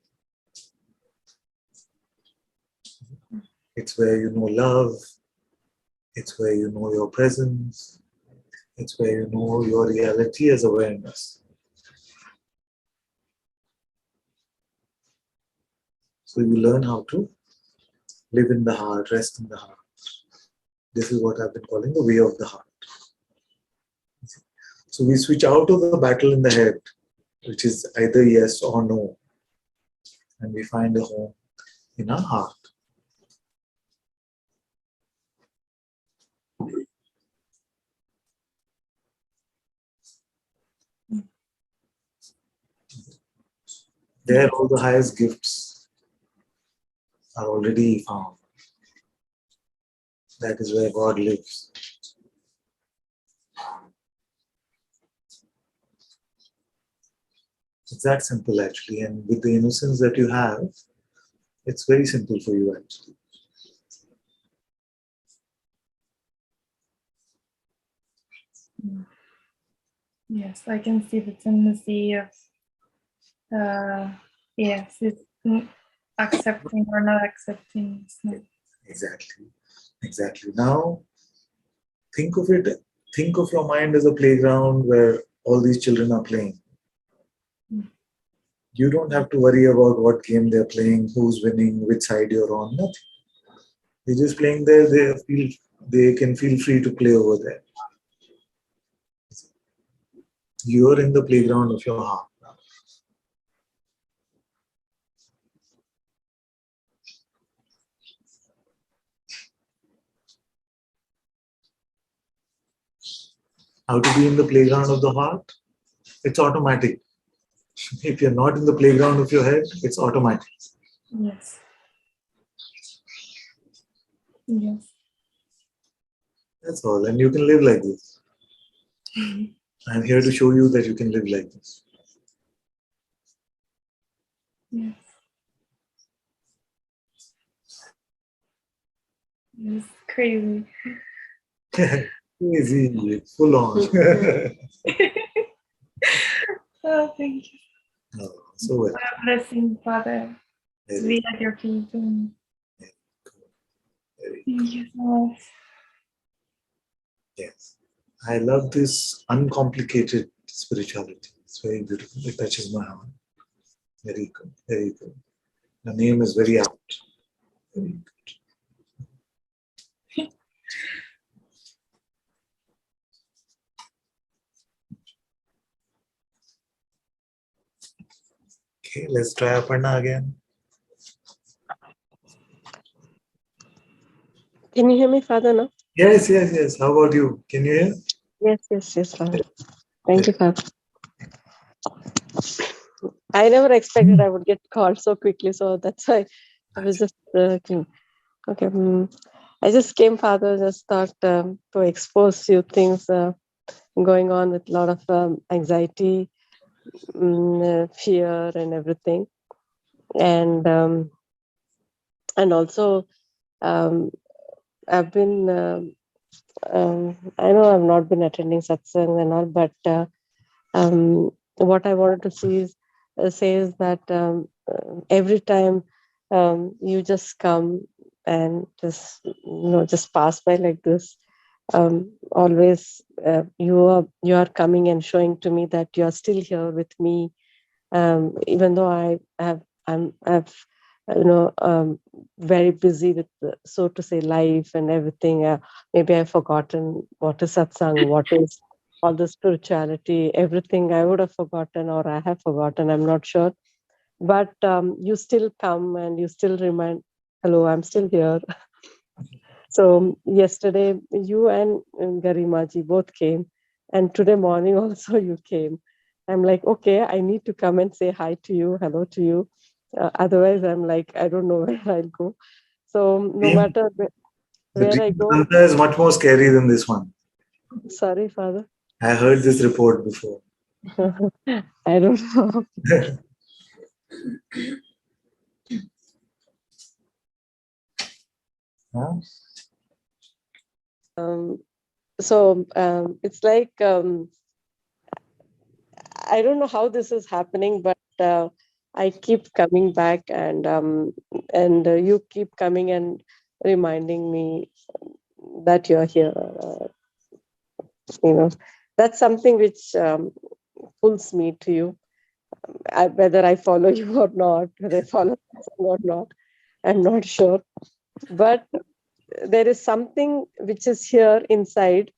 It's where you know love, it's where you know your presence, it's where you know your reality as awareness. So you learn how to live in the heart, rest in the heart. This is what I've been calling the way of the heart. So we switch out of the battle in the head, which is either yes or no, and we find a home in our heart. There, all the highest gifts are already found. That is where God lives. It's that simple, actually. And with the innocence that you have, It's very simple for you actually. Yes, I can see the tendency of, yes, it's accepting or not accepting. It's not. Exactly. Now, think of it. Think of your mind as a playground where all these children are playing. You don't have to worry about what game they're playing, who's winning, which side you're on. Nothing. They're just playing there. They can feel free to play over there. You're in the playground of your heart. How to be in the playground of the heart? It's automatic. If you're not in the playground of your head, it's automatic. Yes. Yes. That's all. And you can live like this. I'm here to show you that you can live like this. Yes. It's crazy. Easy, full on. Oh, thank you. Oh, so well. What a blessing, Father, to be at your feet. And thank you so much. Yes. I love this uncomplicated spirituality. It's very beautiful. It touches my heart. Very good. Very good. The name is very apt. Very good. Okay, let's try Aparna again. Can you hear me, Father, now? Yes. How about you? Can you hear? Yes, Father. Thank you, Father. I never expected I would get called so quickly, so that's why I was just okay. I just came, Father, just thought to expose few things going on with a lot of anxiety, fear, and everything, and also I've been. I know I've not been attending satsang and all, but what I wanted to say is that every time you just come and just pass by like this, always you are coming and showing to me that you are still here with me, even though I'm very busy with so to say life and everything. Maybe I've forgotten what is satsang, what is all the spirituality, everything I would have forgotten or I have forgotten, I'm not sure. But you still come and you still remind, hello, I'm still here. So yesterday you and Garimaji both came, and today morning also you came. I'm like, okay, I need to come and say hi to you, hello to you. Otherwise, I'm like, I don't know where I'll go. So no matter where I go. Ananta is much more scary than this one. Sorry, Father. I heard this report before. I don't know. Huh? It's like I don't know how this is happening, but I keep coming back, and you keep coming and reminding me that you're here. That's something which pulls me to you. Whether I follow you or not, whether I follow or not, I'm not sure. But there is something which is here inside,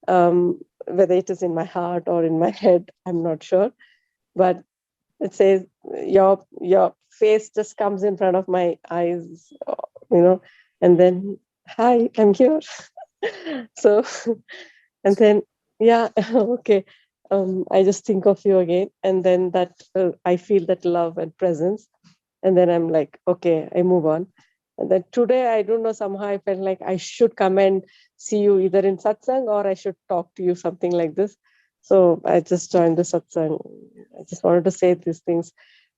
whether it is in my heart or in my head, I'm not sure. But it says your face just comes in front of my eyes, and then, hi, I'm here. So, and then, yeah, okay. I just think of you again, and then that I feel that love and presence, and then I'm like, okay, I move on. And then today, I don't know, somehow I felt like I should come and see you either in satsang or I should talk to you, something like this. So I just joined the satsang. I just wanted to say these things.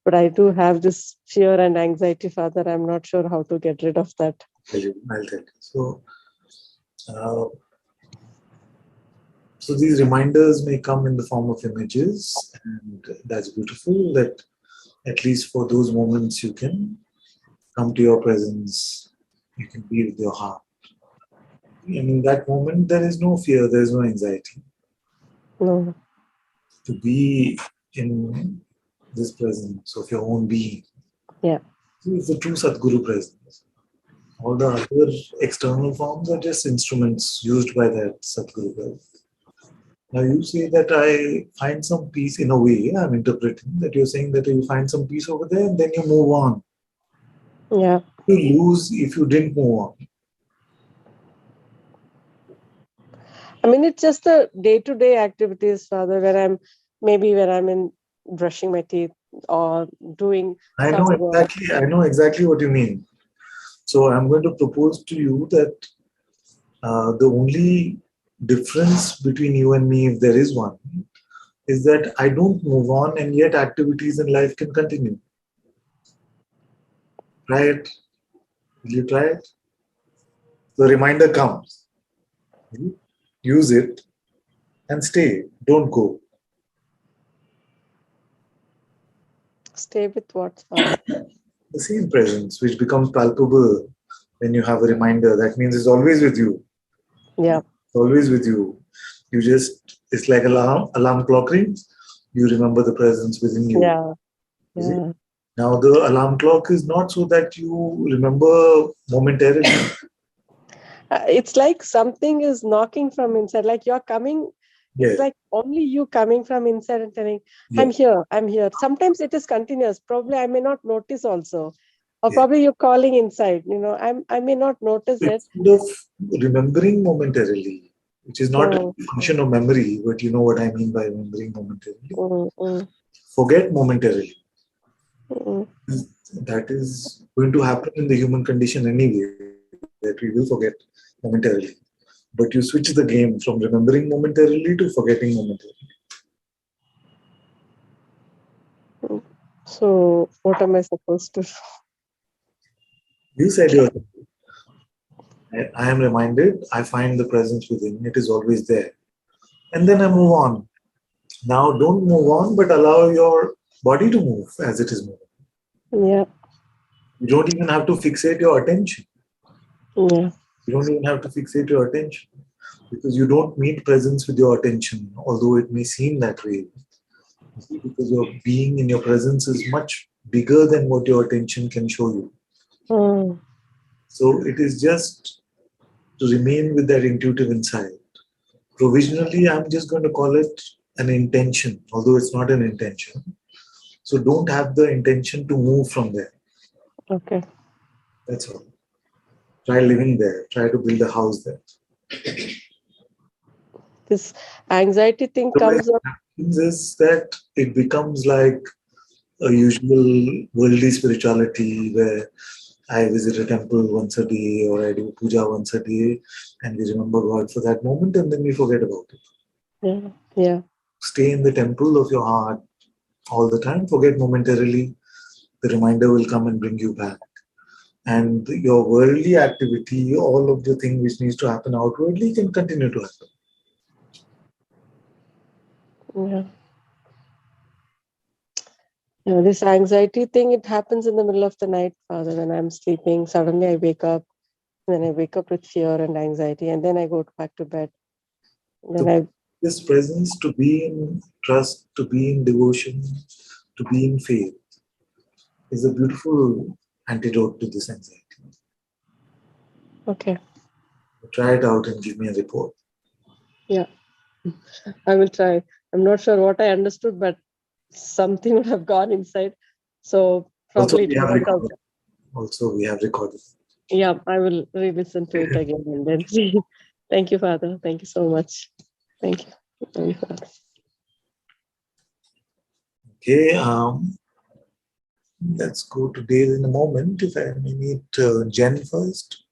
but I do have this fear and anxiety, Father. I'm not sure how to get rid of that. I'll tell you. So these reminders may come in the form of images, and that's beautiful that at least for those moments you can come to your presence, you can be with your heart. And in that moment, there is no fear, there is no anxiety. No. To be in this presence of your own being. Yeah. It's the true Sadguru presence. All the other external forms are just instruments used by that Sadguru presence. Now you say that I find some peace in a way, I'm interpreting that you're saying that you find some peace over there and then you move on. Yeah. You lose if you didn't move on. I mean, it's just the day-to-day activities, Father, when I'm in brushing my teeth or doing I some work. know exactly what you mean. So I'm going to propose to you that the only difference between you and me, if there is one, is that I don't move on and yet activities in life can continue. Try it. Will you try it? The reminder comes. Use it and stay. Don't go. Stay with what, Father? The same presence, which becomes palpable when you have a reminder. That means it's always with you. Yeah. It's always with you. You just, it's like alarm clock rings. You remember the presence within you. Yeah. Yeah. Now the alarm clock is not so that you remember momentarily. It's like something is knocking from inside, like you're coming. Yes. It's like only you coming from inside and telling, I'm here, I'm here. Sometimes it is continuous. Probably I may not notice also. Or probably you're calling inside, I may not notice it. Instead of remembering momentarily, which is not a function of memory, but you know what I mean by remembering momentarily. Forget momentarily. That is going to happen in the human condition anyway, that we will forget momentarily. But you switch the game from remembering momentarily to forgetting momentarily. So what am I supposed to do? You said yourself. I am reminded, I find the presence within, it is always there. And then I move on. Now don't move on, but allow your body to move as it is moving. Yeah. You don't even have to fixate your attention. Yeah. You don't even have to fixate your attention because you don't meet presence with your attention, although it may seem that way. Because your being in your presence is much bigger than what your attention can show you. So it is just to remain with that intuitive insight. Provisionally, I'm just going to call it an intention, although it's not an intention. So don't have the intention to move from there. Okay. That's all. Try living there. Try to build a house there. This anxiety thing comes up. Is that it becomes like a usual worldly spirituality where I visit a temple once a day or I do puja once a day and we remember God for that moment and then we forget about it. Yeah. Yeah. Stay in the temple of your heart all the time. Forget momentarily. The reminder will come and bring you back. And your worldly activity, all of the thing which needs to happen outwardly can continue to happen. Yeah. This anxiety thing, it happens in the middle of the night, Father, when I'm sleeping. Suddenly I wake up, and then I wake up with fear and anxiety, and then I go back to bed. This presence, to be in trust, to be in devotion, to be in faith, is a beautiful antidote to this anxiety. Okay. Try it out and give me a report. Yeah, I will try. I'm not sure what I understood, but something would have gone inside. So probably We have recorded. Yeah, I will re-listen to it again and then see. Thank you, Father. Thank you so much. Thank you. Thank you, Father. Okay, let's go to Dale in a moment. If I may meet Jen first.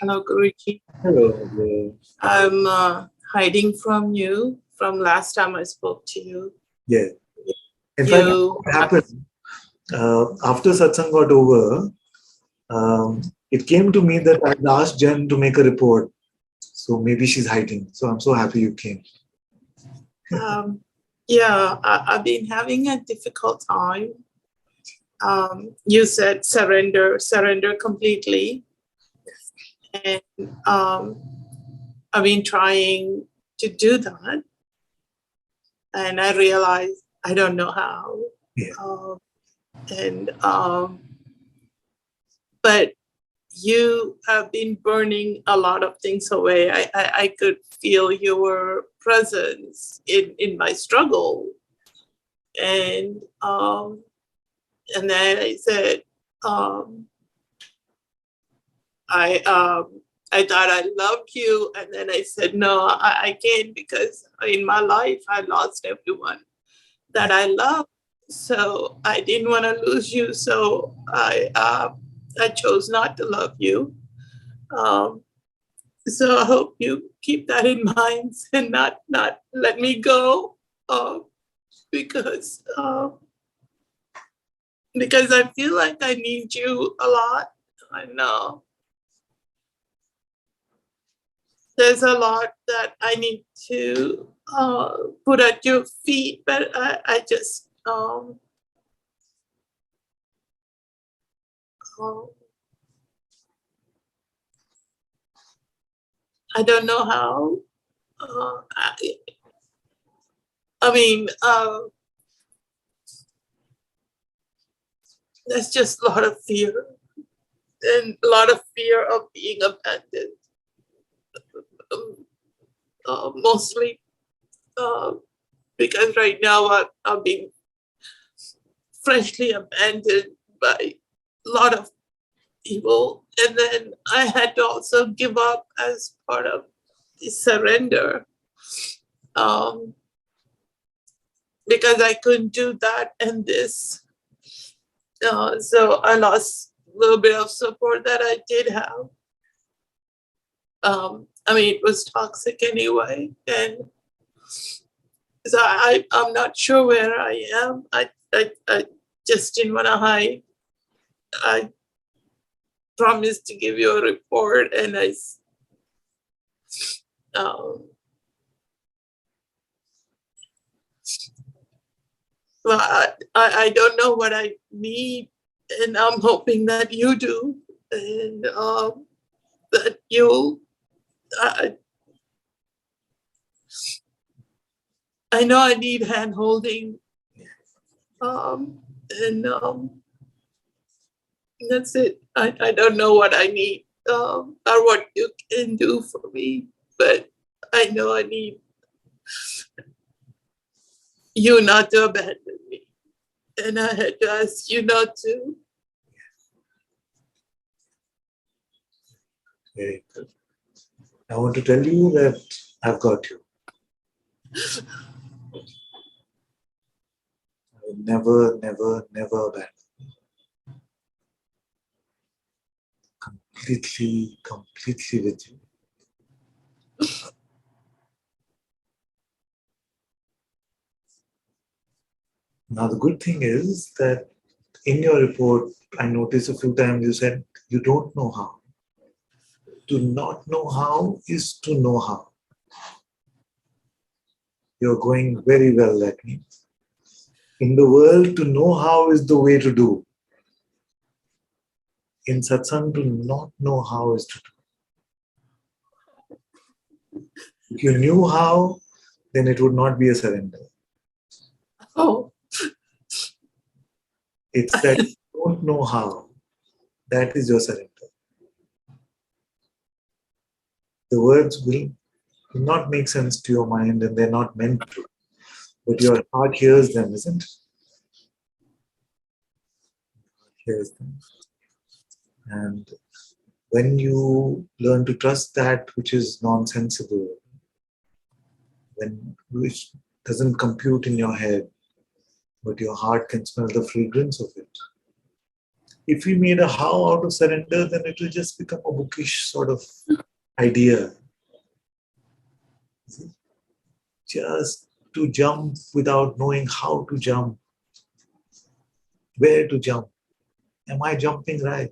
Hello, Guruji. Hello. hiding from you from last time I spoke to you. Yeah. In fact, You what happened after satsang got over, it came to me that I'd asked Jen to make a report. So maybe she's hiding. So I'm so happy you came. yeah, I've been having a difficult time. You said surrender completely. And I've been trying to do that. And I realized I don't know how. Yeah. But you have been burning a lot of things away. I could feel your presence in my struggle. And then I said, I thought I loved you. And then I said, no, I can't, because in my life, I lost everyone that I loved. So I didn't want to lose you. So I chose not to love you. So I hope you keep that in mind and not let me go, because I feel like I need you a lot. I know there's a lot that I need to put at your feet, but I just I don't know how. There's just a lot of fear, and a lot of fear of being abandoned. Mostly because right now I'm being freshly abandoned by a lot of people. And then I had to also give up as part of the surrender, because I couldn't do that and this. So I lost a little bit of support that I did have. It was toxic anyway. And so I'm not sure where I am. I just didn't want to hide. I promised to give you a report, and I don't know what I need, and I'm hoping that you do, and that you. I know I need hand holding, and that's it. I don't know what I need, or what you can do for me, but I know I need you not to abandon me, and I had to ask you not to. Very good. I want to tell you that I've got you. I will never, never, never abandon you. Completely with you. Now, the good thing is that in your report, I noticed a few times you said you don't know how. To not know how is to know how. You're going very well, that means. In the world, to know how is the way to do. In satsang, to not know how is to do. If you knew how, then it would not be a surrender. Oh. It's that you don't know how. That is your surrender. The words will not make sense to your mind, and they're not meant to. But your heart hears them, isn't it? Hears them. And when you learn to trust that which is nonsensible, which doesn't compute in your head, but your heart can smell the fragrance of it. If we made a how out of surrender, then it will just become a bookish sort of idea. See? Just to jump without knowing how to jump, where to jump. Am I jumping right?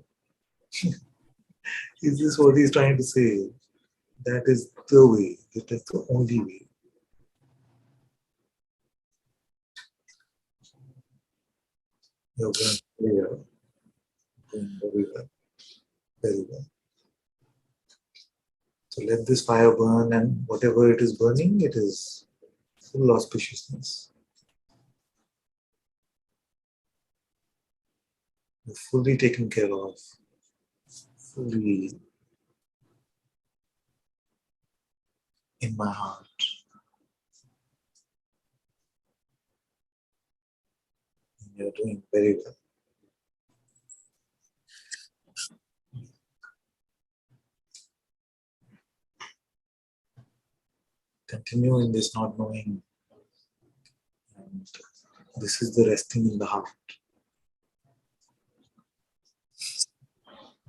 Is this what he's trying to say? That is the way. It is the only way. You're going very well. Going very well. Very well. So let this fire burn, and whatever it is burning, it is full auspiciousness. You're fully taken care of. Fully in my heart. And you're doing very well. Continue in this not knowing. And this is the resting in the heart.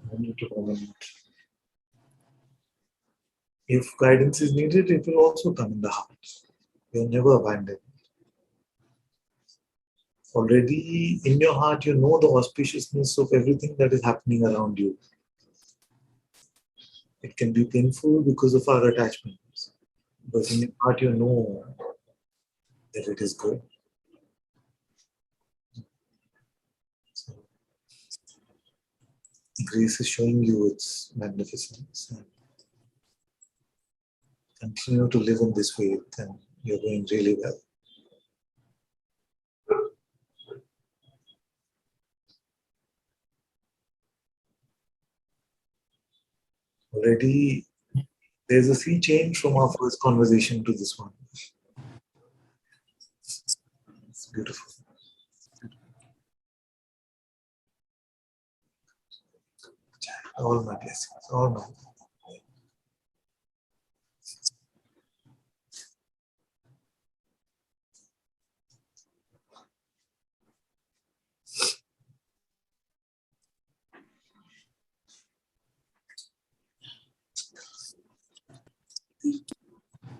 Moment to moment. If guidance is needed, it will also come in the heart. You're never abandoned. Already in your heart, you know the auspiciousness of everything that is happening around you. It can be painful because of our attachments, but in your heart, you know that it is good. So, grace is showing you its magnificence. And continue to live in this faith, and you're doing really well. Already, there's a sea change from our first conversation to this one. It's beautiful. All my blessings, all my.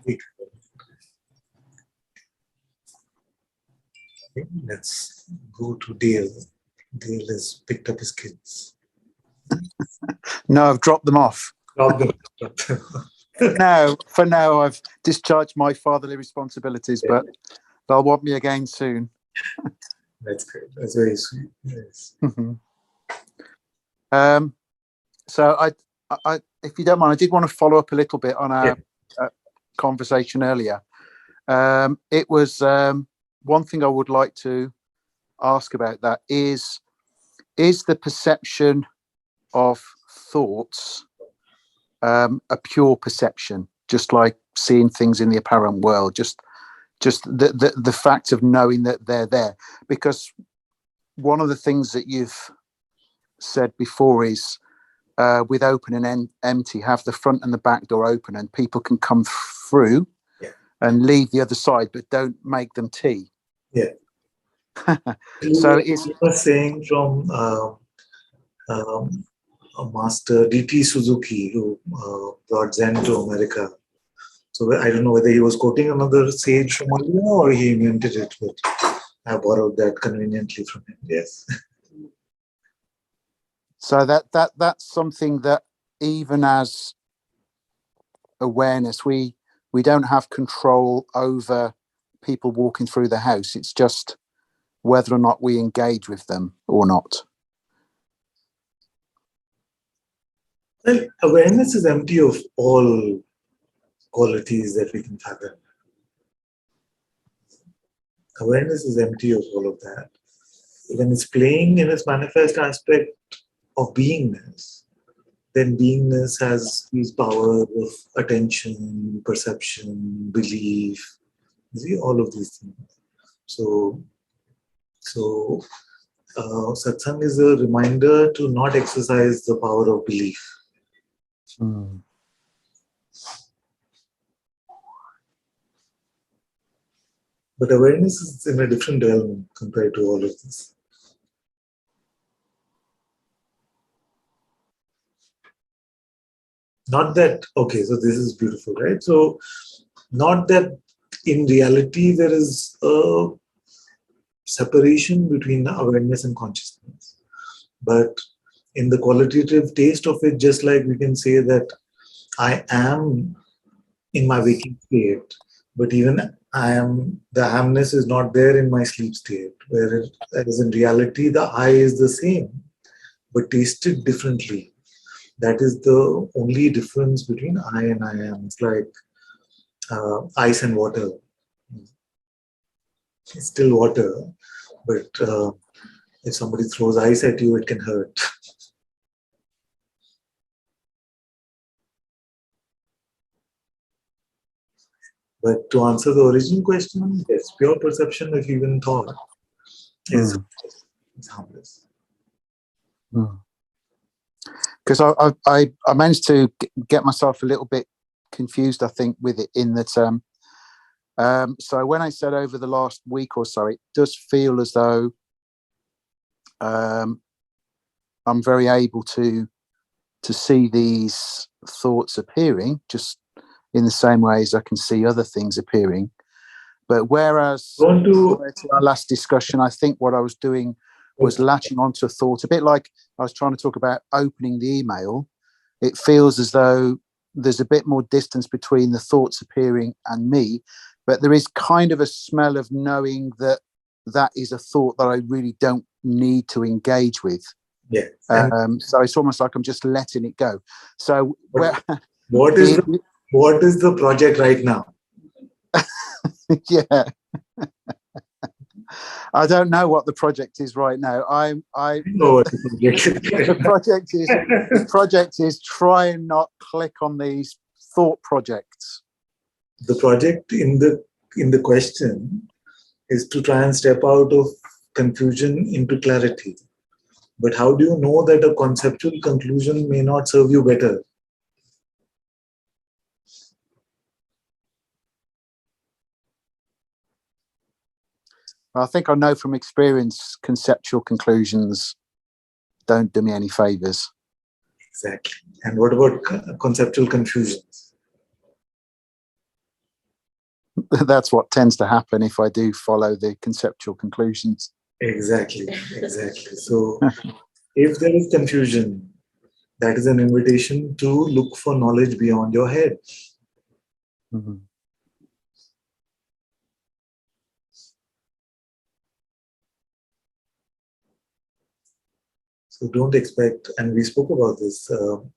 Okay, let's go to Dale. Dale has picked up his kids. No, I've dropped them off. Drop them. No, for now, I've discharged my fatherly responsibilities, but they'll want me again soon. That's great. That's very sweet. Yes. So I, if you don't mind, I did want to follow up a little bit on our conversation earlier. It was one thing I would like to ask about that is the perception of thoughts a pure perception, just like seeing things in the apparent world, just the fact of knowing that they're there? Because one of the things that you've said before is with open and empty, have the front and the back door open, and people can come through and leave the other side, but don't make them tea. Yeah. So it's saying from a master D.T. Suzuki, who brought Zen to America. So I don't know whether he was quoting another sage from India or he invented it, but I borrowed that conveniently from him. Yes. So that's something that even as awareness, we don't have control over people walking through the house. It's just whether or not we engage with them or not. Well, awareness is empty of all qualities that we can fathom. Awareness is empty of all of that. When it's playing in its manifest aspect of beingness, then beingness has these powers of attention, perception, belief, you see, all of these things. So satsang is a reminder to not exercise the power of belief. But awareness is in a different realm compared to all of this. Not that, okay, so this is beautiful, right? So Not that in reality there is a separation between awareness and consciousness, but in the qualitative taste of it, just like we can say that I am in my waking state, but even the amness is not there in my sleep state, whereas in reality the I is the same, but tasted differently. That is the only difference between I and I am. It's like ice and water. It's still water, but if somebody throws ice at you, it can hurt. But to answer the original question, yes, pure perception, if even thought, is harmless. Because I managed to get myself a little bit confused, I think, with it in that. So when I said over the last week or so, it does feel as though I'm very able to see these thoughts appearing, just in the same way as I can see other things appearing. But whereas to our last discussion, I think what I was doing was latching onto a thought, a bit like I was trying to talk about opening the email. It feels as though there's a bit more distance between the thoughts appearing and me, but there is kind of a smell of knowing that that is a thought that I really don't need to engage with. Yeah. So it's almost like I'm just letting it go. So what is the project right now? Yeah. I don't know what the project is right now. I know what the project is. The project is try and not click on these thought projects. The project in the question is to try and step out of confusion into clarity. But how do you know that a conceptual conclusion may not serve you better? I think I know from experience, conceptual conclusions don't do me any favors. Exactly. And what about conceptual confusions? That's what tends to happen if I do follow the conceptual conclusions. Exactly. So if there is confusion, that is an invitation to look for knowledge beyond your head. Mm-hmm. So don't expect, and we spoke about this, so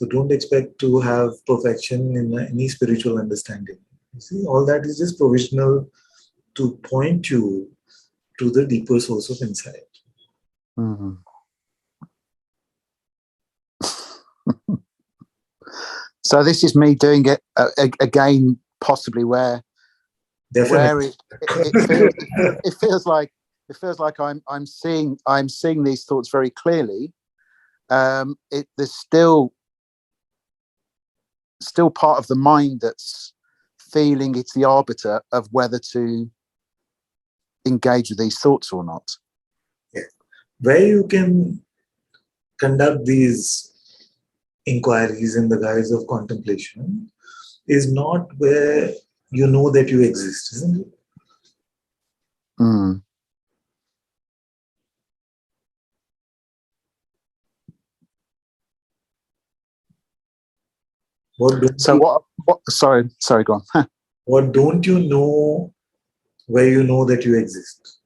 don't expect to have perfection in any spiritual understanding. You see, all that is just provisional to point you to the deeper source of insight. Mm-hmm. So this is me doing it again, possibly where it feels like I'm seeing these thoughts very clearly. There's still part of the mind that's feeling it's the arbiter of whether to engage with these thoughts or not. Yeah. Where you can conduct these inquiries in the guise of contemplation is not where you know that you exist, isn't it? Mm. Sorry, go on. What don't you know where you know that you exist?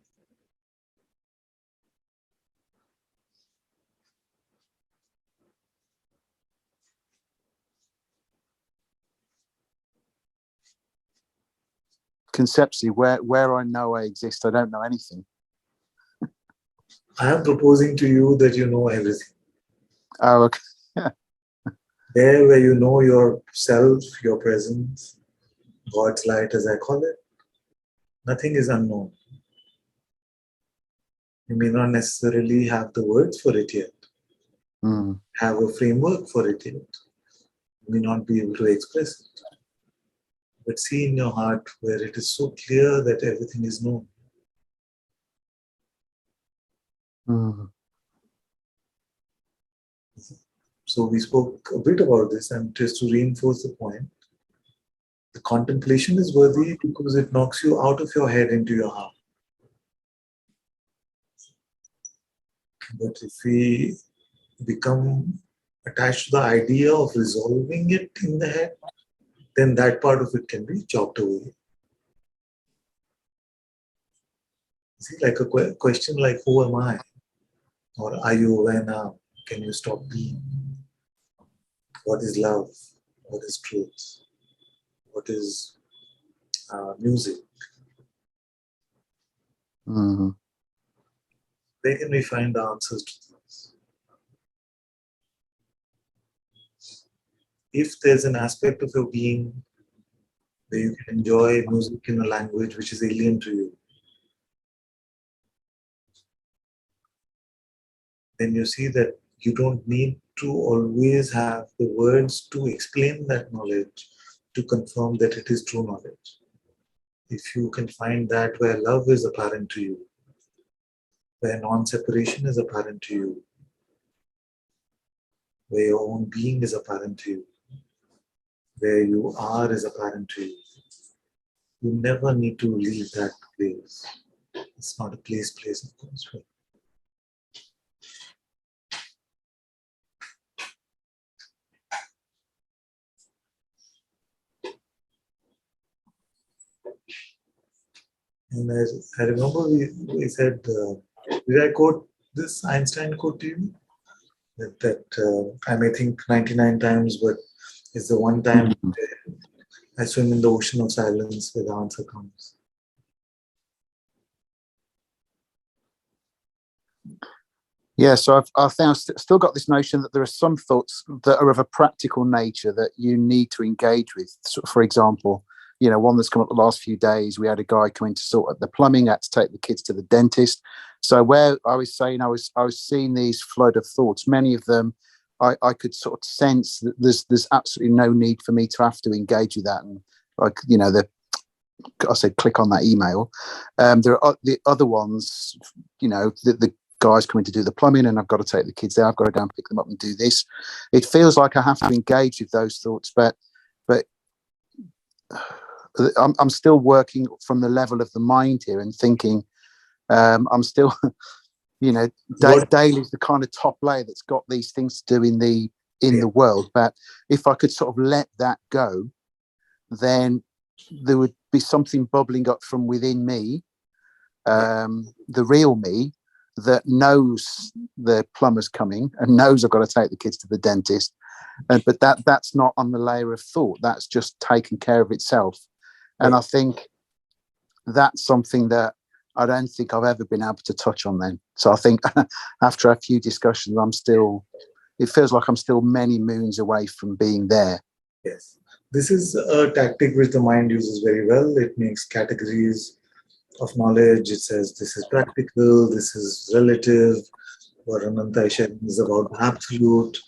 Conceptually, where I know I exist, I don't know anything. I am proposing to you that you know everything. Oh, okay. There where you know yourself, your presence, God's light as I call it, nothing is unknown. You may not necessarily have the words for it yet, have a framework for it yet. You may not be able to express it. But see in your heart where it is so clear that everything is known. So we spoke a bit about this, and just to reinforce the point, The contemplation is worthy because it knocks you out of your head into your heart. But if we become attached to the idea of resolving it in the head, then that part of it can be chopped away. See, like a question like, who am I? Or are you aware now? Can you stop being? What is love? What is truth? What is music? Mm-hmm. Where can we find the answers to this? If there's an aspect of your being where you can enjoy music in a language which is alien to you, then you see that you don't need to always have the words to explain that knowledge to confirm that it is true knowledge. If you can find that where love is apparent to you, where non-separation is apparent to you, where your own being is apparent to you, where you are is apparent to you, you never need to leave that place. It's not a place, of course. But and I remember we said, did I quote this Einstein quote to you? That I may think 99 times, but it's the one time I swim in the ocean of silence where the answer comes. Yeah, so I think I've still got this notion that there are some thoughts that are of a practical nature that you need to engage with. So for example, one that's come up the last few days, we had a guy coming to sort out the plumbing, had to take the kids to the dentist. So where I was saying I was seeing these flood of thoughts, many of them I could sort of sense that there's absolutely no need for me to have to engage with that. And I said, click on that email. There are the other ones, the guy's coming to do the plumbing and I've got to take the kids there. I've got to go and pick them up and do this. It feels like I have to engage with those thoughts, but I'm still working from the level of the mind here and thinking I'm still, daily is the kind of top layer that's got these things to do in the world. But if I could sort of let that go, then there would be something bubbling up from within me, the real me, that knows the plumber's coming and knows I've got to take the kids to the dentist. But that's not on the layer of thought. That's just taken care of itself. And I think that's something that I don't think I've ever been able to touch on then. So I think after a few discussions, it feels like I'm still many moons away from being there. Yes. This is a tactic which the mind uses very well. It makes categories of knowledge. It says this is practical, this is relative. What Ananta is sharing is about the absolute.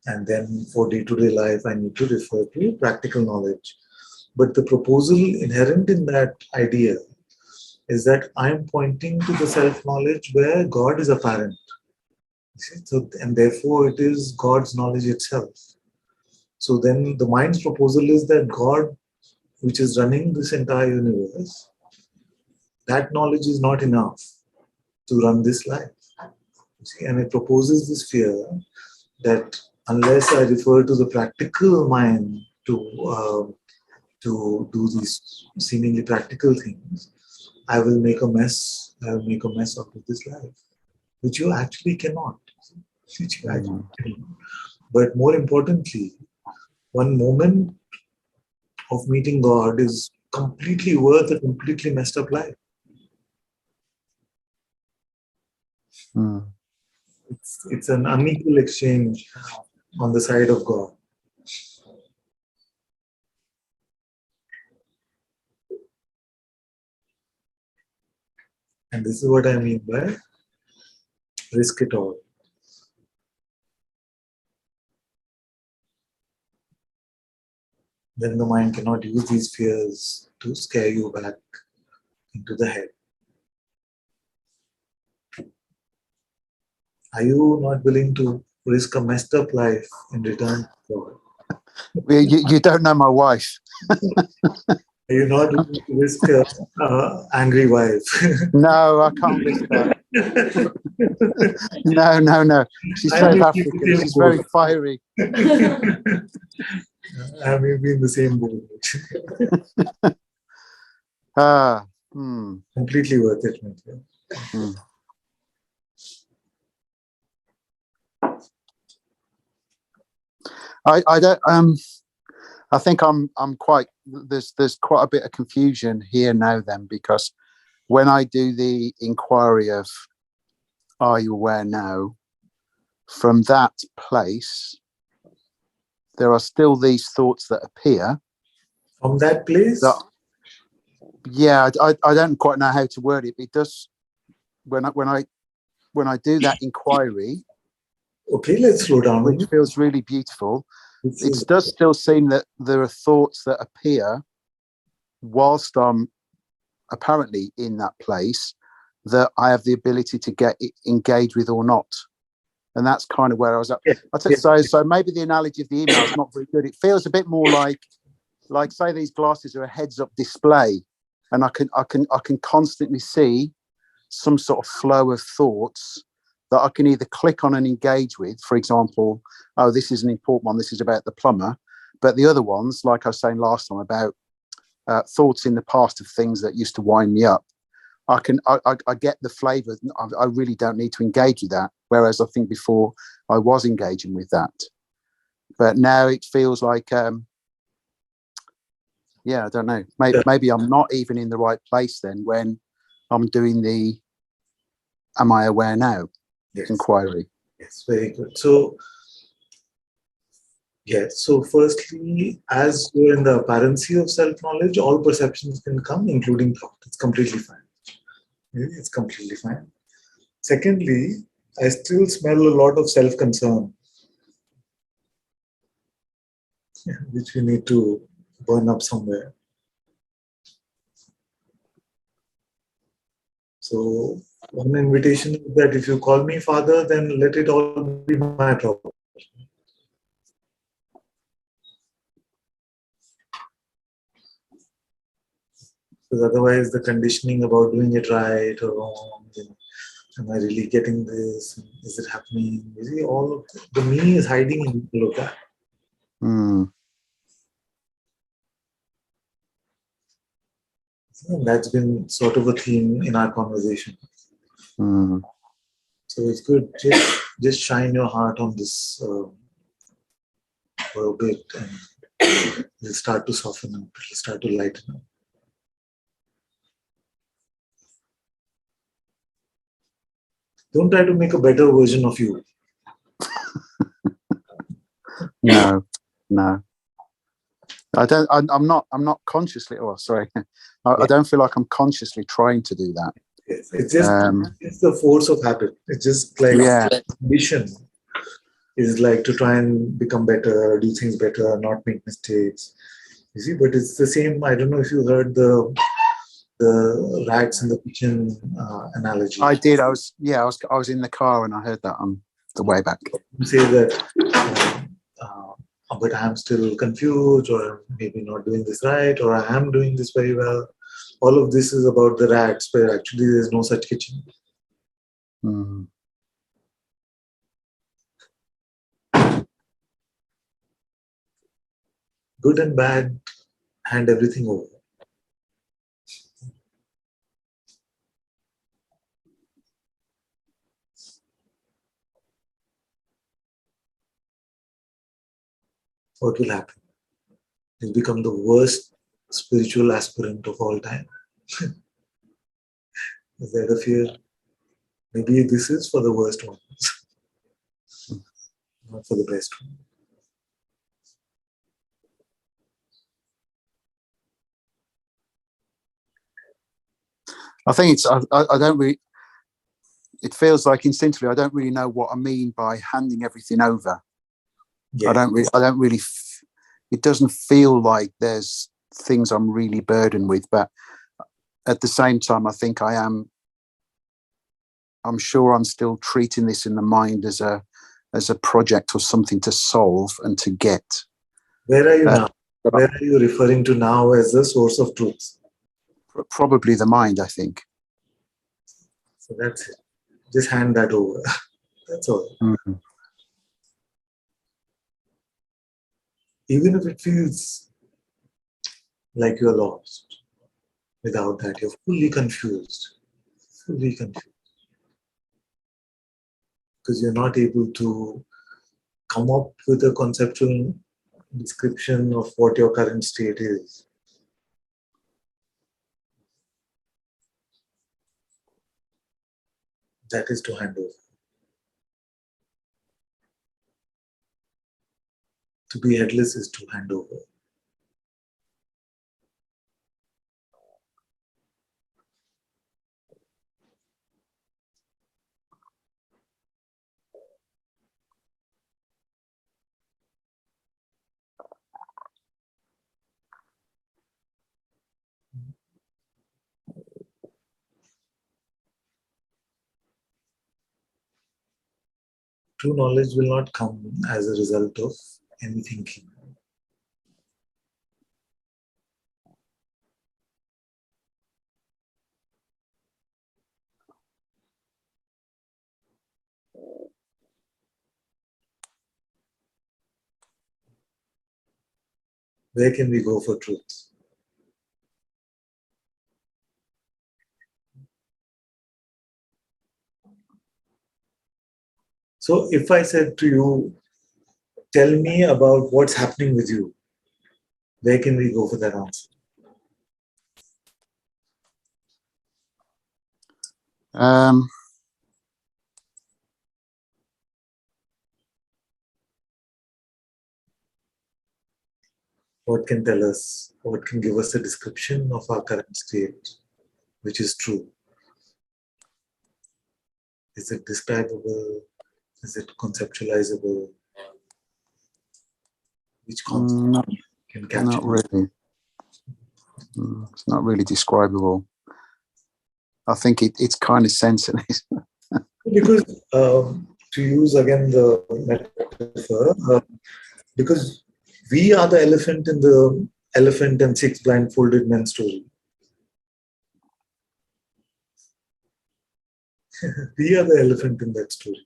And then for day-to-day life, I need to refer to practical knowledge. But the proposal inherent in that idea is that I'm pointing to the self-knowledge where God is apparent. So, and therefore it is God's knowledge itself. So then the mind's proposal is that God, which is running this entire universe, that knowledge is not enough to run this life. See? And it proposes this fear that unless I refer to the practical mind to do these seemingly practical things, I will make a mess. I will make a mess out of this life, which you actually cannot. But more importantly, one moment of meeting God is completely worth a completely messed up life. It's an unequal exchange on the side of God. And this is what I mean by risk it all. Then the mind cannot use these fears to scare you back into the head. Are you not willing to risk a messed up life in return for God? You don't know my wife. You're not willing to risk angry wife. No, I can't risk that. No. She's South African. She's very fiery. I may be in the same boat. Completely worth it. I don't. I think I'm quite. There's quite a bit of confusion here now then, because when I do the inquiry of "Are you aware now?" from that place, there are still these thoughts that appear. From that place? Yeah, I don't quite know how to word it. It does when I do that inquiry. Okay, let's slow down. Which feels really beautiful. It does still seem that there are thoughts that appear whilst I'm apparently in that place that I have the ability to get engaged with or not. And that's kind of where I was at. So maybe the analogy of the email is not very good. It feels a bit more like say these glasses are a heads-up display, and I can constantly see some sort of flow of thoughts that I can either click on and engage with. For example, oh, this is an important one. This is about the plumber. But the other ones, like I was saying last time about thoughts in the past of things that used to wind me up, I get the flavour. I really don't need to engage with that. Whereas I think before I was engaging with that. But now it feels like, I don't know. Maybe I'm not even in the right place then when I'm doing the "Am I aware now?" inquiry. Yes, very good. So, so firstly, as you're in the apparency of self-knowledge, all perceptions can come, including thought. It's completely fine. It's completely fine. Secondly, I still smell a lot of self-concern, which we need to burn up somewhere. So one invitation is that if you call me father, then let it all be my problem. Because otherwise the conditioning about doing it right or wrong, am I really getting this? Is it happening? You see, all of the me is hiding in all of that. And that's been sort of a theme in our conversation. So it's good. Just shine your heart on this for a bit, and it'll start to soften up. It'll start to lighten up. Don't try to make a better version of you. No. I don't. I'm not consciously. Oh, sorry. I don't feel like I'm consciously trying to do that. Yes, it's just it's the force of habit. It's just like ambition is like to try and become better, do things better, not make mistakes. You see, but it's the same. I don't know if you heard the rats in the kitchen analogy. I did. I was in the car and I heard that on the way back. You say that, but I'm still confused, or maybe not doing this right, or I am doing this very well. All of this is about the rats, where actually there's no such kitchen. Good and bad, hand everything over. What will happen? You'll become the worst spiritual aspirant of all time. Is that a fear? Maybe this is for the worst ones, not for the best one. I think it's. I don't really. It feels like instinctively I don't really know what I mean by handing everything over. Yeah. I don't really. It doesn't feel like there's things I'm really burdened with, but at the same time, I think I am. I'm sure I'm still treating this in the mind as a project or something to solve and to get. Where are you now? Where are you referring to now as the source of truth? Probably the mind, I think. So that's it. Just hand that over. That's all. Mm-hmm. Even if it feels like you're lost, without that, you're fully confused. Fully confused. Because you're not able to come up with a conceptual description of what your current state is. That is to hand over. To be headless is to hand over. True knowledge will not come as a result of any thinking. Where can we go for truth? So if I said to you, tell me about what's happening with you, where can we go for that answer? What can tell us, what can give us a description of our current state, which is true? Is it describable? Is it conceptualizable? Which concept can capture? Not really. It's not really describable. I think it's kind of senseless. Because to use again the metaphor, because we are the elephant in the elephant and six blindfolded men story. We are the elephant in that story.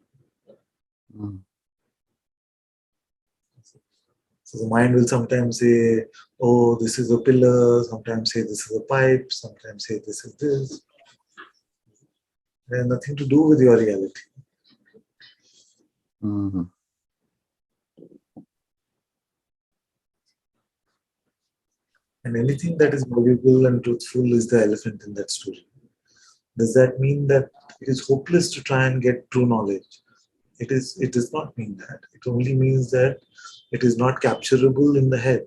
So the mind will sometimes say, oh, this is a pillar, sometimes say this is a pipe, sometimes say this is this. It has nothing to do with your reality. Mm-hmm. And anything that is valuable and truthful is the elephant in that story. Does that mean that it is hopeless to try and get true knowledge? It does not mean that. It only means that it is not capturable in the head.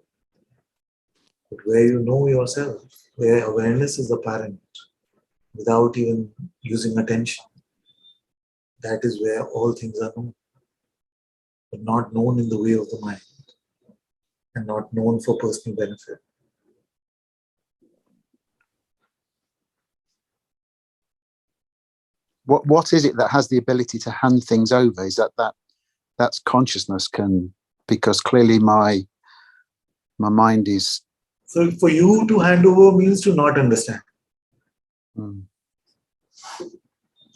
But where you know yourself, where awareness is apparent without even using attention, that is where all things are known. But not known in the way of the mind and not known for personal benefit. What is it that has the ability to hand things over? Is that's consciousness can, because clearly my mind is. So for you to hand over means to not understand.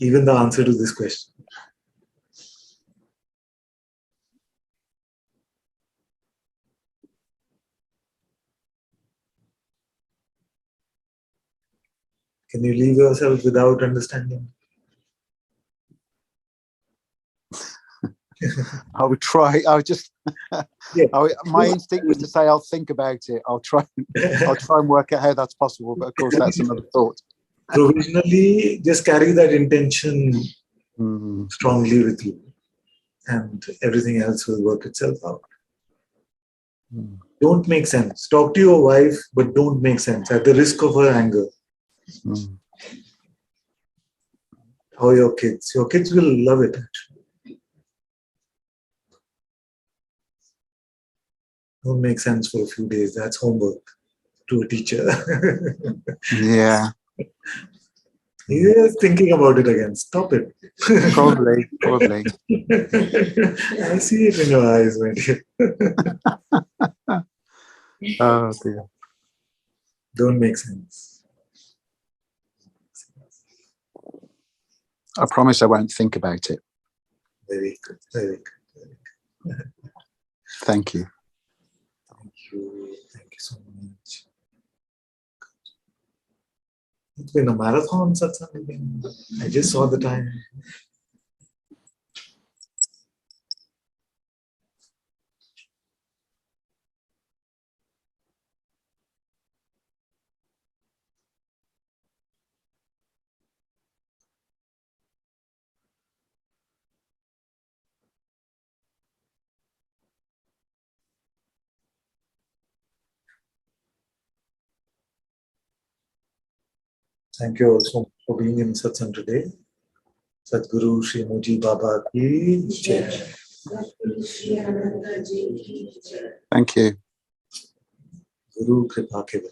Even the answer to this question. Can you leave yourself without understanding? I would try. I would just. Yeah. My instinct was to say I'll think about it. I'll try and work out how that's possible. But of course, that's another thought. Provisionally, just carry that intention strongly with you, and everything else will work itself out. Don't make sense. Talk to your wife, but don't make sense at the risk of her anger. Or your kids. Your kids will love it, actually. Don't make sense for a few days. That's homework to a teacher. Yeah. You're thinking about it again. Stop it. Probably, probably. I see it in your eyes, my dear. Oh dear. Don't make sense. I promise I won't think about it. Very good. Very good. Very good. Thank you. Thank you. Thank you so much. It's been a marathon, Satsang. Again. I just saw the time. Thank you also for being in Satsang today. Sadhguru Shri Muji Baba ki jai. Thank you. Guru Kripa Keval.